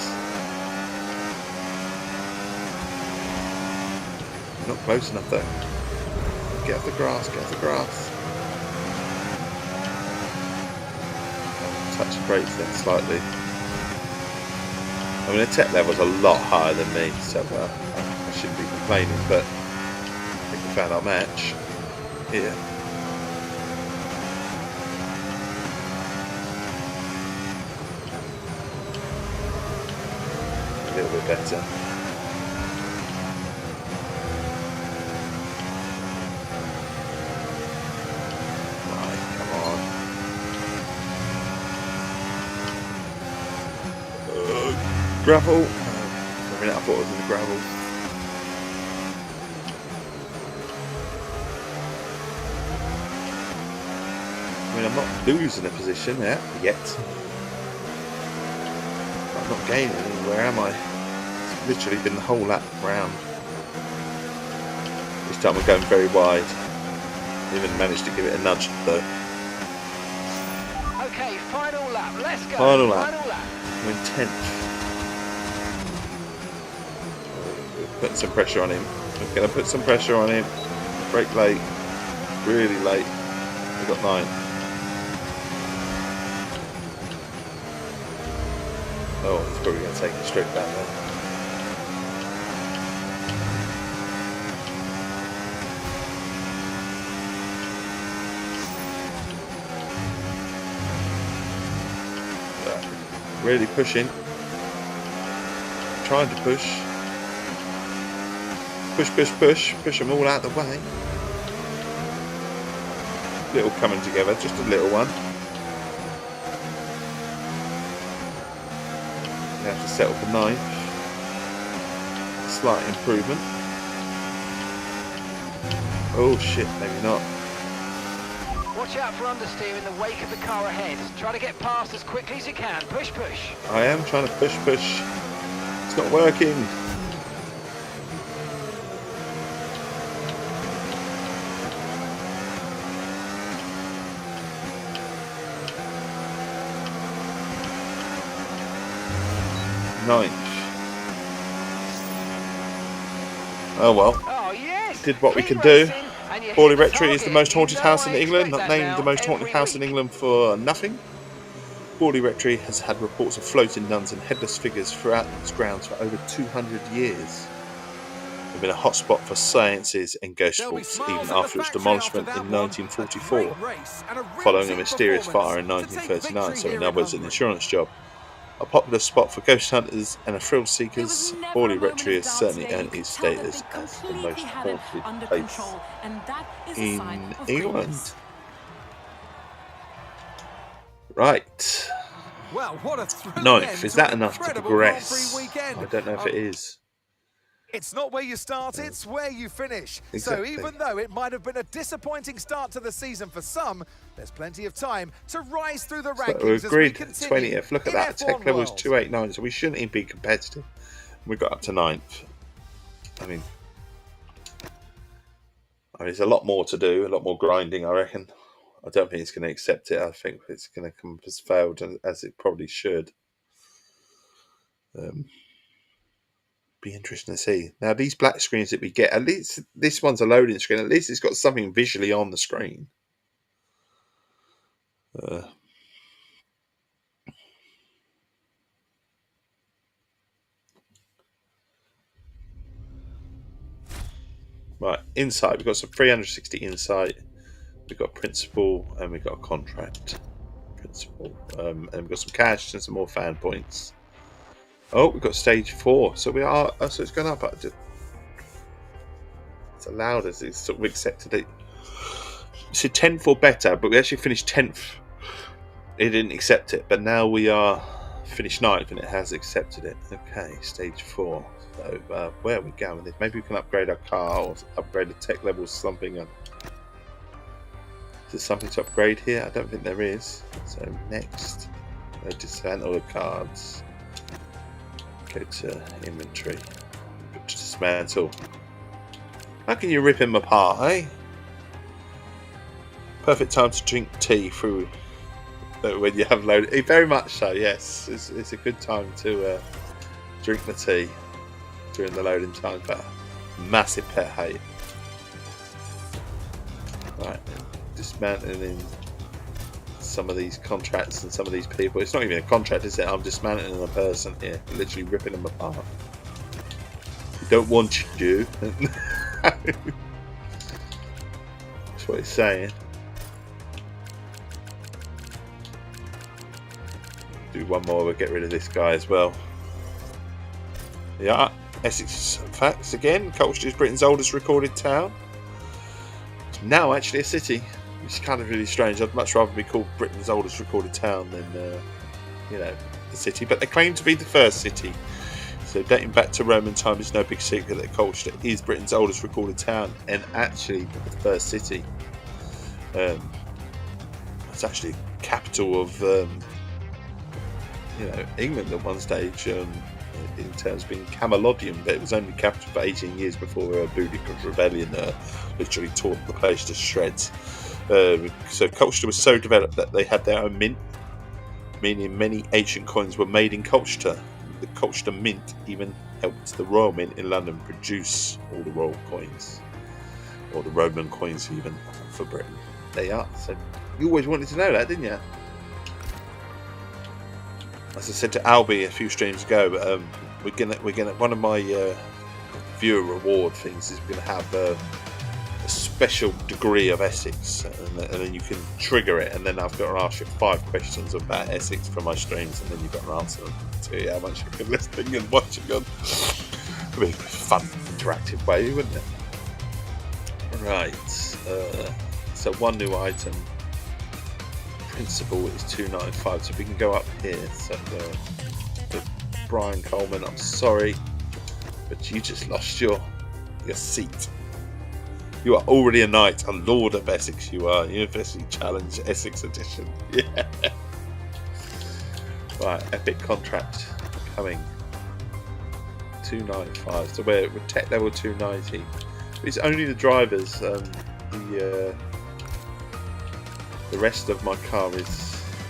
Not close enough though. Get off the grass, get off the grass. Touch the brakes then slightly. I mean, the tech level's a lot higher than me, so I shouldn't be complaining, but I think we found our match here. A little bit better. Right, come on. Gravel. For a minute I thought it was in the gravel. I mean, I'm not losing a position yet. I'm not gaining anywhere, am I? It's literally been the whole lap round. This time we're going very wide. Even managed to give it a nudge though. Okay, final lap. Let's go. Final lap. Final lap. We're in 10th. Put some pressure on him. We're going to put some pressure on him. Brake late. Really late. We've got 9. Oh, he's probably going to take it straight back there. Really pushing. Trying to push. Push them all out of the way. Little coming together, just a little one. You have to settle for 9th. Slight improvement. Oh shit, maybe not. Watch out for understeer in the wake of the car ahead. Try to get past as quickly as you can. Push. I am trying to push. It's not working. Ninth. Oh well. Oh, yes. Did what we Clean can do. racing, and you hit Hawley the Rectory is the target. most haunted You know house in I England, expect not that named the now most haunted every house in week. England for nothing. Hawley Rectory has had reports of floating nuns and headless figures throughout its grounds for over 200 years. It's been a hotspot for seances and ghost There'll be walks, smiles even at the after its factory demolishment after in that one. 1944, A great race and a real following a team mysterious fire in performance to take 1939, victory so in here other in words, an Hungary. insurance job. A popular spot for ghost hunters and a thrill It seekers, was never Hawley a moment Rectory of has doubt certainly today. You earned could its tell that status they as the completely most had it haunted under place control, and that is a sign in of England. greatness. Right. Well, what a thrilling 9th, end is to that an enough to incredible Grand Prix progress? weekend. I don't know if it is. It's not where you start, it's where you finish. Exactly. So even though it might have been a disappointing start to the season for some, there's plenty of time to rise through the So rankings we're as we agreed continue 20th. Look at in that. F1 Tech level is world. 289, so we shouldn't even be competitive. We got up to 9th. I mean, there's a lot more to do, a lot more grinding, I reckon. I don't think it's going to accept it. I think it's going to come up as failed, as it probably should. Be interesting to see. Now, these black screens that we get, at least this one's a loading screen. At least it's got something visually on the screen. Right, insight. We've got some 360 insight. We've got principal and we've got a contract. Principal. And we've got some cash and some more fan points. Oh, we've got stage 4. So we are. Oh, so it's gone up. It's allowed us. It's sort of accepted it. So 10th or better, but we actually finished 10th. It didn't accept it, but now we are finished 9th and it has accepted it. Okay, stage 4. So where are we going with this? Maybe we can upgrade our car or upgrade the tech level or something. Is there something to upgrade here? I don't think there is. So next, dismantle the cards. Go to inventory. Dismantle. How can you rip him apart, eh? Perfect time to drink tea through when you have loaded. Very much so, yes. It's a good time to drink the tea during the loading time. But massive pet hate. Right, dismantling some of these contracts and some of these people. It's not even a contract, is it? I'm dismantling a person here, literally ripping them apart. We don't want you. That's what he's saying. Do one more, we'll get rid of this guy as well. Yeah, Essex facts again. Colchester is Britain's oldest recorded town. It's now actually a city, which is kind of really strange. I'd much rather be called Britain's oldest recorded town than, the city. But they claim to be the first city. So dating back to Roman times, it's no big secret that Colchester is Britain's oldest recorded town and actually the first city. It's actually capital of England at one stage in terms of being Camalodium, but it was only capital for 18 years before Boudicca's rebellion literally tore the place to shreds. So Colchester was so developed that they had their own mint, meaning many ancient coins were made in Colchester. The Colchester Mint even helped the Royal Mint in London produce all the royal coins, or the Roman coins even, for Britain. There you are. So you always wanted to know that, didn't you? As I said to Albie a few streams ago, we're gonna one of my viewer reward things is we're gonna have a special degree of Essex, and then you can trigger it, and then I've got to ask you 5 questions about Essex from my streams, and then you've got to answer them to how much you've been listening and watching on. It'd be a fun, interactive way, wouldn't it? Right, so one new item. Principal is 295, so we can go up here. So Brian Coleman, I'm sorry, but you just lost your seat. You are already a knight, a lord of Essex. You are University Challenge Essex Edition. Yeah. Right, epic contract coming. 295. So we're tech level 290. It's only the drivers. The rest of my car is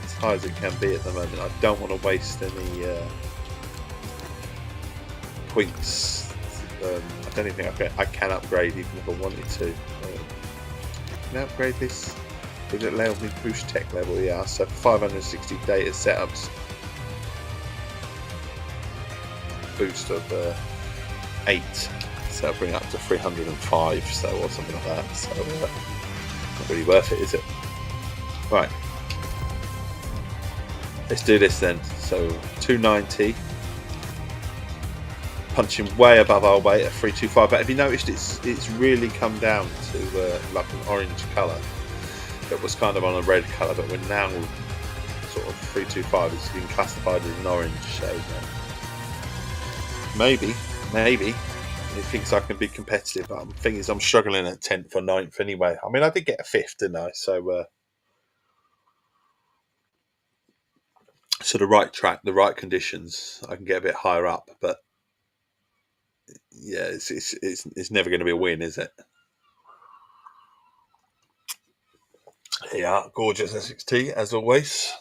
as high as it can be at the moment. I don't want to waste any points. I don't even think I can upgrade even if I wanted to. Can I upgrade this? Would it allow me to boost tech level? Yeah, so 560 data setups. Boost of 8. So I'll bring it up to 305 or something like that. So not really worth it, is it? Right. Let's do this then. So 290. Punching way above our weight at 325, but have you noticed it's really come down to like an orange colour? It was kind of on a red colour, but we're now sort of 325. It's been classified as an orange. So maybe he thinks I can be competitive. But the thing is, I'm struggling at 10th or 9th anyway. I mean, I did get a 5th, didn't I? So the right track, the right conditions, I can get a bit higher up, but. Yeah, it's never going to be a win, is it? Yeah, gorgeous Essex Tea, as always.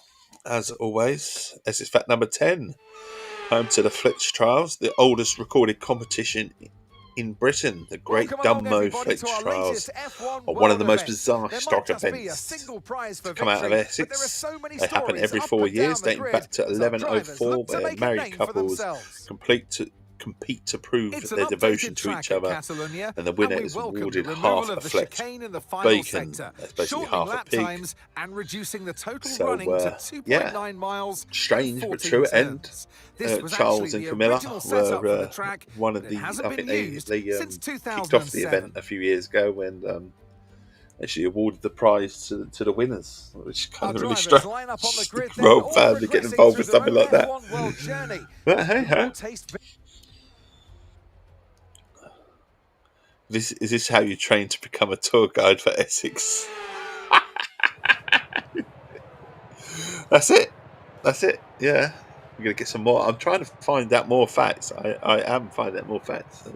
As always, Essex Fact number 10. Home to the Flitch Trials, the oldest recorded competition in Britain. The Great Welcome along, Dunmow everybody, Flex to our Trials latest F1 are one of World the most event. bizarre There stock might just be a events single prize for to come out of victory, but there are Essex. so many They happen stories every up 4 and years, down the dating grid back to as our drivers 1104, look to where make a married name for couples themselves. compete to prove It's an their devotion updated to track each at other, Catalonia, and the winner and we is welcome the awarded removal half a of the flex chicane in the final bacon. sector, That's basically shortening half a lap pig. times and reducing the total So, running to yeah, 2.9 miles strange and but 14 true. turns. This was Charles actually and the Camilla original setup for the were track, one but of it the. hasn't I been think used they since kicked off the 2007. event a few years ago when actually awarded the prize to the winners, which Our kind of really drivers struck line up on the grid, the then royal all family to get progressing involved through with their something own like that. F1 world journey. But hey Who will ho, taste is this how you train to become a tour guide for Essex? That's it. That's it. Yeah. We're going to get some more. I'm trying to find out more facts. I am finding out more facts.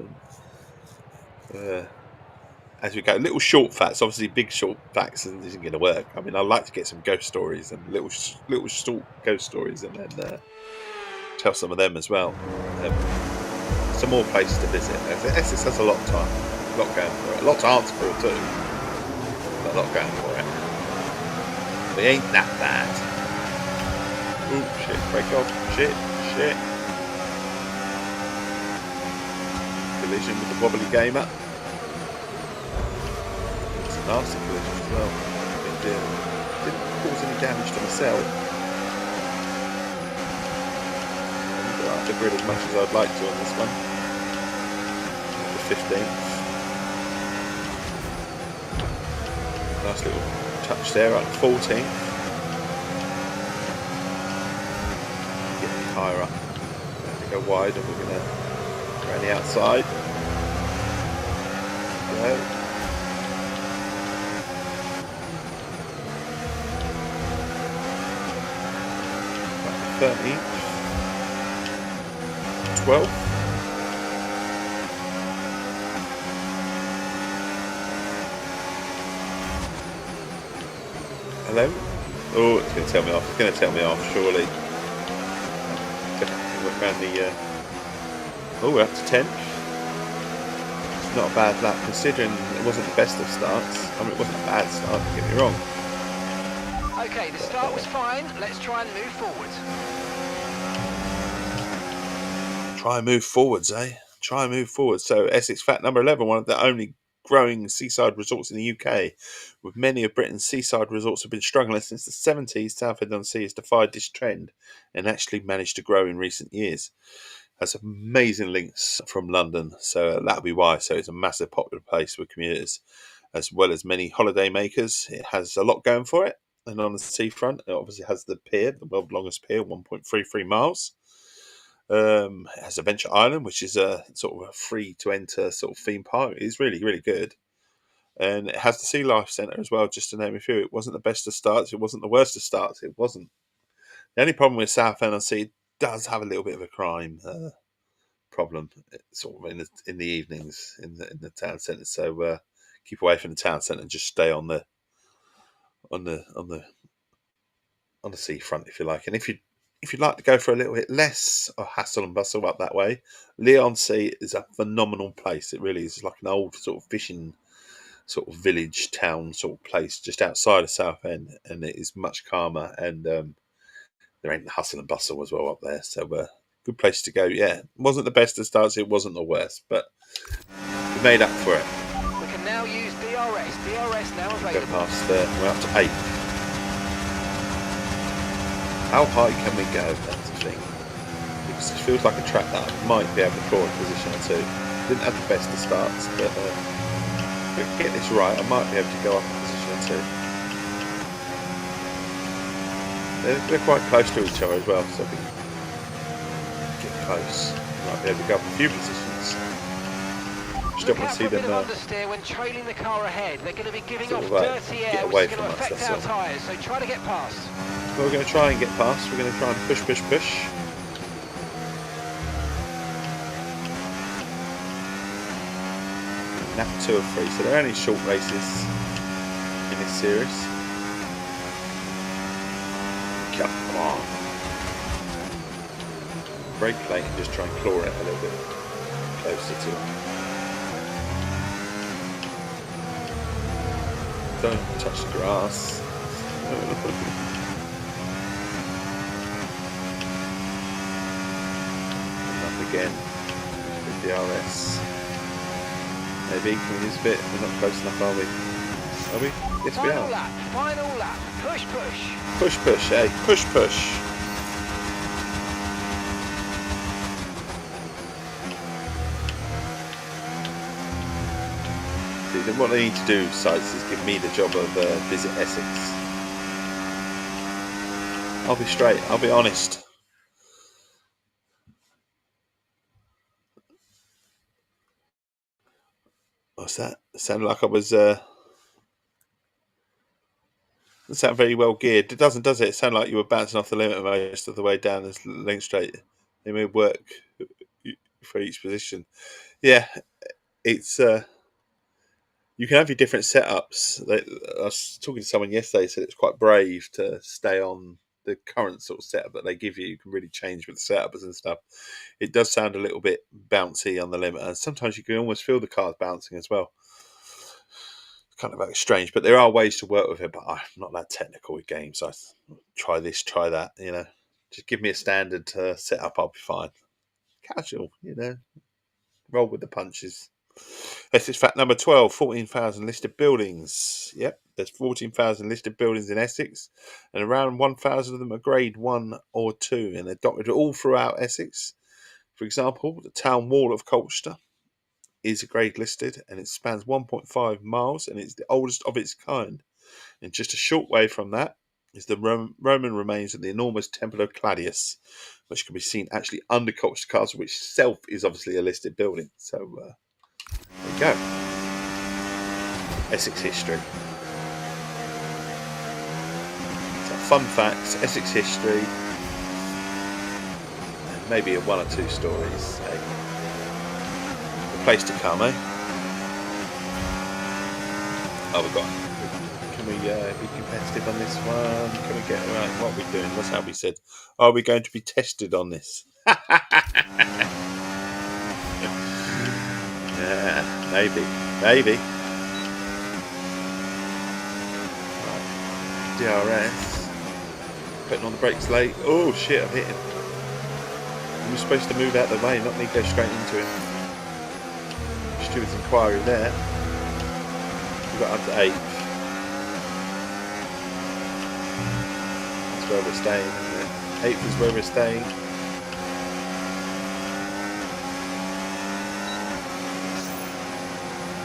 As we go, little short facts. Obviously, big short facts isn't going to work. I mean, I'd like to get some ghost stories and little short ghost stories, and then tell some of them as well. Some more places to visit. Essex has a lot of time, a lot going for it, a lot to answer for too, but a lot going for it. But it ain't that bad. Ooh, shit, break off, shit. Collision with the wobbly gamer. It's a nasty collision as well. Didn't cause any damage to myself. And go up the grid as much as I'd like to on this one. The 15th. Nice little touch there at 14th. Higher up. We have to go wide and we're going to go around the outside. Go. Back to 13th. 12th. Hello? Oh, it's going to tell me off. It's going to tell me off, surely. Around the we're up to 10th. It's not a bad lap considering it wasn't the best of starts. I mean, it wasn't a bad start, don't get me wrong. Okay, the start was fine. Let's try and move forward. Try and move forwards, eh? Try and move forward. So Essex Fat number 11, one of the only growing seaside resorts in the UK. With many of Britain's seaside resorts have been struggling since the 70s, Southend-on-Sea has defied this trend and actually managed to grow in recent years. Has amazing links from London, so that'll be why. So it's a massive popular place with commuters, as well as many holiday makers. It has a lot going for it. And on the seafront, it obviously has the pier, the world's longest pier, 1.33 miles. It has Adventure Island, which is a sort of a free to enter sort of theme park. It's really, really good. And it has the Sea Life Centre as well, just to name a few. It wasn't the best of starts. It wasn't the worst of starts. It wasn't. The only problem with Southend-on-Sea, it does have a little bit of a crime problem, sort of in the evenings in the town centre. So keep away from the town centre and just stay on the seafront if you like. And if you'd like to go for a little bit less of hassle and bustle up that way, Leigh-on-Sea is a phenomenal place. It really is. It's like an old sort of fishing sort of village town sort of place just outside of Southend, and it is much calmer, and there ain't the hustle and bustle as well up there. So good place to go. Yeah, it wasn't the best of starts, it wasn't the worst, but we made up for it. We can now use DRS. DRS now Go available. past we're up to 8th. How high can we go? That's the thing. It feels like a track that I might be able to claw a position or two. Didn't have the best of starts, but if we can get this right, I might be able to go up a position or two. They're quite close to each other as well, so if we get close, we might be able to go up a few positions. Just don't Look want out to see for a bit them of understeer when trailing the car ahead. They're going to be giving sort off of, dirty get air, away which is going to from us, affect that's our all. tyres, so try to get past. Well, we're going to try and get past. We're going to try and push. Lap 2 of 3, so they're only short races in this series. Come on. Brake plate and just try and claw it a little bit closer to it. Don't touch the grass. And up again. With the DRS. Maybe can we use a bit? We're not close enough, are we? Are we? Yes, we Final are. lap, final lap. Push, push. Push, push, eh? Push, push. See, then what they need to do, sites, is give me the job of visit Essex. I'll be straight. I'll be honest. What's that? It sounded like I was. Doesn't sound very well geared. It doesn't, does it? It sounded like you were bouncing off the limit most of the way down this length straight. It may work for each position. Yeah, it's. You can have your different setups. I was talking to someone yesterday, said it's quite brave to stay on the current sort of setup that they give you. You can really change with the setups and stuff. It does sound a little bit bouncy on the limit, and sometimes you can almost feel the cars bouncing as well. Kind of like strange, but there are ways to work with it. But I'm not that technical with games. I try this, try that. You know, just give me a standard setup, I'll be fine. Casual, you know, roll with the punches. This is fact number 12, 14,000 listed buildings. Yep, there's 14,000 listed buildings in Essex, and around 1,000 of them are grade 1 or 2, and they're dotted all throughout Essex. For example, the town wall of Colchester is a grade listed, and it spans 1.5 miles, and it's the oldest of its kind. And just a short way from that is the Roman remains of the enormous Temple of Claudius, which can be seen actually under Colchester Castle, which itself is obviously a listed building. So, there you go. Essex history. So fun facts, Essex history, and maybe one or two stories. The place to come, eh? Oh, we've got. Can we be competitive on this one? Can we get right? What are we doing? What's how we said? Are we going to be tested on this? Yeah, maybe. Right. DRS. Putting on the brakes late. Oh shit, I've hit him. I was supposed to move out the way, not me go straight into him. Steward's inquiry there. We got up to 8th. That's where we're staying, isn't it? 8th is where we're staying.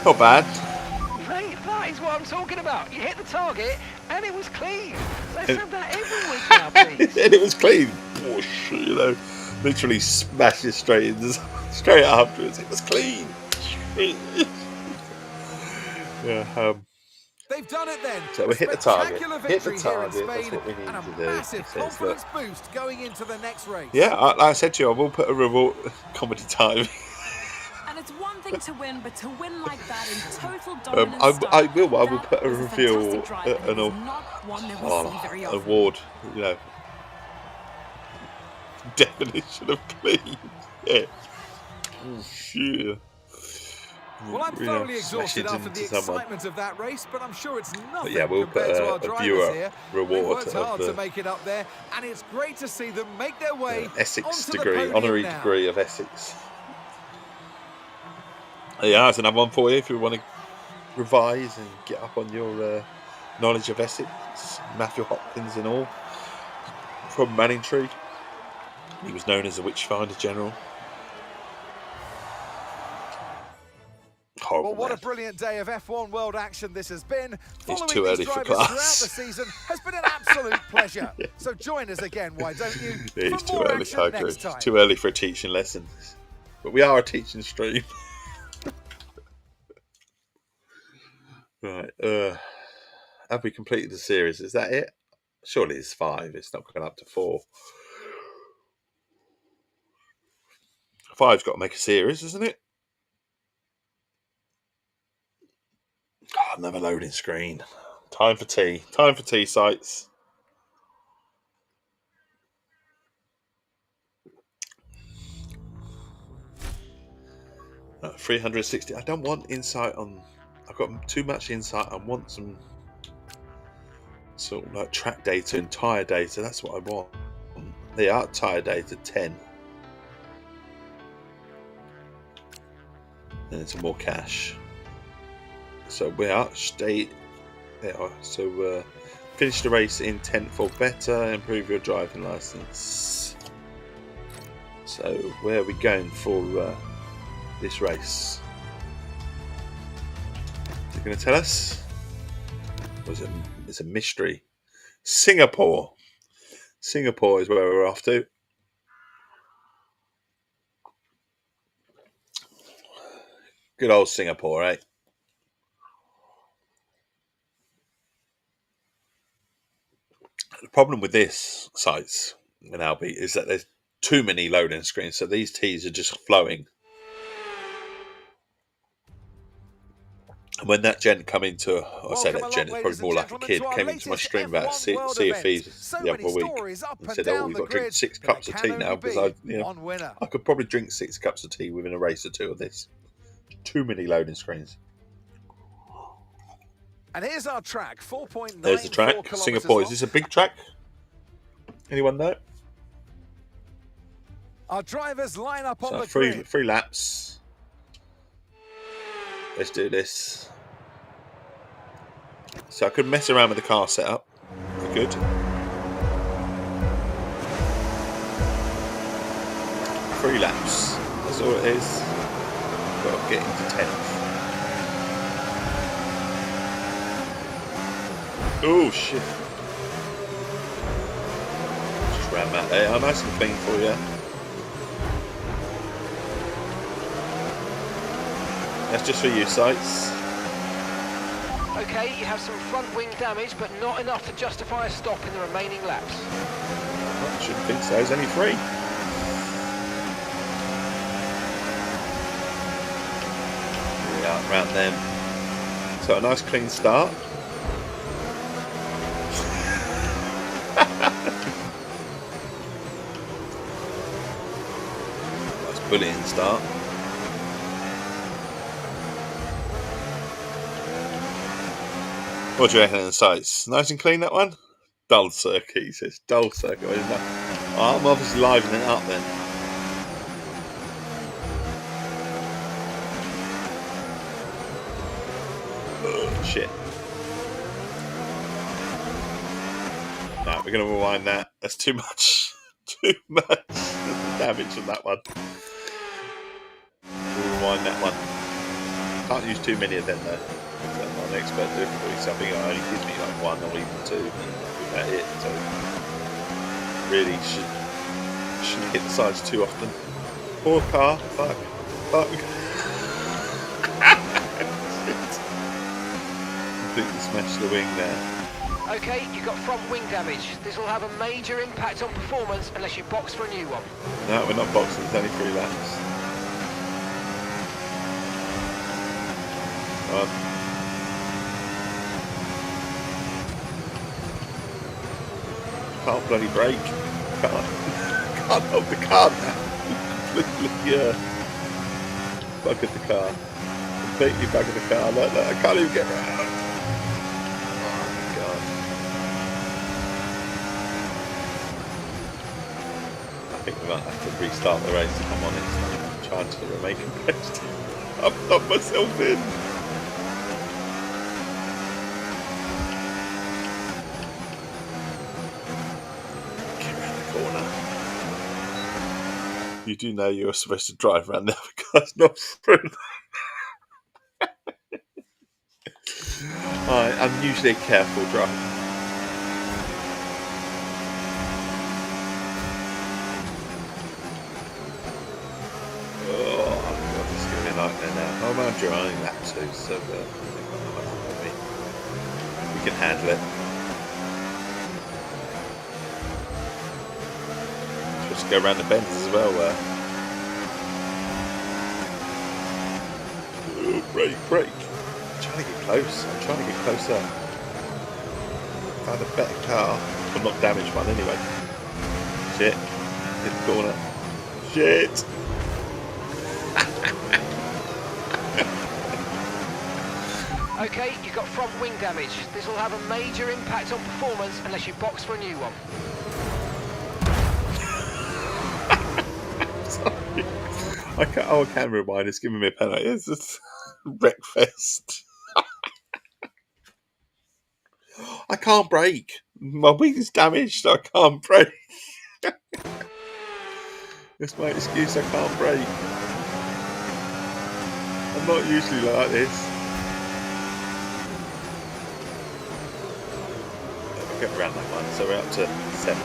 Not bad. Mate, that is what I'm talking about. You hit the target and it was clean. Let's have that every week now, please. And it was clean. Whoosh, you know, literally smashes straight afterwards. It was clean. Yeah. They've done it then. So we hit the target. Hit the target. That's what we need and to a do. massive confidence boost going into the next race. Yeah, like I said to you, I will put a reward comedy time. And it's one thing to win, but to win like that in total dominance I will put a reveal an award, you know. Definition of clean. Yeah. Oh, shit. Well, I'm thoroughly exhausted after the excitement of that race, but I'm sure it's nothing compared to our drivers here. They've worked hard to make it up there, and it's great to see them make their way Essex onto degree, the honorary now. degree of Essex. Yeah, there's another one for you if you want to revise and get up on your knowledge of Essex. Matthew Hopkins and all from Manningtree. He was known as a witchfinder general. Horrible, Well, what man. a brilliant day of F1 world action this has been. Following too early these for drivers class. throughout the season has been an absolute pleasure. So join us again, why don't you? It's for too more early, action I agree. next time. It's too early for a teaching lesson. But we are a teaching stream. Right. Have we completed the series? Is that it? Surely it's 5. It's not going up to 4. 5's got to make a series, isn't it? Oh, another loading screen. Time for tea. Time for tea, sites. Right, 360. I don't want insight on. I've got too much insight. I want some sort of like track data and tyre data. That's what I want. They are tyre data 10. And some more cash. So we are state. They are. So finish the race in 10th or better. Improve your driving license. So where are we going for this race? Is it going to tell us? Or is it? It's a mystery. Singapore. Singapore is where we're off to. Good old Singapore, eh? The problem with this sites in Albi is that there's too many loading screens, so these teas are just flowing. And when that gent come into, I say that gent, it's probably more like a kid, came into my stream about Sea of Thieves the other week and said, "Oh, we've got to drink 6 cups of tea now because I could probably drink 6 cups of tea within a race or two of this. Too many loading screens." And here's our track, 4.9. There's the track, Singapore. Is this a big track? Anyone know? Our drivers line up on the three grid. 3 laps. Let's do this. So I could mess around with the car setup. I could. 3 laps. That's all it is. Got to get into 10th. Oh shit. Just ran that there. I'm nice and clean for you. That's just for you, sites. Okay, you have some front wing damage, but not enough to justify a stop in the remaining laps. I shouldn't think so. There's only 3. Yeah, round them. So a nice clean start. Nice bullying start. What do you reckon in the sights? Nice and clean, that one? Dull circuit, he says. Dull circuit, isn't that? Oh, I'm obviously livening it up then. Oh, shit. No, we're going to rewind that. That's too much. Too much damage on that one. We'll rewind that one. Can't use too many of them though. I'm not an expert difficulty, so I think it only gives me like 1 or even 2. That's about it. So really shouldn't hit the sides too often. Poor car. Fuck. Completely smashed the wing there. Okay, you've got front wing damage. This will have a major impact on performance unless you box for a new one. No, we're not boxing. There's only 3 laps. Can't bloody brake. Can't hold the car now. Completely buggered the car. Completely buggered the car. Look, I can't even get around. Oh my god. I think we might have to restart the race if I'm honest. I'm trying to remain competitive. I've knocked myself in. You do know you're supposed to drive around the other cars, not through. I'm usually a careful driver. Oh, God, this is going to be a nightmare now. I'm driving that too, so we can handle it. Just go around the bends as well. Brake. I'm trying to get close. I'm trying to get closer. Found a better car. Well, not damaged one anyway. Shit. Hit the corner. Shit. Okay, you've got front wing damage. This will have a major impact on performance unless you box for a new one. Sorry. I can't rewind. It's giving me a penalty. It's just wreckfest. I can't brake. My wing's damaged. I can't brake. That's my excuse. I can't brake. I'm not usually like this. We'll get around that one. So we're up to 7.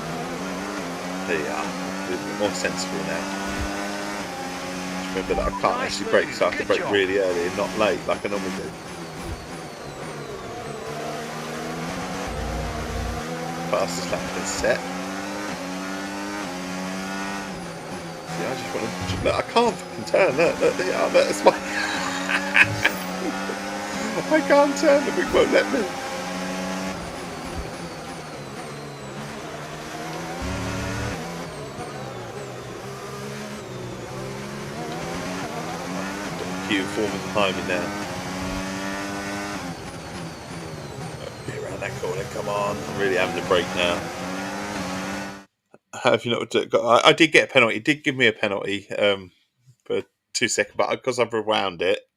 There you are. A little bit more sensible now. Just remember that I can't actually brake, so I have to brake really early and not late like I normally do. Fastest lap is set. See, I just want to. Look, I can't fucking turn. Look, that's my. I can't turn. The wing won't let me. Cue forming behind me now. Get around that corner. Come on. I'm really having to brake now. Have you not? I did get a penalty. It did give me a penalty for 2 seconds, but because I've rewound it,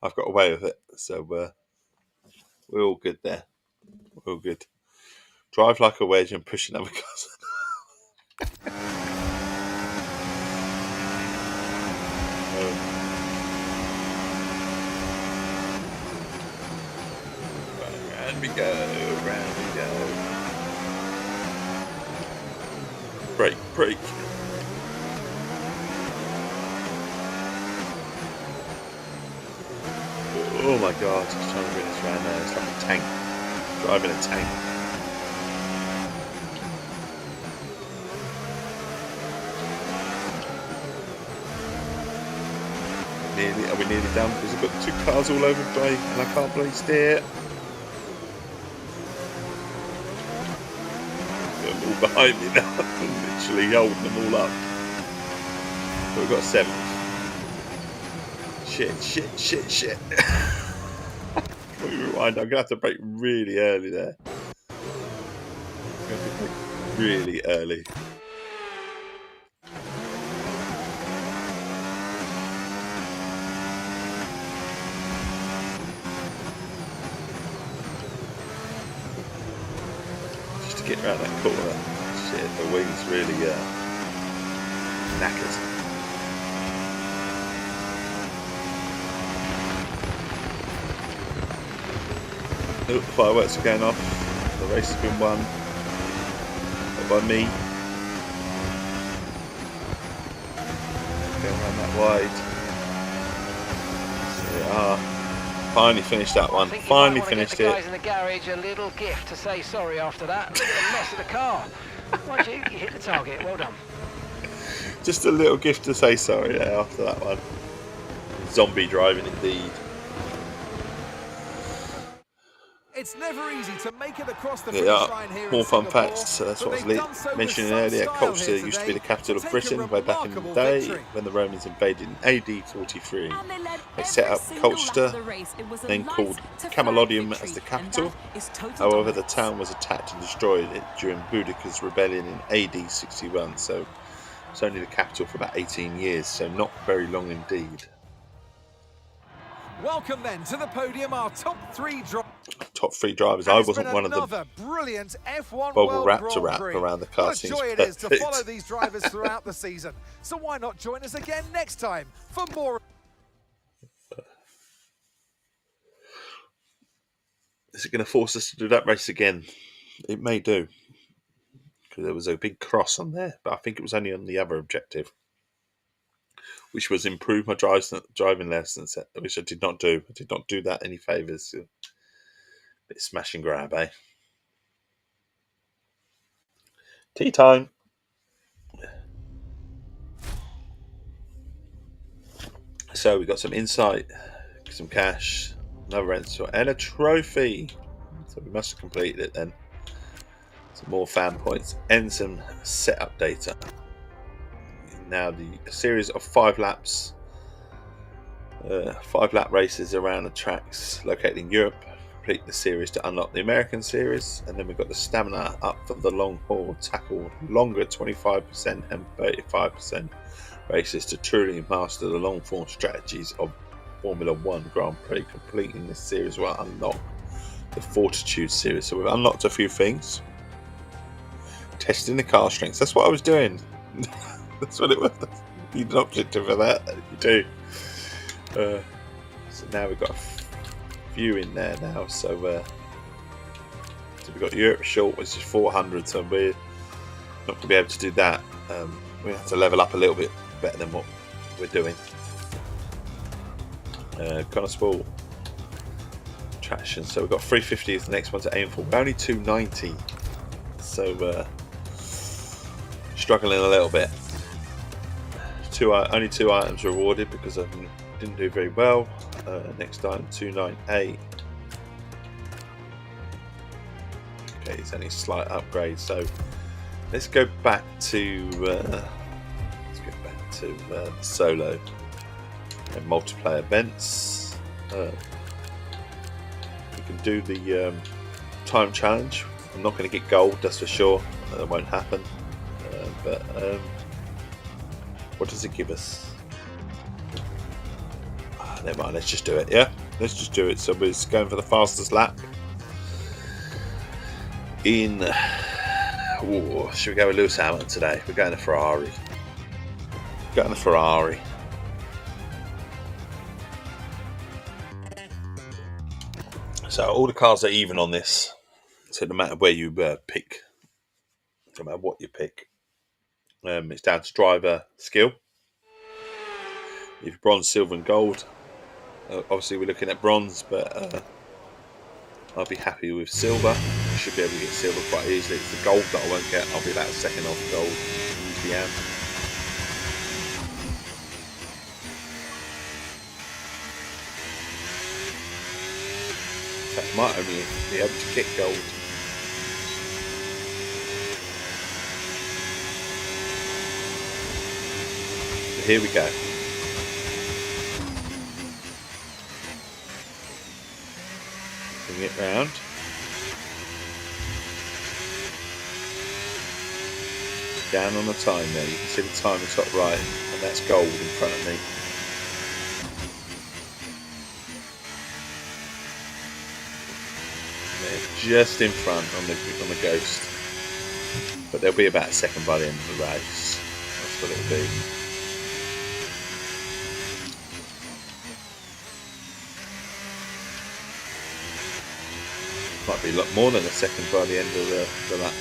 I've got away with it. So we're all good there. We're all good. Drive like a wedge and push another car. Round we go. Round we go. Brake. Oh my god, he's trying to bring us around there. It's like a tank. Driving a tank. Are we nearly done? Because I've got 2 cars all over the place and I can't bloody steer. They're all behind me now. I'm literally holding them all up. But we've got 7. Shit. Rewind. I'm going to have to brake really early there. I'm going to brake really early. Just to get around that corner. Shit, the wing's really knackered. Oh, fireworks are going off. The race has been won by me. Going around that wide. So we are. Finally finished that one. Finally finished it. Guys in the garage a little gift to say sorry after that. Look at the mess of the car. Mind you hit the target. Well done. Just a little gift to say sorry after that one. Zombie driving indeed. It's never easy to make it across the finish line here. More fun facts. So that's what I was mentioning earlier. Colchester used to be the capital of Britain way back in the day when the Romans invaded in AD 43. They set up Colchester, then called Camalodunum as the capital. However, the town was attacked and destroyed during Boudicca's rebellion in AD 61. So it's only the capital for about 18 years. So not very long indeed. Welcome then to the podium, our top 3 drivers. Top 3 drivers. I wasn't one of them. Brilliant F1 Bobble wrap to wrap around the car. What a joy it is to follow these drivers throughout the season. So why not join us again next time for more. Is it going to force us to do that race again? It may do. Because there was a big cross on there, but I think it was only on the other objective, which was improve my driving lessons, which I did not do. I did not do that any favours. Bit smash and grab, eh? Tea time. So we got some insight, some cash, another rental, and a trophy. So we must have completed it then. Some more fan points and some setup data. Now a series of 5 laps 5-lap races around the tracks located in Europe. Complete the series to unlock the American series, and then we've got the stamina up for the long haul, tackle longer 25% and 35% races to truly master the long form strategies of Formula 1 Grand Prix. Completing this series will unlock the Fortitude series. So we've unlocked a few things. Testing the car strengths. That's what I was doing. That's what it was. You need an objective for that. You do. So now we've got a few in there now. So we've got Europe short, which is 400. So we're not going to be able to do that. We have to level up a little bit better than what we're doing. Connor Sport traction. So we've got 350 is the next one to aim for. We're only 290. So struggling a little bit. Only 2 items rewarded because I didn't do very well. Next item 298. Okay, it's only a slight upgrade. So let's go back to solo and multiplayer events. We can do the time challenge. I'm not going to get gold, that's for sure. That won't happen. But what does it give us? Never mind, let's just do it. Yeah, let's just do it. So we're just going for the fastest lap. Should we go with Lewis Hamilton today? We're going to Ferrari. So all the cars are even on this. So no matter where you pick, no matter what you pick, it's down to driver skill. If you're bronze, silver, and gold, obviously we're looking at bronze, but I'll be happy with silver. I should be able to get silver quite easily. It's the gold that I won't get. I'll be about a second off gold. Usually am. In fact, I might only be able to get gold. So here we go. Bring it round. Down on the time there. You can see the time in the top right, and that's gold in front of me. Just in front on the Ghost, but there'll be about a second by the end of the race. That's what it'll be. Might be a lot more than a second by the end of the lap.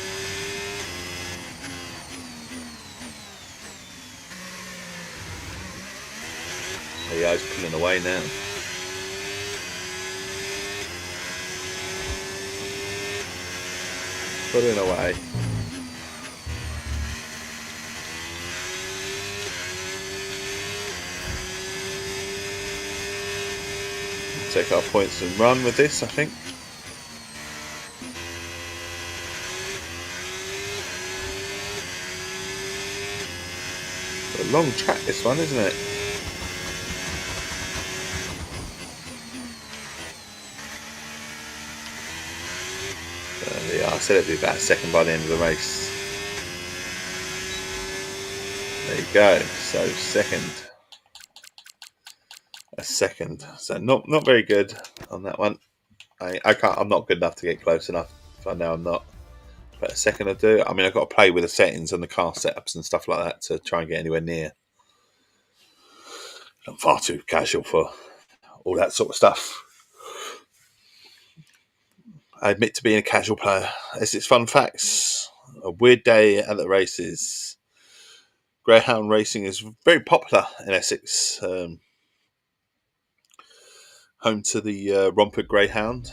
There he is, pulling away now. Putting away. Take our points and run with this, I think. A long track, this one, isn't it? I said it'd be about a second by the end of the race. There you go. So a second. So not very good on that one. I can't. I'm not good enough to get close enough. If I know I'm not. But a second will do. I mean, I've got to play with the settings and the car setups and stuff like that to try and get anywhere near. I'm far too casual for all that sort of stuff. I admit to being a casual player. Essex fun facts. A weird day at the races. Greyhound racing is very popular in Essex. Home to the Romford Greyhound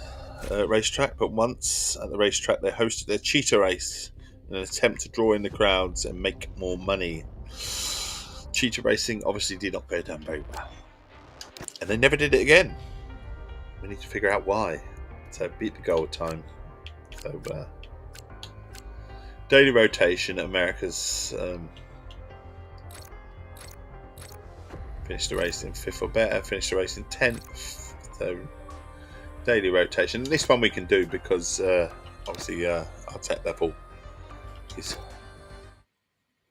racetrack. But once at the racetrack, they hosted their cheetah race in an attempt to draw in the crowds and make more money. Cheetah racing obviously did not go down very well. And they never did it again. We need to figure out why. So beat the gold time. So daily rotation at America's Finished the race in 5th or better. Finished the race in 10th. So daily rotation. This one we can do because obviously our tech level is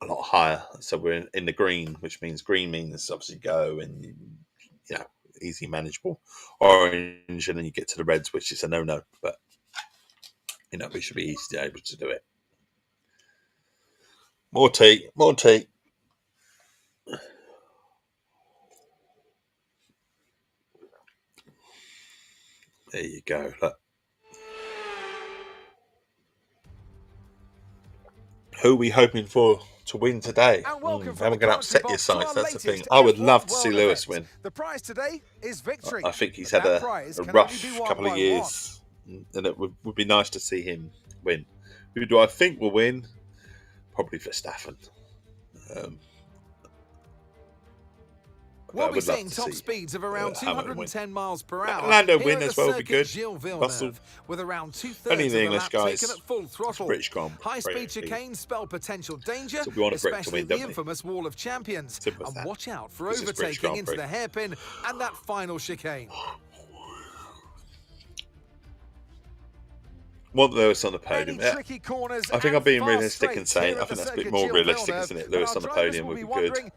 a lot higher. So we're in the green, which means green means obviously go and easy manageable. Orange, and then you get to the reds, which is a no-no. But we should be easily able to do it. More tea. There you go. Look. Who are we hoping for to win today? How are we going to upset your sights? That's the thing. I would love to see Lewis win. The prize today is victory. I think he's had a rough couple of years, and it would be nice to see him win. Who do I think will win? Probably Verstappen. We'll be seeing top speeds of around 210 miles per hour. Lando win as well would be good. Russell, with around 2/3 only of the the English lap guys. taken at full throttle. British Grand Prix. High-speed chicanes spell potential danger, So we want a Brit to especially win, the don't we? infamous Wall of Champions. Simple as And that. watch out for This is British overtaking Grand into Prix. the hairpin and that final chicane. Want Lewis on the podium. Many tricky corners I think I'm and being fast realistic and straights saying here I at think the that's a bit circuit more Gilles realistic, Villeneuve, isn't it? but Lewis our on the drivers podium will would be be good. wondering.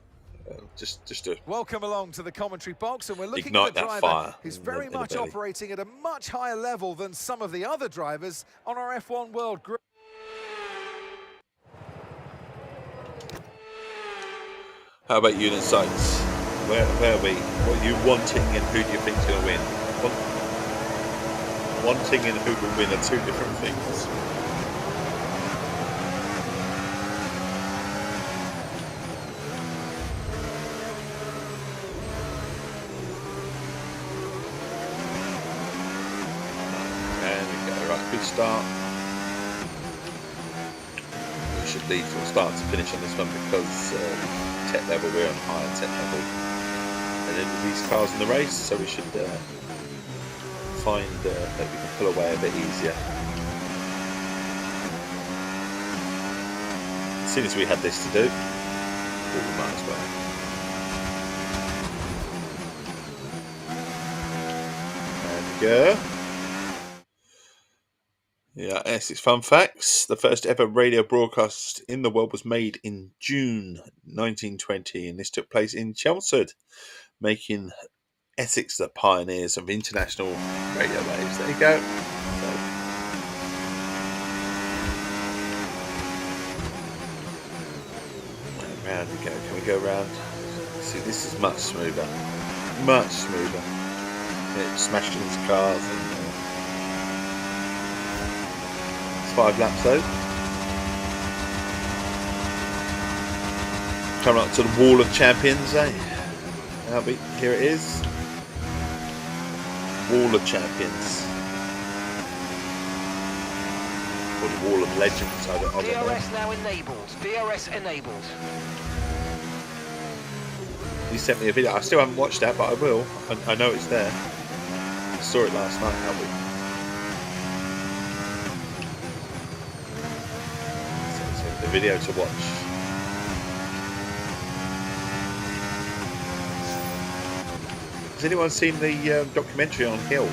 Just to Welcome along to the commentary box, and we're looking Ignite at a that driver fire who's in very the much belly. operating at a much higher level than some of the other drivers on our F1 World Grid. How about you and sights? Where are we? What are you wanting and who do you think's going to win? Wanting and who will win are two different things. There we go. Right, good start. We should lead from start to finish on this one because tech level, we're on higher tech level than any of these cars in the race, so we should find that we can pull away a bit easier. As soon as we had this to do, we might as well. There we go. Yeah, Essex fun facts. The first ever radio broadcast in the world was made in June 1920, and this took place in Chelmsford, making Essex the pioneers of international radio waves. There you go. Round we go. Can we go round? See, this is much smoother. Much smoother. It smashed into cars and 5 laps though. Coming up to the Wall of Champions, eh? Here it is. Wall of Champions. Or the Wall of Legends, I don't know. DRS now enabled. DRS enabled. You sent me a video. I still haven't watched that, but I will. I know it's there. I saw it last night, haven't we? The video to watch. Has anyone seen the documentary on Hill?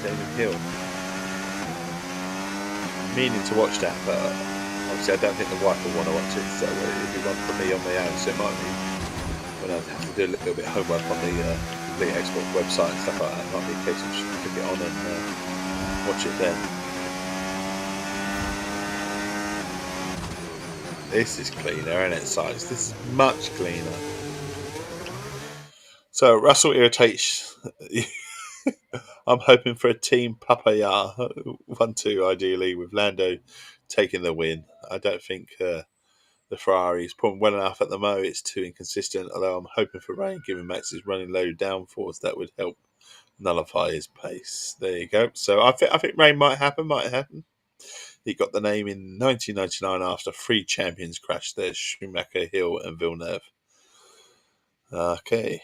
David Hill. Meaning to watch that, but obviously I don't think the wife will want to watch it, so it'll be one for me on my own. So it might be when I have to do a little bit of homework on the Xbox website and stuff like that. It might be a case of just click it on and watch it then. This is cleaner, isn't it, size? This is much cleaner. So Russell irritates. I'm hoping for a team Papaya 1-2 ideally, with Lando taking the win. I don't think the Ferrari is pulling well enough at the moment. It's too inconsistent. Although I'm hoping for rain, given Max's running low downforce, that would help nullify his pace. There you go. So I think rain might happen. He got the name in 1999 after 3 champions crashed there: Schumacher, Hill and Villeneuve. Okay.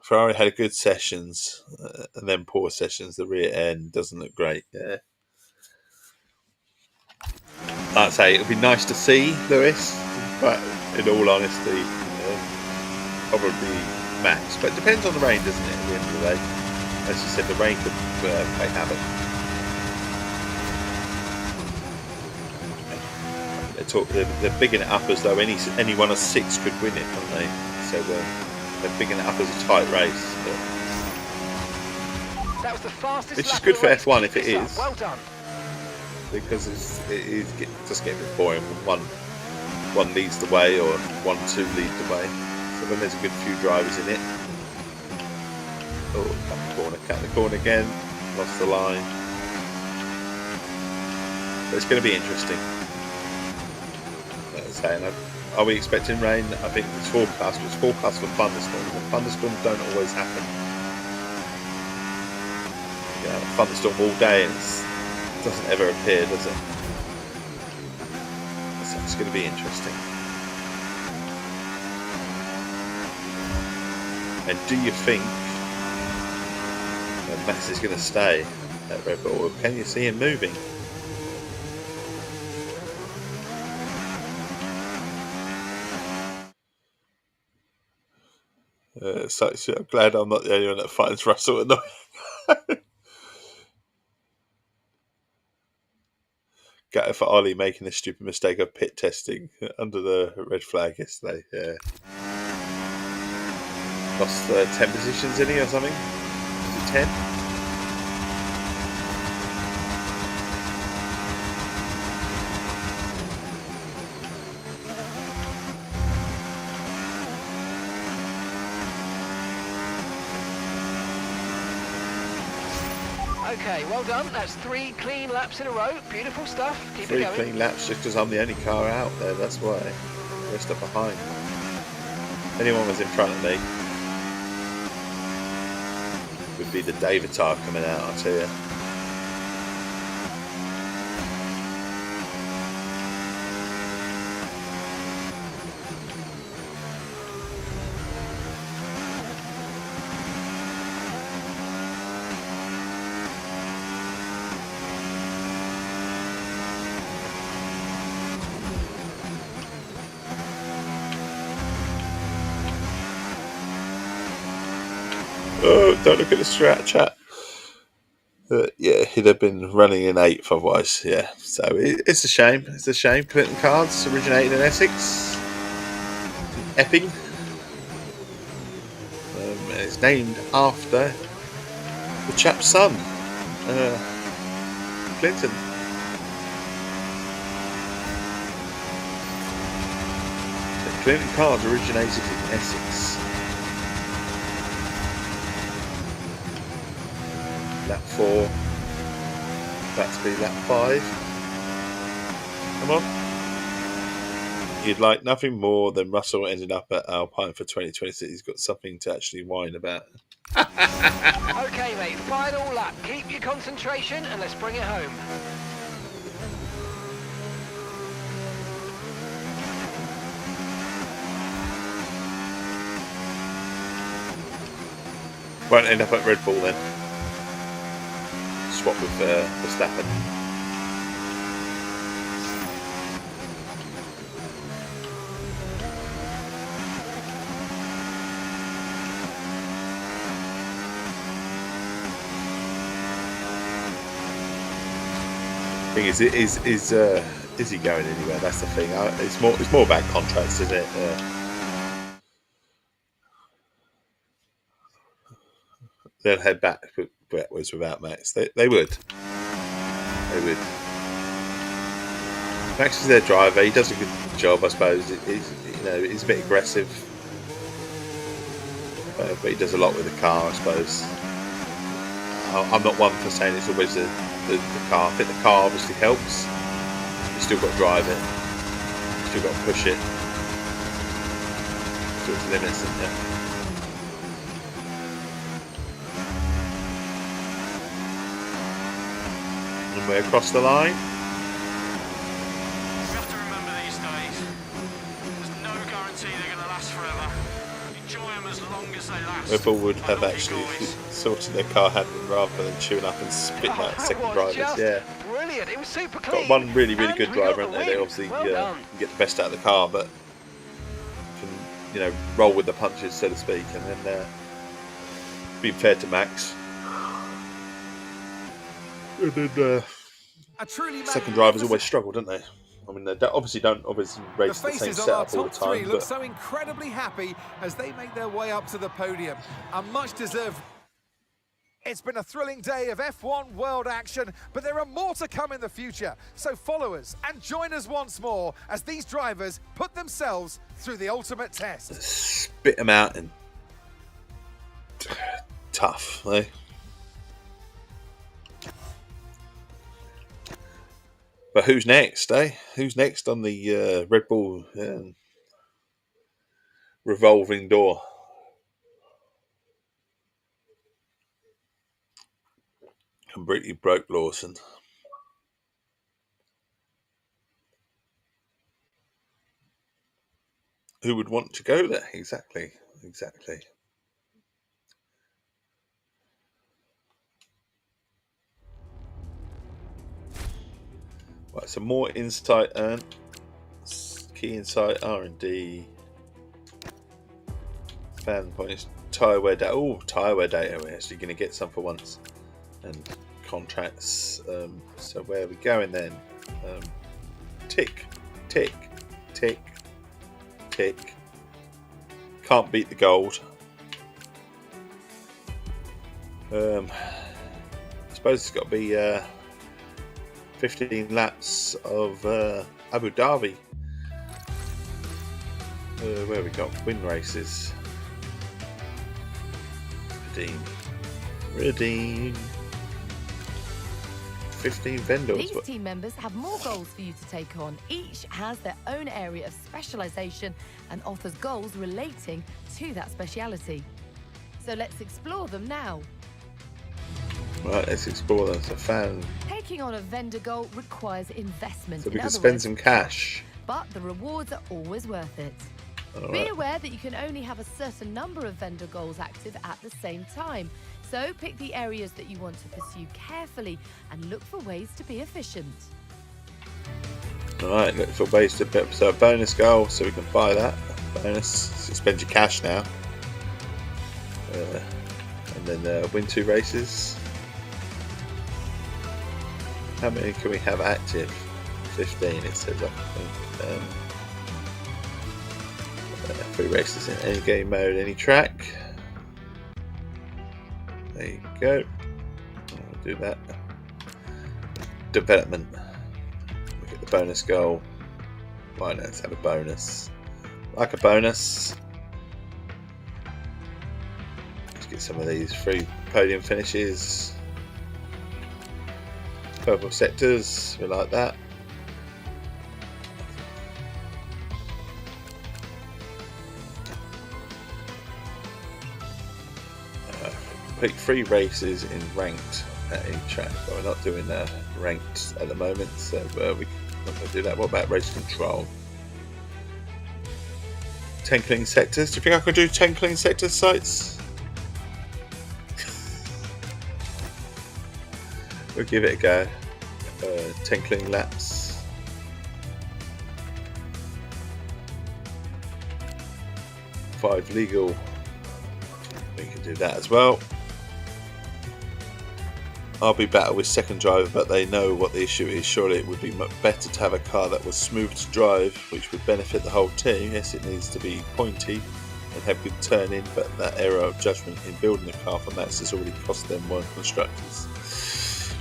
Ferrari had good sessions and then poor sessions. The rear end doesn't look great. Yeah. I'd say it would be nice to see Lewis, but in all honesty, probably Max, but it depends on the rain, doesn't it? At the end of the day, as you said, the rain could play havoc. They're bigging it up as though any one of 6 could win it, aren't they? So they're bigging it up as a tight race. That was the fastest which is lap good of for the race. F1 if Keep it this up. is. Well done. Because it just getting a bit boring when one leads the way or 1-2 lead the way. So when there's a good few drivers in it. Oh, cut the corner again, lost the line. But it's going to be interesting. Are we expecting rain? I think it's forecast. It's forecast for thunderstorms. And thunderstorms don't always happen. Yeah, a thunderstorm all day and it doesn't ever appear, does it? So it's going to be interesting. And do you think that Max is going to stay at Red Bull? Or can you see him moving? So I'm glad I'm not the only one that finds Russell annoying. Gutted for Ollie making the stupid mistake of pit testing under the red flag yesterday. Yeah. Lost 10 positions in he or something? Was it 10? Okay, well done. That's 3 clean laps in a row. Beautiful stuff. Keep it 3 going. clean laps just because I'm the only car out there. That's why. The rest are behind. If anyone was in front of me, would be the Davitar coming out, I tell you. Oh, don't look at the strat chat. Yeah, he'd have been running in 8th otherwise. Yeah, so it's a shame. It's a shame. Clinton Cards originated in Essex, Epping. It's named after the chap's son, Clinton. So Clinton Cards originated in Essex. Lap 4, about to be lap 5. Come on. You'd like nothing more than Russell ending up at Alpine for 2026. He's got something to actually whine about. Okay, mate, final lap. Keep your concentration and let's bring it home. Won't end up at Red Bull then. Swap with Verstappen. Thing is he going anywhere? That's the thing. It's more about contracts, isn't it? They'll head backwards without Max. They would. They would. Max is their driver. He does a good job, I suppose. He's a bit aggressive, but he does a lot with the car, I suppose. I'm not one for saying it's always the car. I think the car obviously helps. You still got to drive it. You still got to push it to its limits, isn't it? And we're across the line. We have to remember these days, there's no guarantee they're going to last forever. Enjoy them as long as they last. Red Bull would have actually sorted their car handling rather than chewing up and spitting out second drivers. Yeah, brilliant. It was super clean. got one really good And we driver, got haven't they? the They win. obviously Well done. get the best out of the car, but you know, roll with the punches, so to speak, and then being fair to Max. And then second drivers always struggle, don't they? I mean, they obviously don't race the same setup all the time. Look so incredibly happy as they make their way up to the podium. A much deserved. It's been a thrilling day of F1 world action, but there are more to come in the future. So follow us and join us once more as these drivers put themselves through the ultimate test. Spit them out and tough, eh? But who's next, eh? Who's next on the Red Bull revolving door? Completely broke Lawson. Who would want to go there? Exactly. Right, so more insight earned. Key insight, R&D. Fan points. Tyre wear data. Oh, tyre wear data. We're actually going to get some for once. And contracts. So where are we going then? Tick. Can't beat the gold. I suppose it's got to be 15 laps of Abu Dhabi. Where have we got win races? Redeem. 15 vendors. These team members have more goals for you to take on. Each has their own area of specialisation and offers goals relating to that speciality. So let's explore them now. Right, let's explore them. So fan. Taking on a vendor goal requires investment. So we can spend some cash. But the rewards are always worth it. All Be right. aware that you can only have a certain number of vendor goals active at the same time. So pick the areas that you want to pursue carefully and look for ways to be efficient. Alright, look for ways to put so a bonus goal so we can buy that. Bonus, so spend your cash now. And then win 2 races. How many can we have active? 15 it says. 3 races in any game mode, any track. There you go. I'll do that. Development. Look at the bonus goal. Why not? Let's have a bonus. Like a bonus. Let's get some of these free podium finishes. Purple sectors. We like that. Complete 3 races in ranked at each track, but we're not doing ranked at the moment, so we're not going to do that. What about race control? 10 clean sectors. Do you think I could do 10 clean sector sites? We'll give it a go. 10 clean laps. Five legal. We can do that as well. I'll be better with second driver, but they know what the issue is. Surely it would be much better to have a car that was smooth to drive, which would benefit the whole team. Yes, it needs to be pointy and have good turning, but that error of judgment in building the car for Max has already cost them one constructors.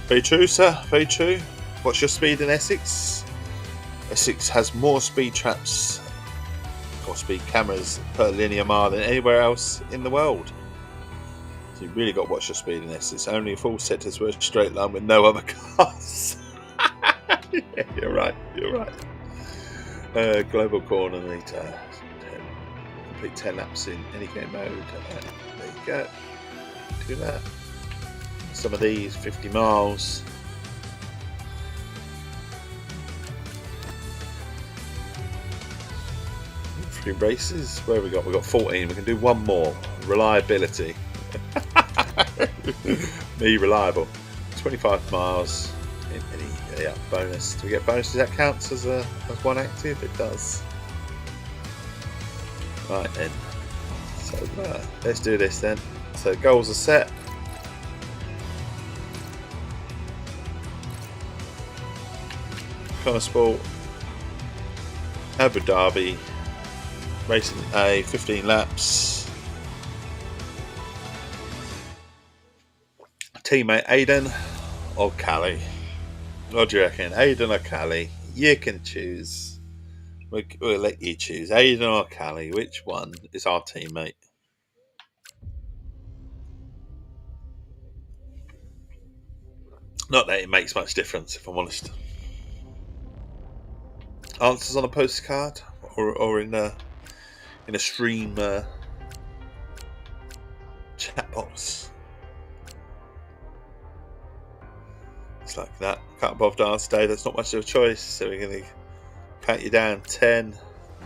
Very true, sir. Very true. What's your speed in Essex? Essex has more speed traps or speed cameras per linear mile than anywhere else in the world. So you really got to watch your speed in Essex. Only if all sectors were a straight line with no other cars. Yeah, you're right. Global coordinator. Complete 10 laps in any game mode. There you go. Do that. Some of these 50 miles. Three races. Where have we got? We've got 14. We can do one more. Reliability. Me reliable. 25 miles. Yeah, bonus. Do we get bonuses? That counts as one active? It does. Right then. So let's do this then. So goals are set. Connor Sport, Abu Dhabi, racing A, 15 laps. Teammate Aiden or Callie? What do you reckon? Aiden or Callie? You can choose. We'll let you choose. Aiden or Callie? Which one is our teammate? Not that it makes much difference, if I'm honest. Answers on a postcard or in a stream chat box. It's like that. Can't bother to answer today. There's not much of a choice, so we're going to count you down. 10,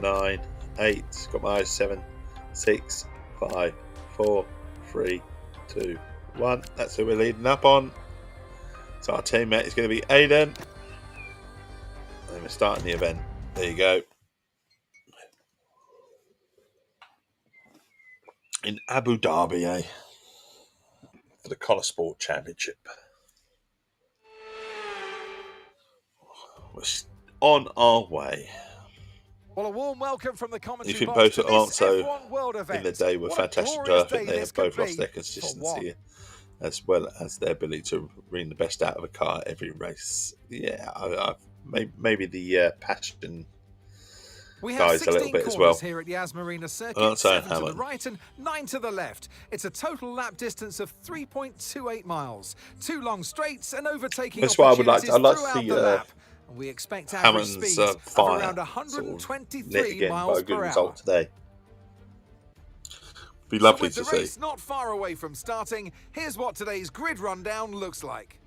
9, 8. Got my eyes. 7, 6, 5, 4, 3, 2, 1. That's who we're leading up on. So our teammate is going to be Aiden. And we're starting the event. There you go. In Abu Dhabi, eh? For the Connor Sport Championship. We're on our way. Well, a warm welcome from the commentary You think box both to this F1 World Alonso in event. the day were What a fantastic glorious drivers. I think day they this have both could lost their be for consistency as well as their ability to bring the best out of a car every race. Yeah, maybe the passion We have guys a little 16 bit as corners well. here at Yas Marina Circuit, I'm not saying 7 to the Hammond. right and 9 to the left. It's a total lap distance of 3.28 miles. 2 long straights and overtaking That's why I'd like to throughout see the lap. And we expect average Hammond's speeds of fire around sort of 123 lit again by miles a good per result hour. today. Be lovely So to with the race see. not far away from starting, here's what today's grid rundown looks like.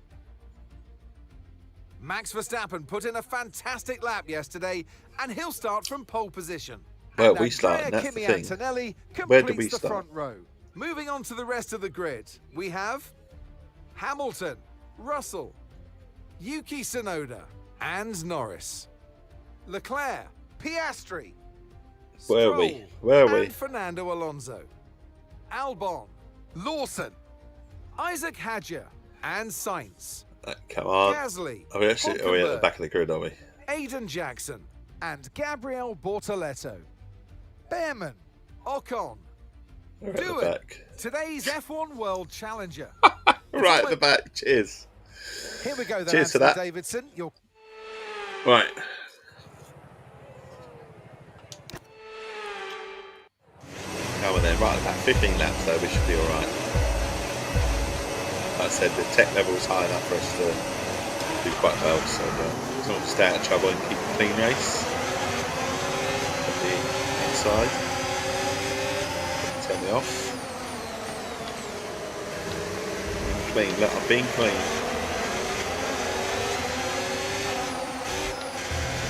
Max Verstappen put in a fantastic lap yesterday, and he'll start from pole position. Where And we start, Andrea that's the Kimi thing. Antonelli Where do completes we the start? front row. Moving on to the rest of the grid, we have Hamilton, Russell, Yuki Tsunoda, and Norris. Leclerc, Piastri, Where are we? Stroll, Where are we? and Fernando Alonso. Albon, Lawson, Isaac Hadjar, and Sainz. Come on. Gasly, Are we at the Hülkenberg, back of the grid, are we? Aiden Jackson, and Gabriel Bortoleto. Behrman, Ocon, We're at the Doohan, back. today's F1 World Challenger. Right at the back. Cheers. Here we go then, Cheers to Anthony that. Davidson. Your Right. Now we're there, right at the back. 15 laps though, we should be alright. Like I said, the tech level is high enough for us to do quite well, so as long as we stay out of trouble and keep a clean race. At the inside. Turn me off. Clean, look, I'm being clean.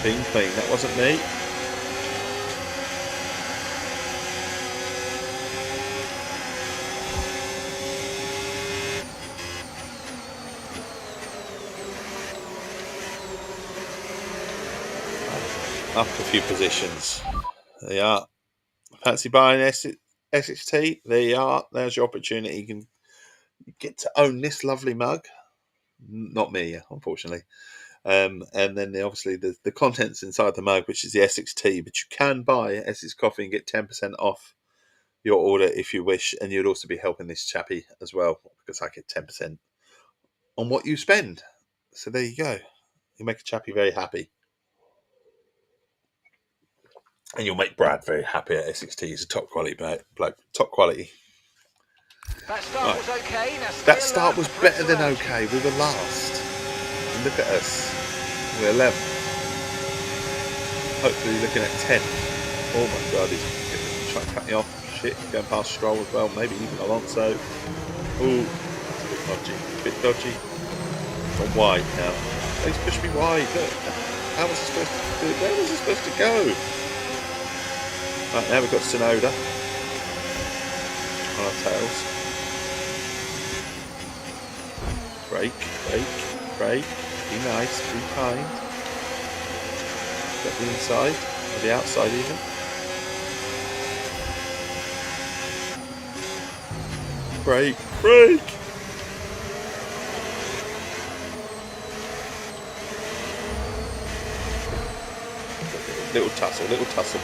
Being clean, that wasn't me. Up a few positions. There you are. Fancy buying Essex Tea? There you are. There's your opportunity. You can get to own this lovely mug. Not me, unfortunately. And then obviously the contents inside the mug, which is the Essex Tea. But you can buy Essex Coffee and get 10% off your order if you wish. And you'd also be helping this chappie as well, because I get 10% on what you spend. So there you go. You make a chappie very happy. And you'll make Brad very happy at Essex Tea. He's a top quality bloke. Top quality. That start was okay. Now That start was better than okay. We were last. And look at us. We're 11th. Hopefully looking at 10th. Oh my god, he's trying to cut me off. Shit, going past Stroll as well. Maybe even Alonso. Ooh, that's a bit dodgy. Bit dodgy. Gone wide now. He's pushed me wide. Look. How was he supposed to do? Where was he supposed to go? Right, now we've got Tsunoda on our tails. Brake. Be nice, be kind. Get the inside, or the outside even. Brake, brake! Little tussle, little tussle.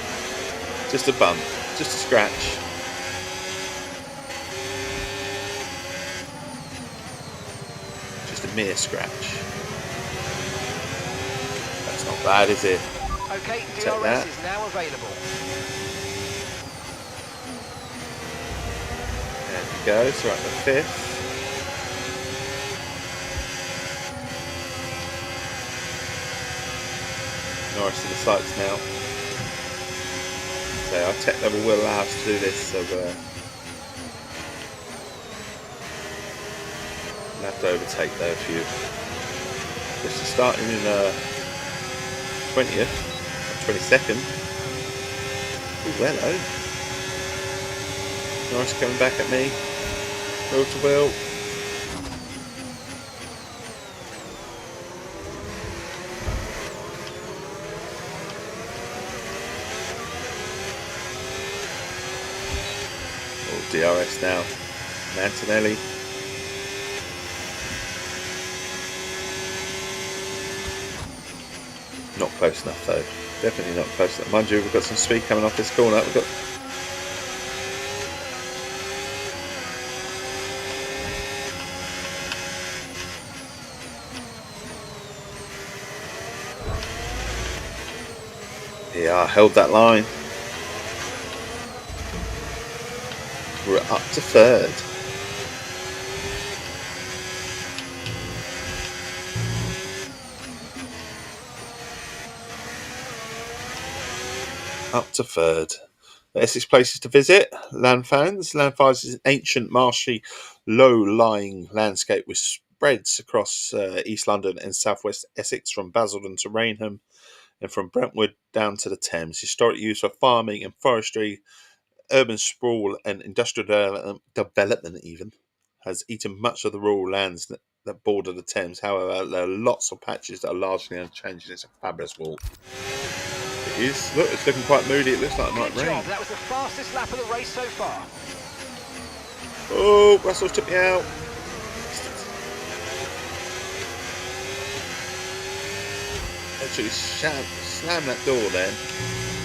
Just a bump, just a scratch. Just a mere scratch. That's not bad, is it? Okay, Take DRS that. is now available. There we go, so we're at the 5th. Norris to the sights now. So our tech level will allow us to do this, so we'll have to overtake there a few. This is starting in 20th, 22nd. Oh, hello. Norris coming back at me. Wheel to wheel. DRS now. Antonelli. Not close enough though. Definitely not close enough. Mind you, we've got some speed coming off this corner. We've got I held that line. We're up to 3rd. Up to 3rd. Essex places to visit. Land fans. Land fans is an ancient, marshy, low-lying landscape with spreads across East London and southwest Essex, from Basildon to Rainham, and from Brentwood down to the Thames. Historically used for farming and forestry. Urban sprawl and industrial development even has eaten much of the rural lands that border the Thames. However, there are lots of patches that are largely unchanged, and it's a fabulous walk. It is. Look, it's looking quite moody. It looks like it might Good rain. job. That was the fastest lap of the race so far. Oh, Russell's took me out. Actually, slammed that door then.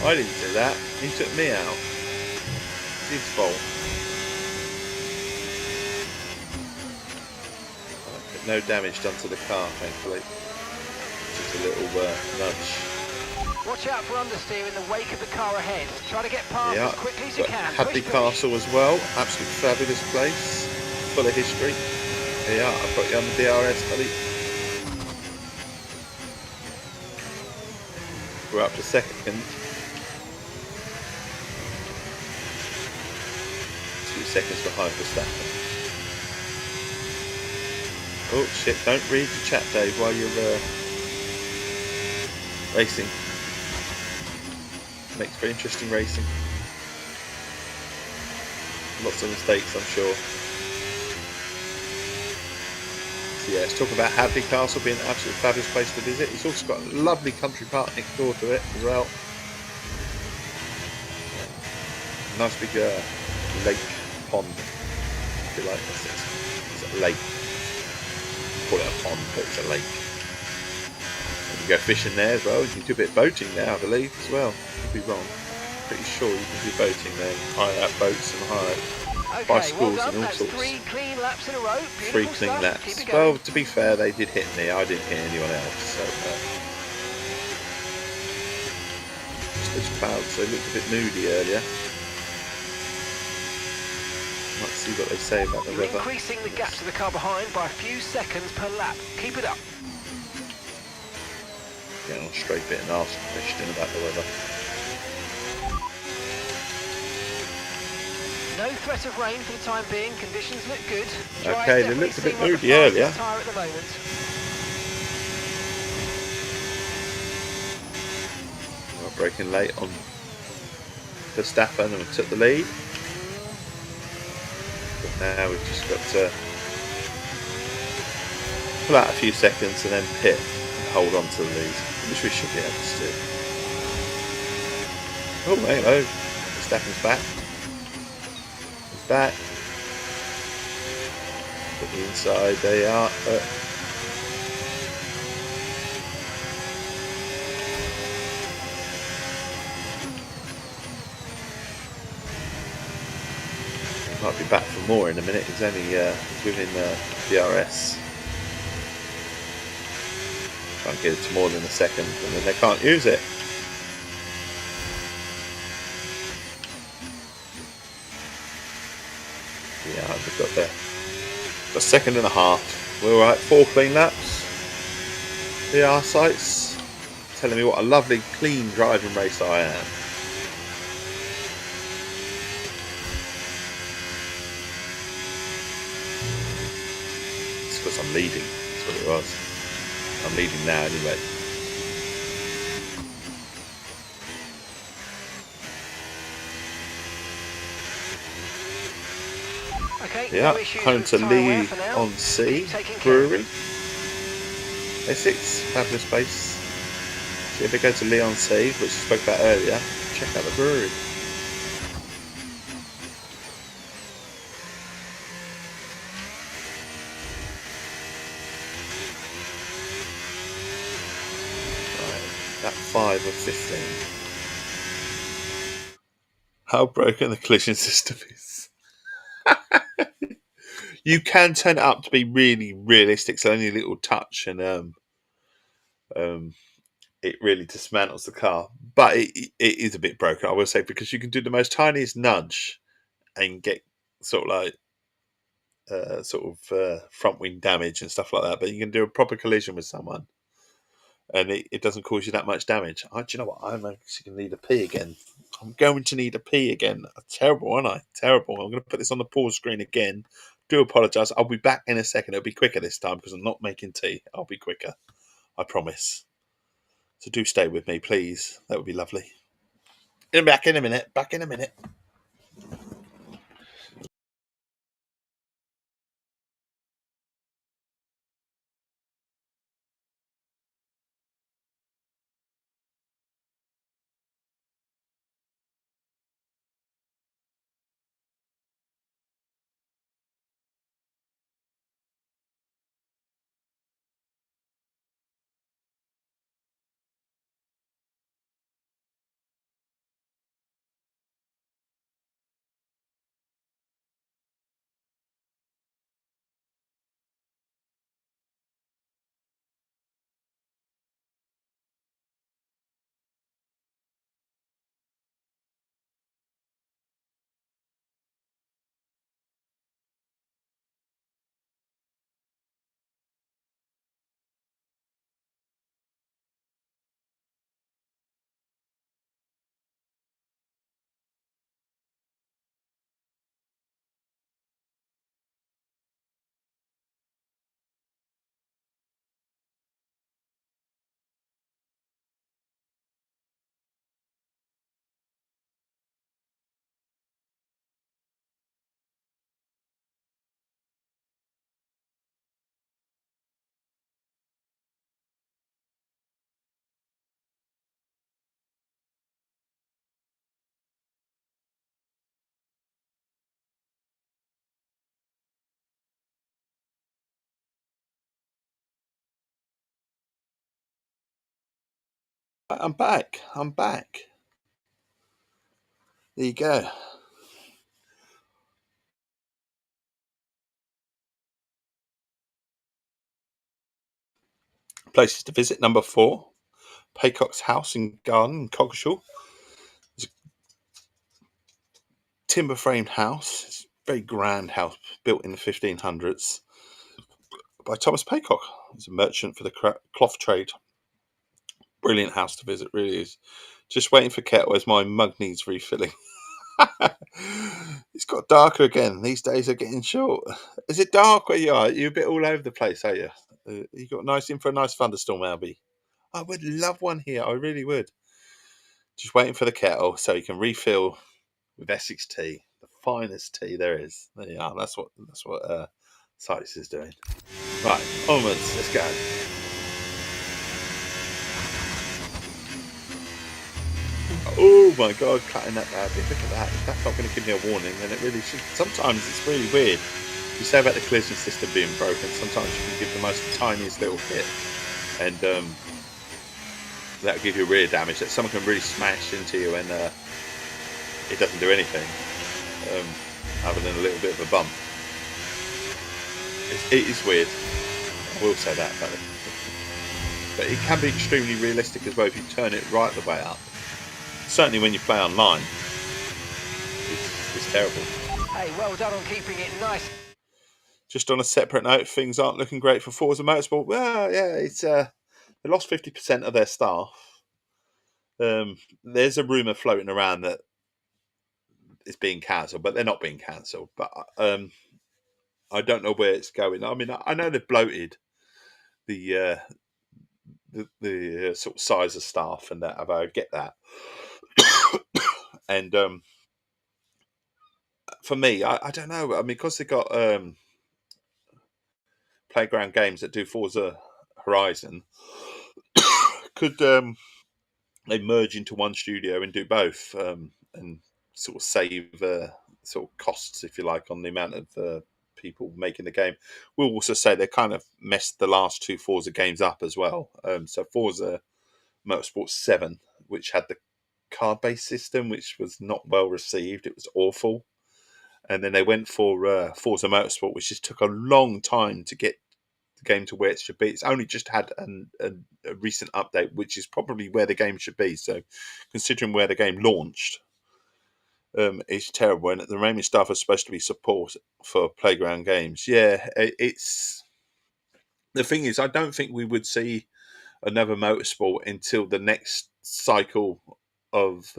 I didn't do that. He took me out. His fault. But no damage done to the car, thankfully. Just a little nudge. Watch out for understeer in the wake of the car ahead. Try to get past as quickly as you can. Hadley Castle as well. Absolutely fabulous place. Full of history. Here, I've got you on the DRS, buddy. We're up to 2nd. 2 seconds behind Verstappen. Oh shit, don't read the chat, Dave, while you're racing. Makes for interesting racing. Lots of mistakes, I'm sure. So yeah, let's talk about Hadley Castle being an absolutely fabulous place to visit. It's also got a lovely country park next door to it as well. Nice big lake pond, if you like. It's a lake. Call it a pond, but it's a lake. And you go fishing there as well. You can do a bit of boating there, I believe, as well. Could be wrong. Pretty sure you can do boating there. Hire out boats and hire bicycles well and all That's sorts. 3 clean laps in a row. 3 Beautiful clean stuff. laps. Keep it going. Well, to be fair, they did hit me. I didn't hit anyone else. So just those clouds. They looked a bit moody earlier. Might see what they say about the You're weather. increasing the gap to the car behind by a few seconds per lap. Keep it up. Get on a straight bit and ask a question about the weather. No threat of rain for the time being. Conditions look good. Dry's Okay, they definitely looked a bit seem like moody the fastest earlier. tyre at the moment. We're breaking late on Verstappen and we took the lead. But now we've just got to pull out a few seconds and then pit and hold on to the lead, which we should be able to do. Oh, hello. Verstappen's back. He's back. Put the inside, they are. He might be back for more in a minute. He's only within DRS. Try and get it to more than a second, and then they can't use it. Yeah, we've got there. A second and a half. We're alright. 4 clean laps. VR sites telling me what a lovely, clean driving race I am. It's because I'm leading. That's what it was. I'm leading now anyway. Okay, Yeah, no issues home with to tyre wear Lee for now. on Sea Keep taking care. Brewery. Essex, fabulous place. So if you go to Lee on Sea, which I spoke about earlier, check out the brewery. That 5 of 15. How broken the collision system is. You can turn it up to be really realistic. It's only a little touch, and it really dismantles the car. But it is a bit broken, I will say, because you can do the most tiniest nudge and get sort of like front wing damage and stuff like that. But you can do a proper collision with someone, and it doesn't cause you that much damage. Do you know what? I'm actually going to need a pee again. I'm going to need a pee again. Terrible, aren't I? Terrible. I'm going to put this on the pause screen again. Do apologise. I'll be back in a second. It'll be quicker this time because I'm not making tea. I'll be quicker. I promise. So do stay with me, please. That would be lovely. Back in a minute. Back in a minute. I'm back. I'm back. There you go. Places to visit. Number 4. Paycock's House and Garden in Coggeshall. It's a timber framed house. It's a very grand house built in the 1500s by Thomas Paycock. He's a merchant for the cloth trade. Brilliant house to visit, really is. Just waiting for kettle as my mug needs refilling. It's got darker again. These days are getting short. Is it dark where you are? You're a bit all over the place, are you? You got nice in for a nice thunderstorm, Albie. I would love one here. I really would. Just waiting for the kettle so you can refill with Essex Tea, the finest tea there is. There you are. That's what Sites is doing. Right, onwards. Let's go. Oh my god, cutting that badly. Look at that. If that's not going to give me a warning, then it really should. Sometimes it's really weird. You say about the collision system being broken. Sometimes you can give the most tiniest little hit, and that'll give you rear damage. That someone can really smash into you, and it doesn't do anything other than a little bit of a bump. It is weird. I will say that about it. But it can be extremely realistic as well if you turn it right the way up. Certainly when you play online, it's terrible. Hey, well done on keeping it nice. Just on a separate note, things aren't looking great for Forza Motorsport. Well, yeah, it's they lost 50% of their staff. There's a rumor floating around that it's being cancelled, but they're not being cancelled. But I don't know where it's going. I mean, I know they've bloated the sort of size of staff and that. I get that. And for me, I don't know. I mean, because they got Playground Games that do Forza Horizon, could they merge into one studio and do both and sort of save sort of costs, if you like, on the amount of people making the game. We'll also say they kind of messed the last two Forza games up as well. So Forza Motorsport 7, which had the card-based system, which was not well received. It was awful. And then they went for Forza Motorsport, which just took a long time to get the game to where it should be. It's only just had a recent update, which is probably where the game should be. So considering where the game launched, it's terrible. And the remaining stuff is supposed to be support for Playground Games. Yeah, it's... The thing is, I don't think we would see another motorsport until the next cycle of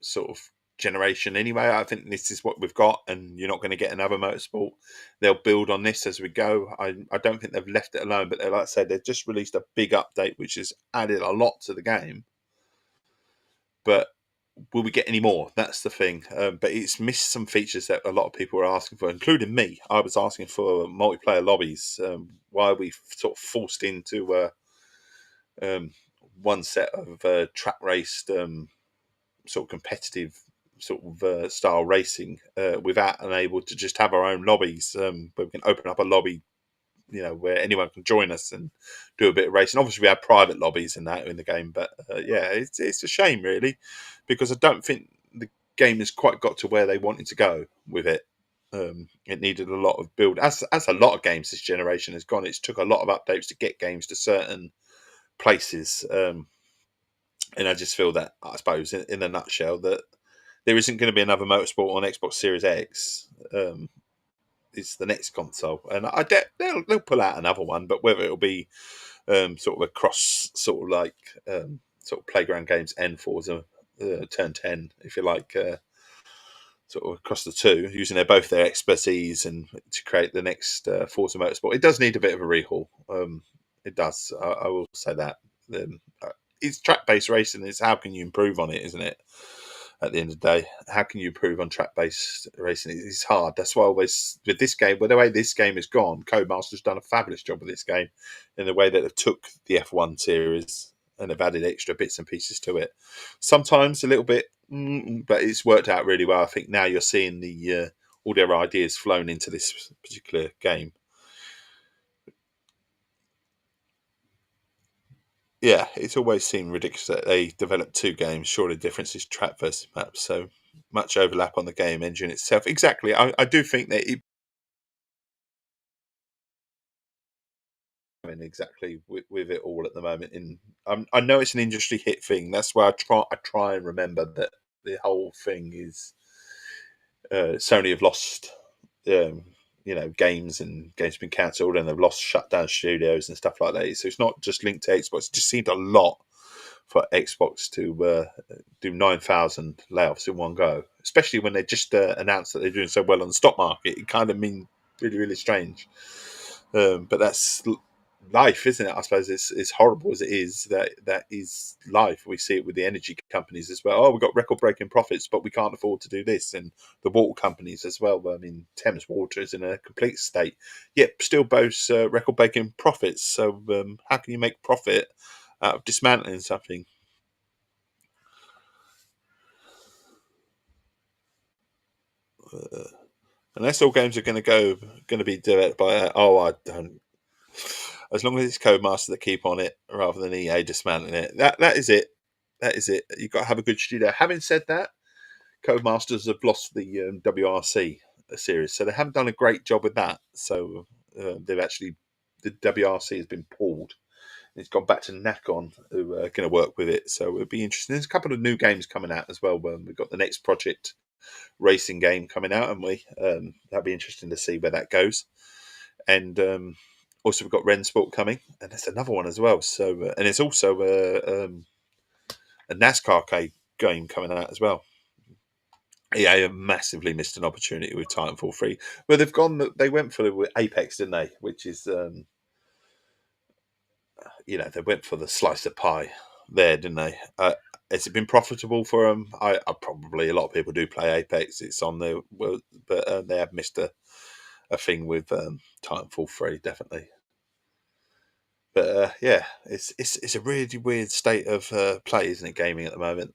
sort of generation anyway. I think this is what we've got, and you're not going to get another motorsport. They'll build on this as we go. I don't think they've left it alone, but like I said, they've just released a big update which has added a lot to the game. But will we get any more? That's the thing. But it's missed some features that a lot of people are asking for, including me. I was asking for multiplayer lobbies. Why are we sort of forced into one set of track raced sort of competitive sort of style racing without unable to just have our own lobbies where we can open up a lobby, you know, where anyone can join us and do a bit of racing. Obviously we have private lobbies and that in the game, but yeah, it's a shame really, because I don't think the game has quite got to where they wanted to go with it. It needed a lot of build, as a lot of games this generation has gone. It's took a lot of updates to get games to certain places, and I just feel that, I suppose, in a nutshell, that there isn't going to be another motorsport on Xbox Series X. It's the next console, and they'll pull out another one, but whether it'll be sort of a cross, sort of like sort of Playground Games and Forza Turn 10, if you like, sort of across the two, using both their expertise and to create the next Forza Motorsport. It does need a bit of a rehaul. It does. I will say that. It's track-based racing. It's how can you improve on it, isn't it? At the end of the day, how can you improve on track-based racing? It's hard. That's why I always, with this game, with the way this game has gone, Codemaster's done a fabulous job with this game in the way that they've took the F1 series and they've added extra bits and pieces to it. Sometimes a little bit, but it's worked out really well. I think now you're seeing the all their ideas flown into this particular game. Yeah, it's always seemed ridiculous that they developed two games. Surely the difference is track versus map. So much overlap on the game engine itself. Exactly. I do think that exactly with it all at the moment. I know it's an industry hit thing. That's why I try and remember that the whole thing is Sony have lost games, and games have been cancelled, and they've lost shut down studios and stuff like that. So it's not just linked to Xbox. It just seemed a lot for Xbox to do 9,000 layoffs in one go, especially when they just announced that they're doing so well on the stock market. It kind of means really, really strange. But that's life, isn't it? I suppose it's horrible as it is. That is life. We see it with the energy companies as well. Oh, we've got record-breaking profits, but we can't afford to do this, and the water companies as well. I mean, Thames Water is in a complete state, yet still boasts record-breaking profits. So how can you make profit out of dismantling something? Unless all games are going to be developed by, I don't. As long as it's Codemaster that keep on it rather than EA dismantling it, that is it. That is it. You've got to have a good studio. Having said that, Codemasters have lost the WRC series, so they haven't done a great job with that. So the WRC has been pulled. It's gone back to Nakon, who are going to work with it. So it'll be interesting. There's a couple of new games coming out as well. We've got the next Project racing game coming out, haven't we? That'll be interesting to see where that goes. And also we've got Rensport coming, and there's another one as well. So and it's also a NASCAR game coming out as well. EA have massively missed an opportunity with Titanfall 3. Well, they went for Apex, didn't they? Which is, they went for the slice of pie there, didn't they? Has it been profitable for them? I probably, a lot of people do play Apex. It's on there, but they have missed a thing with Titanfall 3, definitely. But it's a really weird state of play, isn't it? Gaming at the moment.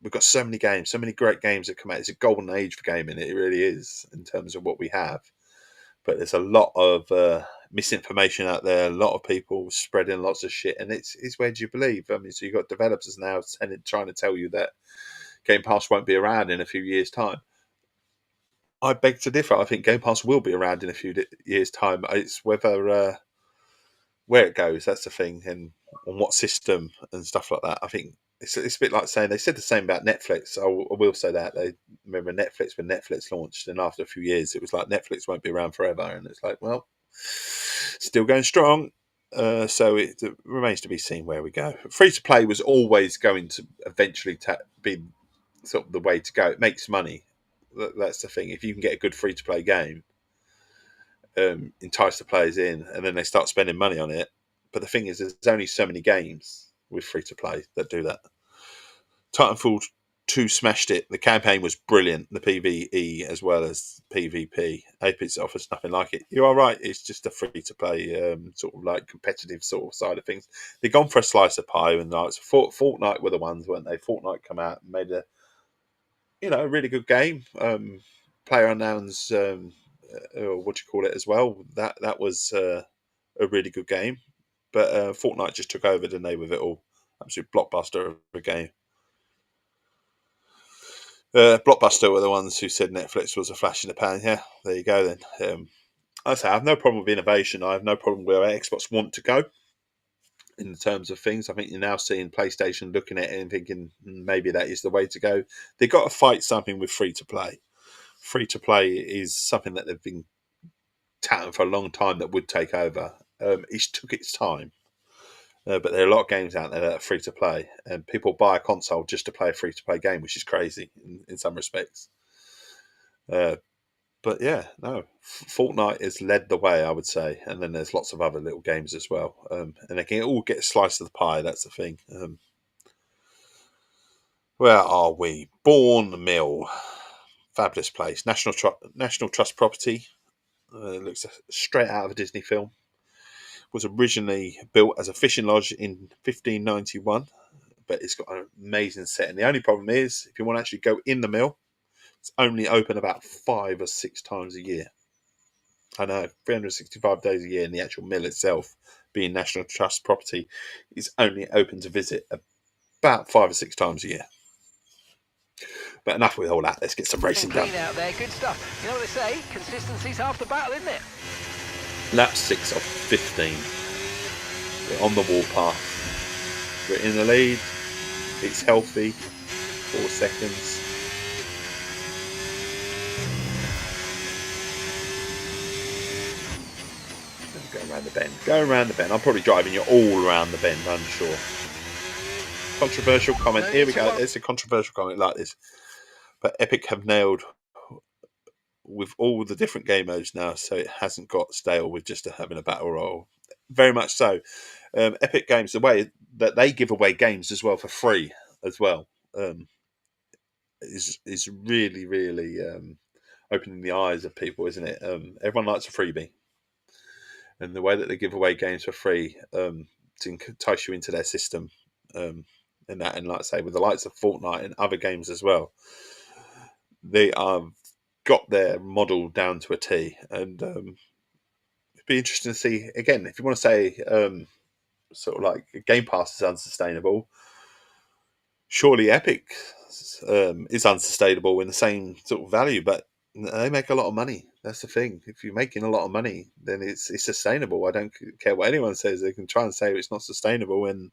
We've got so many games, so many great games that come out. It's a golden age for gaming. It really is in terms of what we have. But there's a lot of misinformation out there. A lot of people spreading lots of shit, and it's where do you believe? I mean, so you've got developers now trying to tell you that Game Pass won't be around in a few years' time. I beg to differ. I think Game Pass will be around in a few years' time. It's whether where it goes, that's the thing, and on what system and stuff like that. I think it's a bit like saying they said the same about Netflix. I will say that they remember Netflix when Netflix launched, and after a few years, it was like Netflix won't be around forever, and it's like, well, still going strong. So it remains to be seen where we go. Free to play was always going to eventually be sort of the way to go. It makes money. That's the thing. If you can get a good free to play game, entice the players in, and then they start spending money on it. But the thing is, there's only so many games with free to play that do that. Titanfall 2 smashed it. The campaign was brilliant. The PvE as well as PvP. Apex offers nothing like it. You are right. It's just a free to play sort of like competitive sort of side of things. They've gone for a slice of pie, and Fortnite were the ones, weren't they? Fortnite come out and made a really good game. PlayerUnknown's what do you call it as well? That was a really good game, but Fortnite just took over, didn't they, with it all? Absolute blockbuster of a game. Blockbuster were the ones who said Netflix was a flash in the pan. Yeah, there you go then. I have no problem with innovation. I have no problem where Xbox want to go in terms of things. I think you're now seeing PlayStation looking at it and thinking maybe that is the way to go. They've got to fight something with free to play. Free to play is something that they've been touting for a long time that would take over. It took its time. But there are a lot of games out there that are free to play, and people buy a console just to play a free to play game, which is crazy in some respects. But yeah, no, Fortnite has led the way, I would say, and then there's lots of other little games as well, and they can all get a slice of the pie. That's the thing. Where are we? Bourne Mill, fabulous place, National Trust property. Looks straight out of a Disney film. Was originally built as a fishing lodge in 1591, but it's got an amazing setting. The only problem is, if you want to actually go in the mill, it's only open about 5 or 6 times a year. I know, 365 days a year, and the actual mill itself, being National Trust property, is only open to visit about 5 or 6 times a year. But enough with all that. Let's get some racing done. Clean out there, good stuff. You know what they say? Consistency's half the battle, isn't it? Lap 6 of 15. We're on the warpath. We're in the lead. It's healthy. 4 seconds. Go around the bend. Go around the bend. I'm probably driving you all around the bend, I'm sure. Controversial comment. Here we go. It's a controversial comment like this. But Epic have nailed with all the different game modes now, so it hasn't got stale with just having a battle royale. Very much so. Epic Games, the way that they give away games as well for free as well, is really, really opening the eyes of people, isn't it? Everyone likes a freebie, and the way that they give away games for free to entice you into their system, and like I say, with the likes of Fortnite and other games as well, they are got their model down to a T, and it'd be interesting to see again. If you want to say sort of like Game Pass is unsustainable, surely Epic is unsustainable in the same sort of value, but they make a lot of money. That's the thing. If you're making a lot of money, then it's sustainable. I don't care what anyone says. They can try and say it's not sustainable, and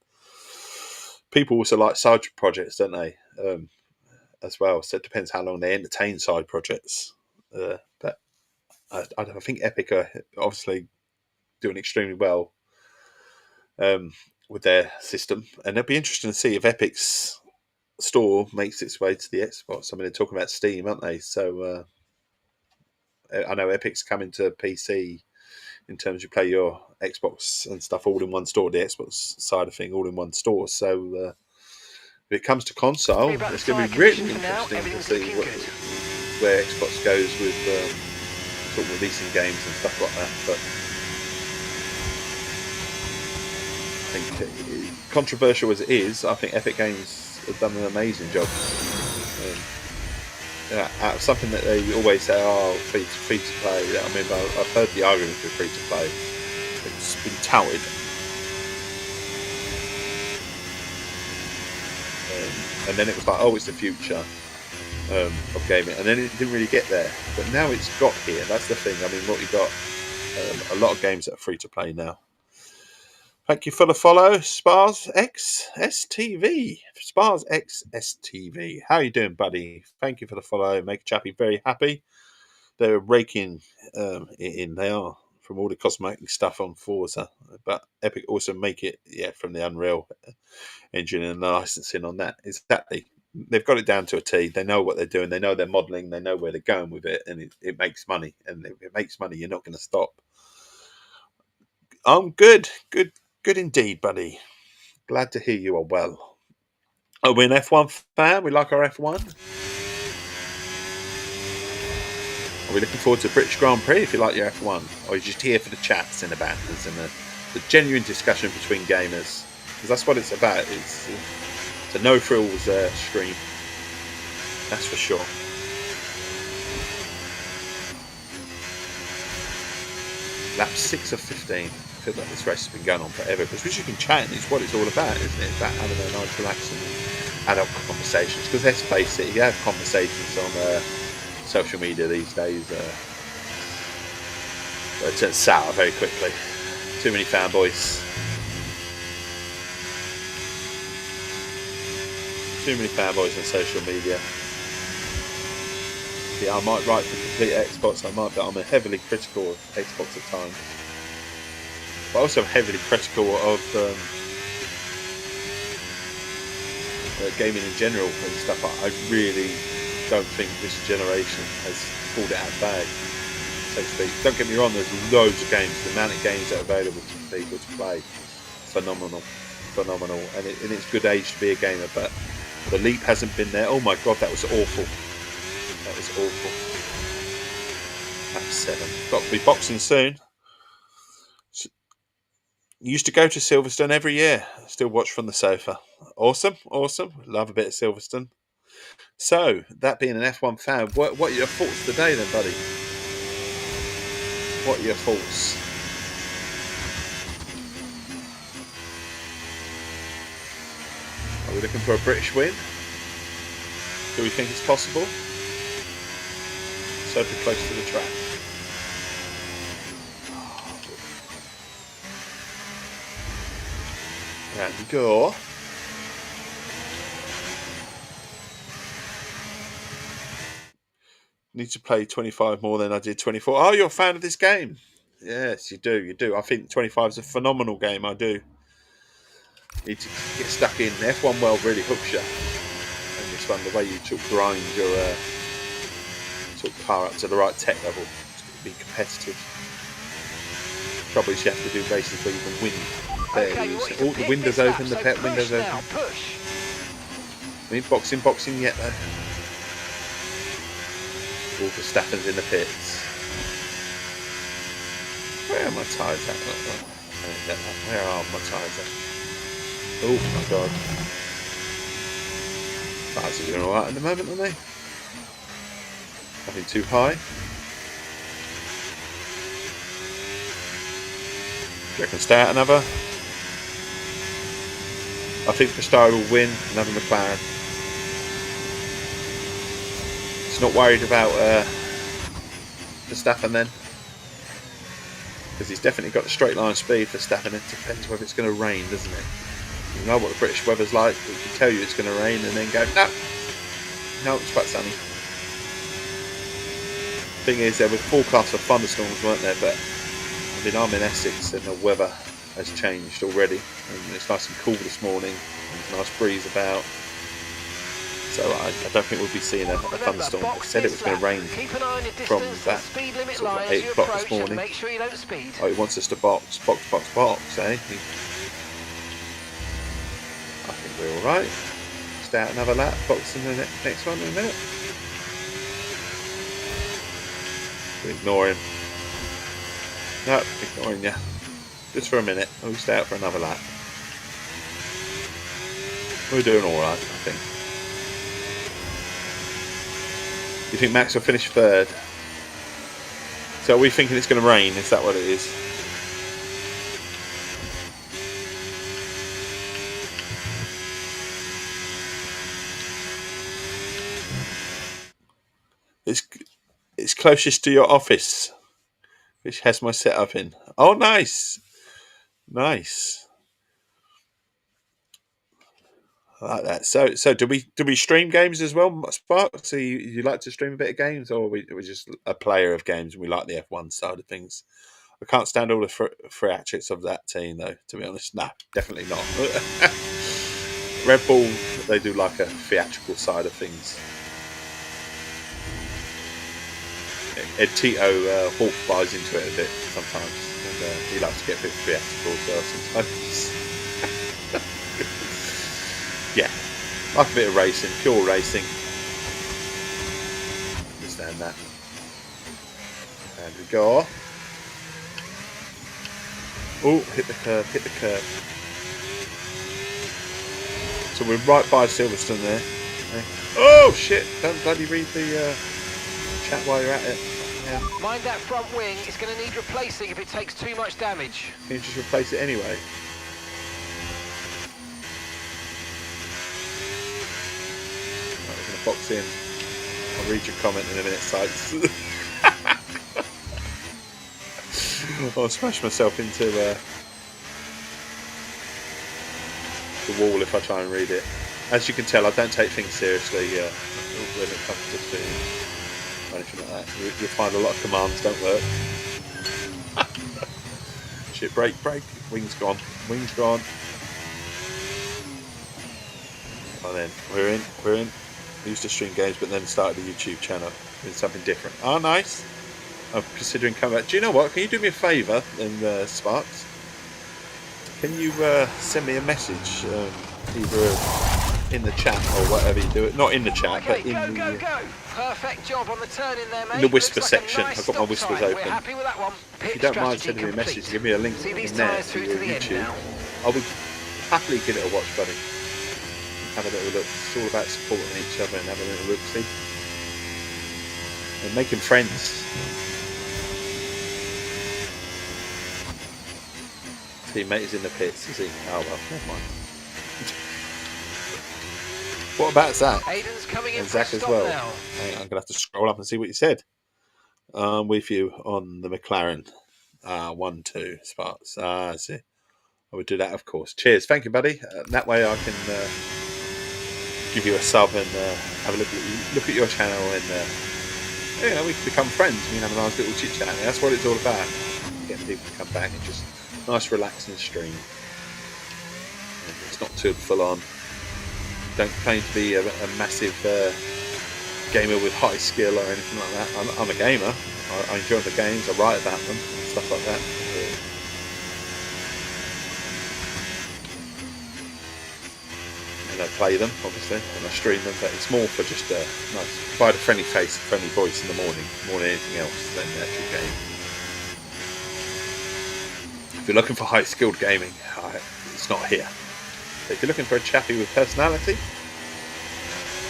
people also like side projects, don't they? As well. So it depends how long they entertain side projects. But I think Epic are obviously doing extremely well with their system, and it'll be interesting to see if Epic's store makes its way to the Xbox. I mean, they're talking about Steam, aren't they? So I know Epic's coming to PC in terms you play your Xbox and stuff all in one store, the Xbox side of thing all in one store. So if it comes to console, it's going to be really interesting to see where Xbox goes with sort of releasing games and stuff like that. But I think, controversial as it is, I think Epic Games have done an amazing job. Out of something that they always say, oh, free to play. I mean, I've heard the argument for free to play. It's been touted. And then it was like, oh, it's the future of gaming, and then it didn't really get there. But now it's got here. That's the thing. I mean, what we got, a lot of games that are free to play now. Thank you for the follow, Spars XSTV. Spars XSTV. How you doing, buddy? Thank you for the follow. Make a chappy very happy. They're raking it in. They are, from all the cosmetic stuff on Forza. But Epic also make it, from the Unreal engine and the licensing on that. Exactly. They've got it down to a T. They know what they're doing. They know their modelling. They know where they're going with it. And it makes money. And if it makes money, you're not going to stop. I'm good. Good indeed, buddy. Glad to hear you are well. Are we an F1 fan? We like our F1. Are we looking forward to British Grand Prix if you like your F1? Or are you just here for the chats and the banters and the genuine discussion between gamers? Because that's what it's about. It's a no-frills stream. That's for sure. Lap 6 of 15. I feel like this race has been going on forever, because we've just been chatting. It's what it's all about, isn't it? It's about having a nice, relaxing, adult conversations. Because let's face it, if you have conversations on social media these days, it turns sour very quickly. Too many fanboys. Too many fanboys on social media. Yeah, I might write for complete Xbox. I'm heavily critical of Xbox at times. But also heavily critical of gaming in general and stuff. I really don't think this generation has pulled it out of the bag, so to speak. Don't get me wrong, there's loads of games. The amount of games that are available to people to play, phenomenal. And it's good age to be a gamer, but the leap hasn't been there. Oh my god, that was awful. That was awful. That's 7. Got to be boxing soon. Used to go to Silverstone every year. Still watch from the sofa. Awesome. Love a bit of Silverstone. So, that being an F1 fan, what are your thoughts today then, buddy? What are your thoughts? Are we looking for a British win? Do we think it's possible? So close to the track. Round you go. Need to play 25 more than I did 24. Oh, you're a fan of this game? Yes, you do. I think 25 is a phenomenal game. I do. Need to get stuck in. F1 World really hooks you. And this one, the way you sort of grind your sort of car up to the right tech level to be competitive. Trouble is you have to do races where you can win. All the windows open, the pet windows open. I mean, boxing yet though. All the Verstappen's in the pits. Where are my tyres at? Where are my tyres at? Oh my god. Tyres are doing alright at the moment, aren't they? Nothing too high. Do you reckon stay out another? I think Verstappen will win another McLaren. He's not worried about Verstappen then, because he's definitely got the straight line speed for Verstappen. It depends whether it's going to rain, doesn't it? You know what the British weather's like. We can tell you it's going to rain and then go, no, it's quite sunny. Thing is, there were forecasts for thunderstorms, weren't there? But I mean, I'm in Essex and the weather has changed already. And it's nice and cool this morning. There's a nice breeze about. So I don't think we'll be seeing a thunderstorm. It said it was going to rain from that sort of 8 o'clock this morning. Make sure you don't speed. Oh, he wants us to box, eh? I think we're all right. Stay out another lap, box in the next one in a minute. We ignore him. No, ignoring you. Just for a minute. We'll stay out for another lap. We're doing all right, I think. You think Max will finish third? So are we thinking it's going to rain? Is that what it is? It's closest to your office, which has my setup in. Oh, nice. Nice. I like that. So do we stream games as well, Spark? So you like to stream a bit of games, or we're just a player of games and we like the F1 side of things? I can't stand all the theatrics of that team, though, to be honest. No, definitely not. Red Bull, they do like a theatrical side of things. Ed Tito Hawk buys into it a bit sometimes, and he likes to get a bit theatrical as well sometimes. Yeah, like a bit of racing, pure racing. Understand that. And we go. Oh, hit the curb. So we're right by Silverstone there. Oh shit! Don't bloody read the chat while you're at it. Yeah. Mind that front wing, it's going to need replacing if it takes too much damage. Can you just replace it anyway? Right, we're going to box in. I'll read your comment in a minute, Sykes. I'll smash myself into the wall if I try and read it. As you can tell, I don't take things seriously when it comes to streaming or anything like that. You'll find a lot of commands don't work. Shit, brake, wings gone. And then we're in. We used to stream games, but then started a YouTube channel with something different. Oh, nice. I'm considering coming back. Do you know what? Can you do me a favour, then, Sparks? Can you send me a message, either in the chat or whatever you do it? Not in the chat, but in the Perfect job on the turn in there, mate. in the whisper Looks like section. nice I've got my whispers stop time. open. We're happy with that one. If you don't mind sending me a message, give me a link See these in there tyres to through your to the end YouTube. now. I would happily give it a watch, buddy. Have a little look. It's all about supporting each other and having a little look, see? And making friends. Teammate is in the pits, is he? Oh well, never mind. What about Zach? Aiden's coming in And for a Zach as stop well. now. I'm going to have to scroll up and see what you said. I'm with you on the McLaren. 1-2 Sparks. I see. I would do that, of course. Cheers. Thank you, buddy. That way I can give you a sub and have a look at your channel, and we can become friends. We can have a nice little chit chat. That's what it's all about. Getting people to come back and just nice, relaxing stream. It's not too full on. Don't claim to be a massive gamer with high skill or anything like that. I'm a gamer. I enjoy the games. I write about them and stuff like that. And I play them, obviously, and I stream them. But it's more for just nice, provide a friendly face, a friendly voice in the morning, more than anything else than the actual game. If you're looking for high-skilled gaming, it's not here. But if you're looking for a chappie with personality,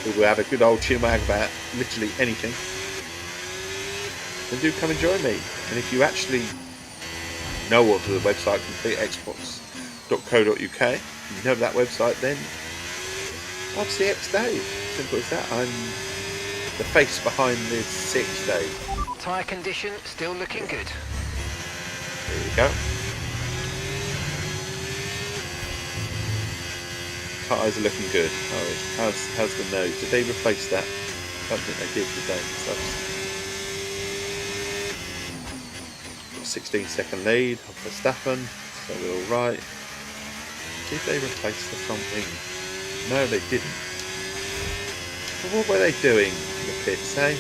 who will have a good old chin wag about literally anything, then do come and join me. And if you actually know of the website completeexports.co.uk, you know that website, then I'm CX Dave. Simple as that. I'm the face behind the CX Dave. Tyre condition still looking good. There you go. Tyres are looking good. Oh, how's the nose? Did they replace that? I don't think they did they? So 16-second lead of Verstappen, so we're all right. Did they replace the front wing? No, they didn't. But what were they doing in the pits, eh?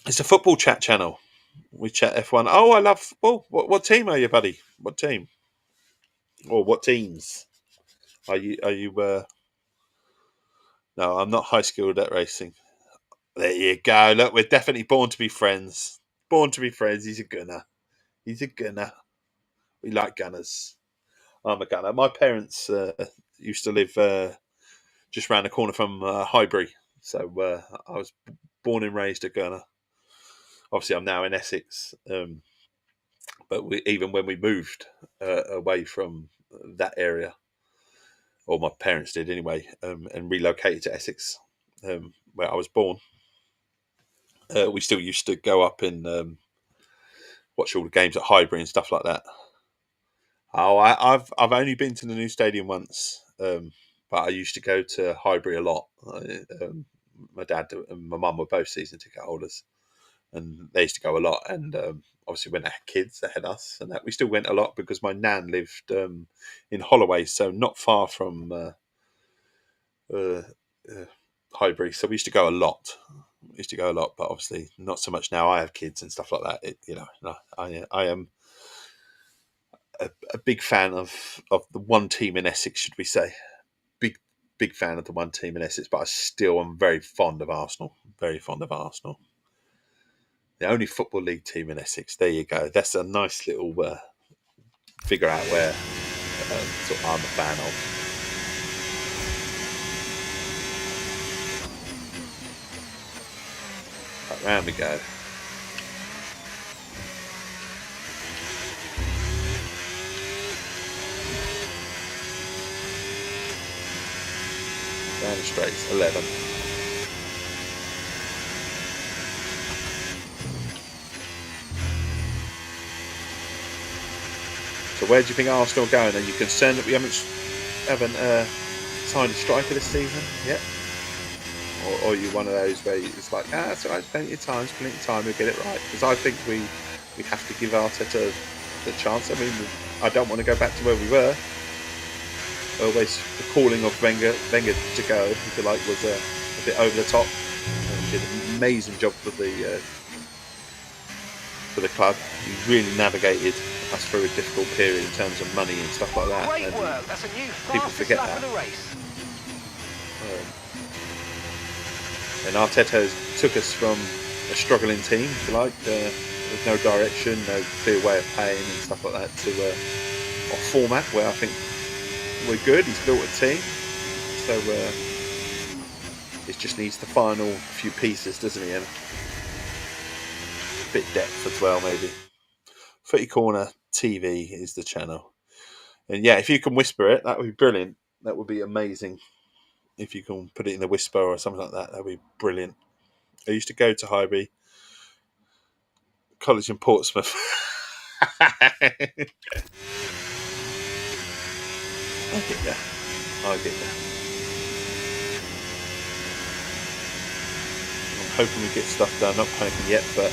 It's a football chat channel. We chat F1. Oh, I love football. What team are you, buddy? What team? Or what teams? Are you? No, I'm not high skilled at racing. There you go. Look, we're definitely born to be friends. Born to be friends. He's a gunner. He's a gunner. We like gunners. I'm a gunner. My parents used to live just round the corner from Highbury. So I was born and raised a gunner. Obviously, I'm now in Essex. But even when we moved away from that area, or my parents did anyway, and relocated to Essex, where I was born, we still used to go up and watch all the games at Highbury and stuff like that. Oh, I've only been to the new stadium once, but I used to go to Highbury a lot. My dad and my mum were both season ticket holders, and they used to go a lot. And obviously, when they had kids, they had us, and that we still went a lot because my nan lived in Holloway, so not far from Highbury. So we used to go a lot. But obviously not so much now. I have kids and stuff like that. I am a big fan of the one team in Essex, should we say? Big fan of the one team in Essex, but I still am very fond of Arsenal. Very fond of Arsenal. The only Football League team in Essex. There you go. That's a nice little figure out where sort of I'm a fan of. Right, round we go. Down the straights, 11. So where do you think Arsenal are going? Are you concerned that we haven't signed a striker this season yet? Or are you one of those where it's like, it's all right, plenty of time, we'll get it right? Because I think we have to give Arteta the chance. I mean, I don't want to go back to where we were. Always the calling of Wenger to go, if you like, was a bit over the top. He did an amazing job for the club. He really navigated us through a difficult period in terms of money and stuff like that. Great work. That's a new fastest lap of the race. And Arteta took us from a struggling team, if you like, with no direction, no clear way of playing and stuff like that, to a format where I think we're good. He's built a team, so it just needs the final few pieces, doesn't he? And a bit depth as well, maybe. Footy Corner TV is the channel, and yeah, if you can whisper it, that would be brilliant. That would be amazing. If you can put it in the whisper or something like that, that would be brilliant. I used to go to Highbury College in Portsmouth. I get that. I'm hoping we get stuff done. Not hoping yet, but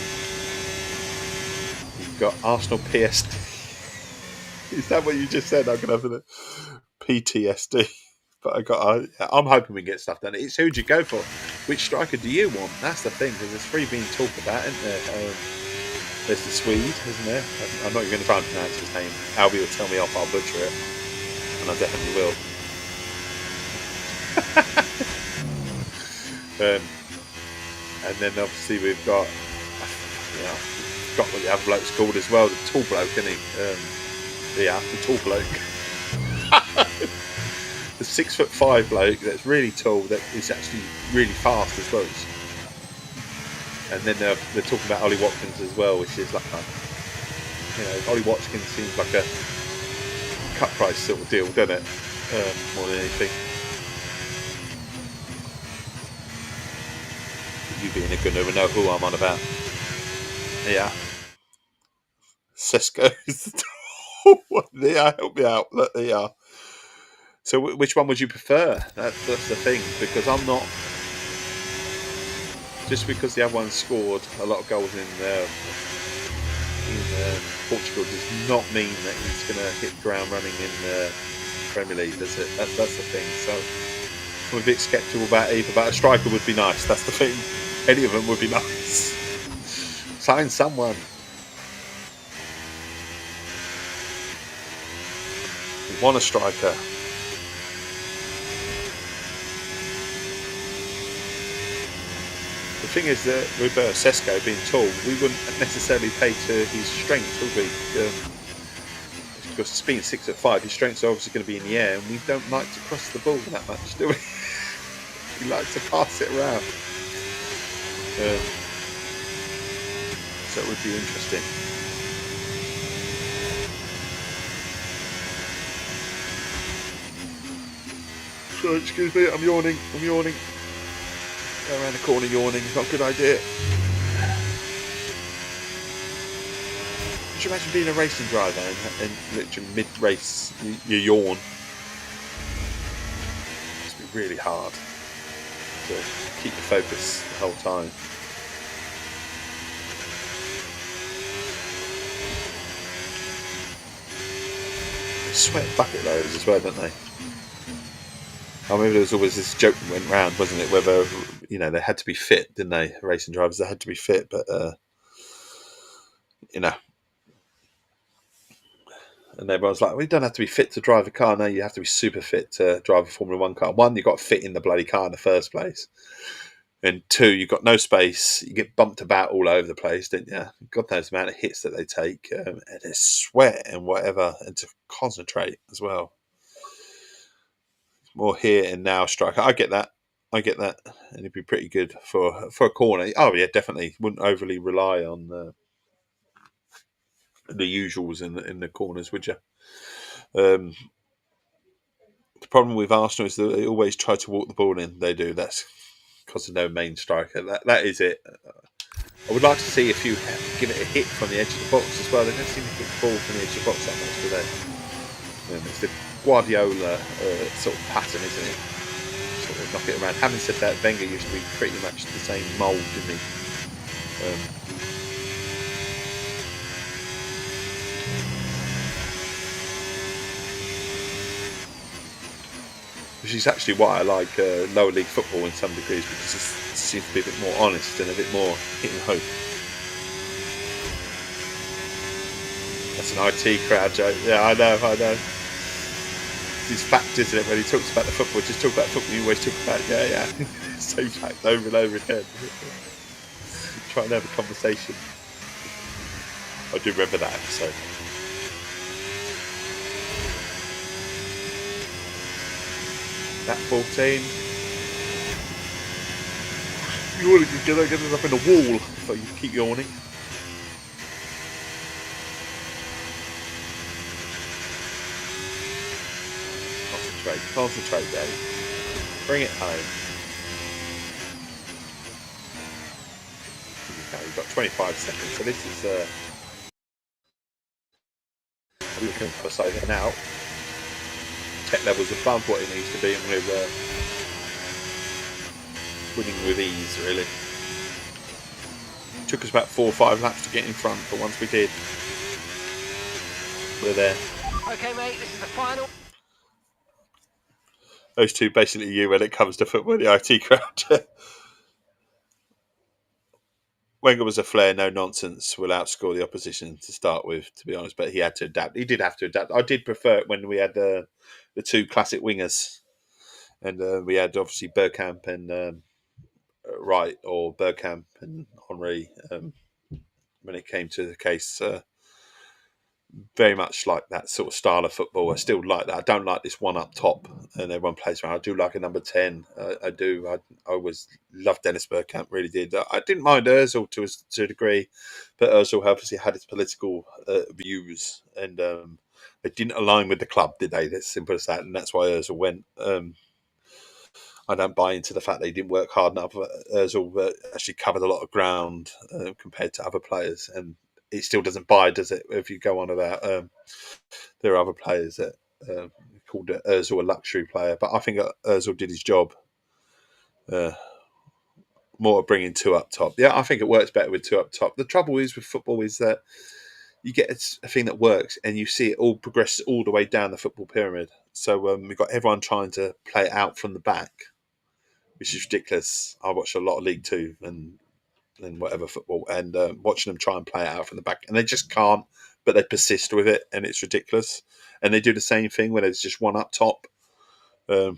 you've got Arsenal PSD. Is that what you just said? I'm going to have a PTSD. But I'm hoping we get stuff done. It's who'd you go for? Which striker do you want? That's the thing, because there's three being talked about, isn't there? There's the Swede, isn't there? I'm not even going to try and pronounce his name. Albie will tell me off, I'll butcher it. And I definitely will. And then obviously we've got, got what the other bloke's called as well, the tall bloke, isn't he? The tall bloke. The 6'5" bloke that's really tall, that is actually really fast as well. And then they're talking about Ollie Watkins as well, which is like, Ollie Watkins seems like a cut price sort of deal, doesn't it? More than anything. You being a gunner will know who I'm on about. Yeah. Cisco's. They are, help me out. Look, they are. So which one would you prefer? That's the thing, because I'm not. Just because the other one scored a lot of goals in Portugal does not mean that he's going to hit the ground running in the Premier League, does it? That's the thing. So I'm a bit sceptical about either, but a striker would be nice. That's the thing. Any of them would be nice. Sign someone. We want a striker. The thing is that with Sesko being tall, we wouldn't necessarily play to his strengths, would we? Because being 6'5", his strengths are obviously going to be in the air, and we don't like to cross the ball that much, do we? We like to pass it around. So it would be interesting. So, excuse me, I'm yawning. Go around the corner yawning, it's not a good idea. Could you imagine being a racing driver and literally mid-race you yawn? It must be really hard to keep your focus the whole time. They sweat bucket loads as well, don't they? I remember there was always this joke that went round, wasn't it? Whether, they had to be fit, didn't they? Racing drivers, they had to be fit, but, and everyone's like, well, you don't have to be fit to drive a car. No, you have to be super fit to drive a Formula 1 car. One, you've got to fit in the bloody car in the first place. And two, you've got no space. You get bumped about all over the place, don't you? God knows the amount of hits that they take. And it's sweat and whatever. And to concentrate as well. More here and now striker. I get that. And it'd be pretty good for a corner. Oh, yeah, definitely. Wouldn't overly rely on the usuals in the corners, would you? The problem with Arsenal is that they always try to walk the ball in. They do. That's because of no main striker. That is it. I would like to see if you give it a hit from the edge of the box as well. They don't seem to hit the ball from the edge of the box that much, do they? It's the Guardiola sort of pattern, isn't it? Sort of knock it around. Having said that, Wenger used to be pretty much the same mould, didn't he? Which is actually why I like lower league football in some degrees, because it seems to be a bit more honest and a bit more hit and hope. That's an IT crowd joke. Yeah, I know. It's fact, isn't it? When he talks about the football, just talk about football. You always talk about same fact over and over again. Try and have a conversation. I do remember that episode. That 14. You want to get it up in the wall so you keep yawning. Concentrate, Dave. Bring it home. Okay, you've got 25 seconds, so this is looking for saving out. Tech levels above what it needs to be, and we're winning with ease, really. Took us about 4 or 5 laps to get in front, but once we did, we're there. Okay, mate, this is the final. Those two basically you when it comes to football, the IT crowd. Wenger was a flair, no nonsense, will outscore the opposition to start with, to be honest, but he had to adapt. He did have to adapt. I did prefer it when we had the two classic wingers, and we had obviously Bergkamp and Wright, or Bergkamp and Henry, when it came to the case very much like that sort of style of football. I still like that. I don't like this one up top and everyone plays around. I do like a number 10. I do. I always loved Dennis Bergkamp, really did. I didn't mind Ozil to a degree, but Ozil obviously had his political views and they didn't align with the club, did they? That's simple as that. And that's why Ozil went. I don't buy into the fact they didn't work hard enough. Ozil actually covered a lot of ground compared to other players, and it still doesn't buy, does it? If you go on about there are other players that called Ozil a luxury player, but I think Ozil did his job. More bringing two up top. Yeah, I think it works better with two up top. The trouble is with football is that you get a thing that works and you see it all progress all the way down the football pyramid. So we've got everyone trying to play it out from the back, which is ridiculous. I watch a lot of League Two and whatever football, and watching them try and play it out from the back, and they just can't. But they persist with it, and it's ridiculous. And they do the same thing when there's just one up top. To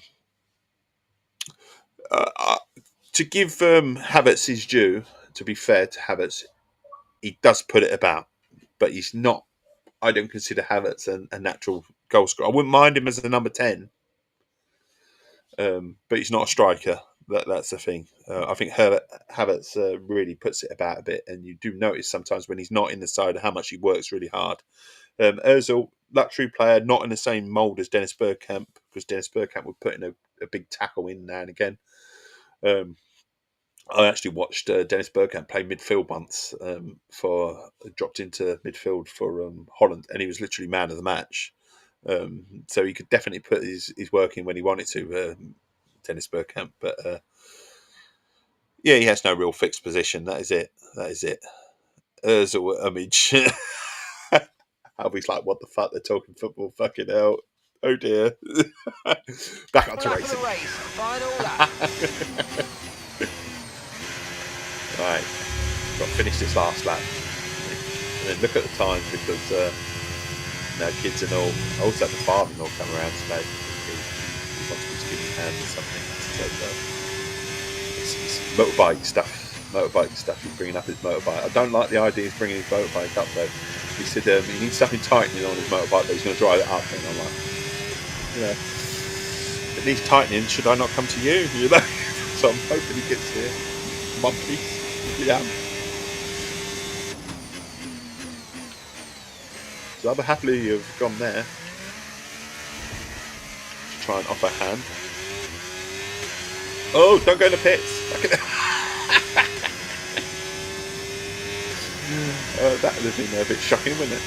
give Havertz his due, to be fair to Havertz, he does put it about, but he's not. I don't consider Havertz a natural goal scorer. I wouldn't mind him as a number 10, but he's not a striker. That's the thing. I think Havertz really puts it about a bit, and you do notice sometimes when he's not in the side how much he works really hard. Ozil, luxury player, not in the same mould as Dennis Bergkamp, because Dennis Bergkamp would put in a big tackle in now and again. I actually watched Dennis Bergkamp play midfield once. Dropped into midfield for Holland, and he was literally man of the match. So he could definitely put his work in when he wanted to. Dennis Bergkamp, but yeah, he has no real fixed position. That is it. Ozil image. I'll be like, what the fuck? They're talking football. Fucking hell. Oh dear. Back up to racing. Final lap. Right. Got to finish this last lap. And then look at the time because now kids and all. I also had the father-in-law come around today. He wants me to give him a hand or something. So, it's motorbike stuff. He's bringing up his motorbike. I don't like the idea of bringing his motorbike up though. He said he needs something tightening on his motorbike, but he's going to drive it up. And I'm like, it needs tightening. Should I not come to you? So I'm hoping he gets here. One piece. Yeah. So I'd happily have gone there to try and offer a hand. Oh, don't go in the pits. That would have been a bit shocking, wouldn't it?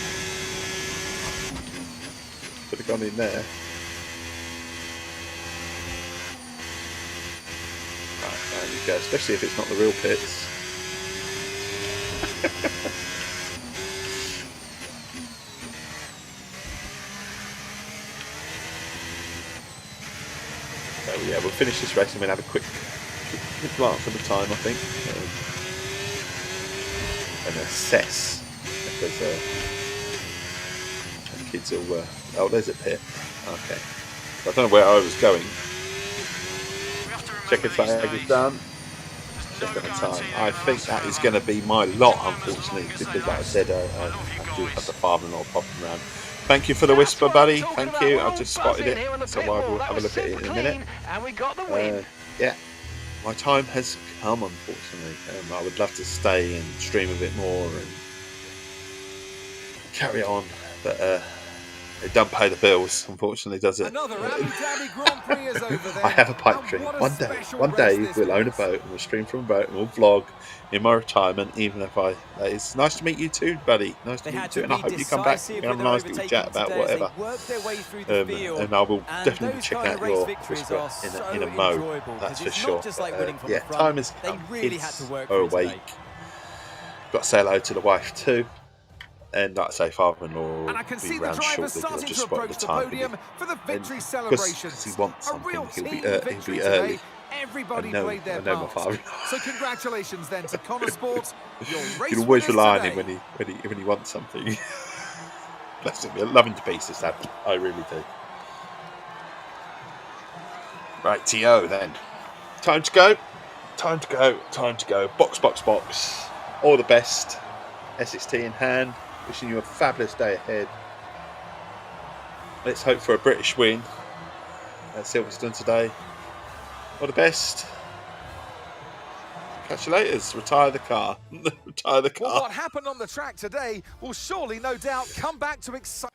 Could have gone in there. Right, there you go. Especially if it's not the real pits. So yeah, we'll finish this race and we'll have a quick glance at the time, I think, and assess because the kids will. Oh, there's a pit. Okay, I don't know where I was going. Check if flag is done. Check on the time. I think that is going to be my lot, unfortunately, because like I said, I do have the father-in-law popping around. Thank you for the whisper, buddy. Thank you. I've just spotted it, so I will have a look at it in a minute. And we got the win. Yeah, my time has come, unfortunately. I would love to stay and stream a bit more and carry on, but it doesn't pay the bills, unfortunately, does it? Another Abu Dhabi Grand Prix is over there. I have a pipe dream. One day we'll own a boat and we'll stream from a boat and we'll vlog in my retirement, even if it's nice to meet you too, buddy. Nice to meet you too, and I hope you come back and have a nice little chat about whatever. And I will definitely check out your whisper in a mode, that's for sure. Yeah, time has come. Kids are awake. Got to say hello to the wife too. And like I say, father-in-law and I can see be the round driver shortly. starting Just to spotted approach the the time podium for the victory because celebrations. he wants A something. real He'll team be victory early. today. Everybody I know played their my part. father-in-law. So congratulations then to Connor Sports. Your race You can always winners rely on today. him when he wants something. Bless him. I love him to pieces, Dad. I really do. Right, TO then. Time to go. Box. All the best. Essex Tea in hand. Wishing you a fabulous day ahead. Let's hope for a British win at Silverstone today. All the best. Catch you later. Retire the car. Retire the car. Well, what happened on the track today will surely, no doubt, come back to excite.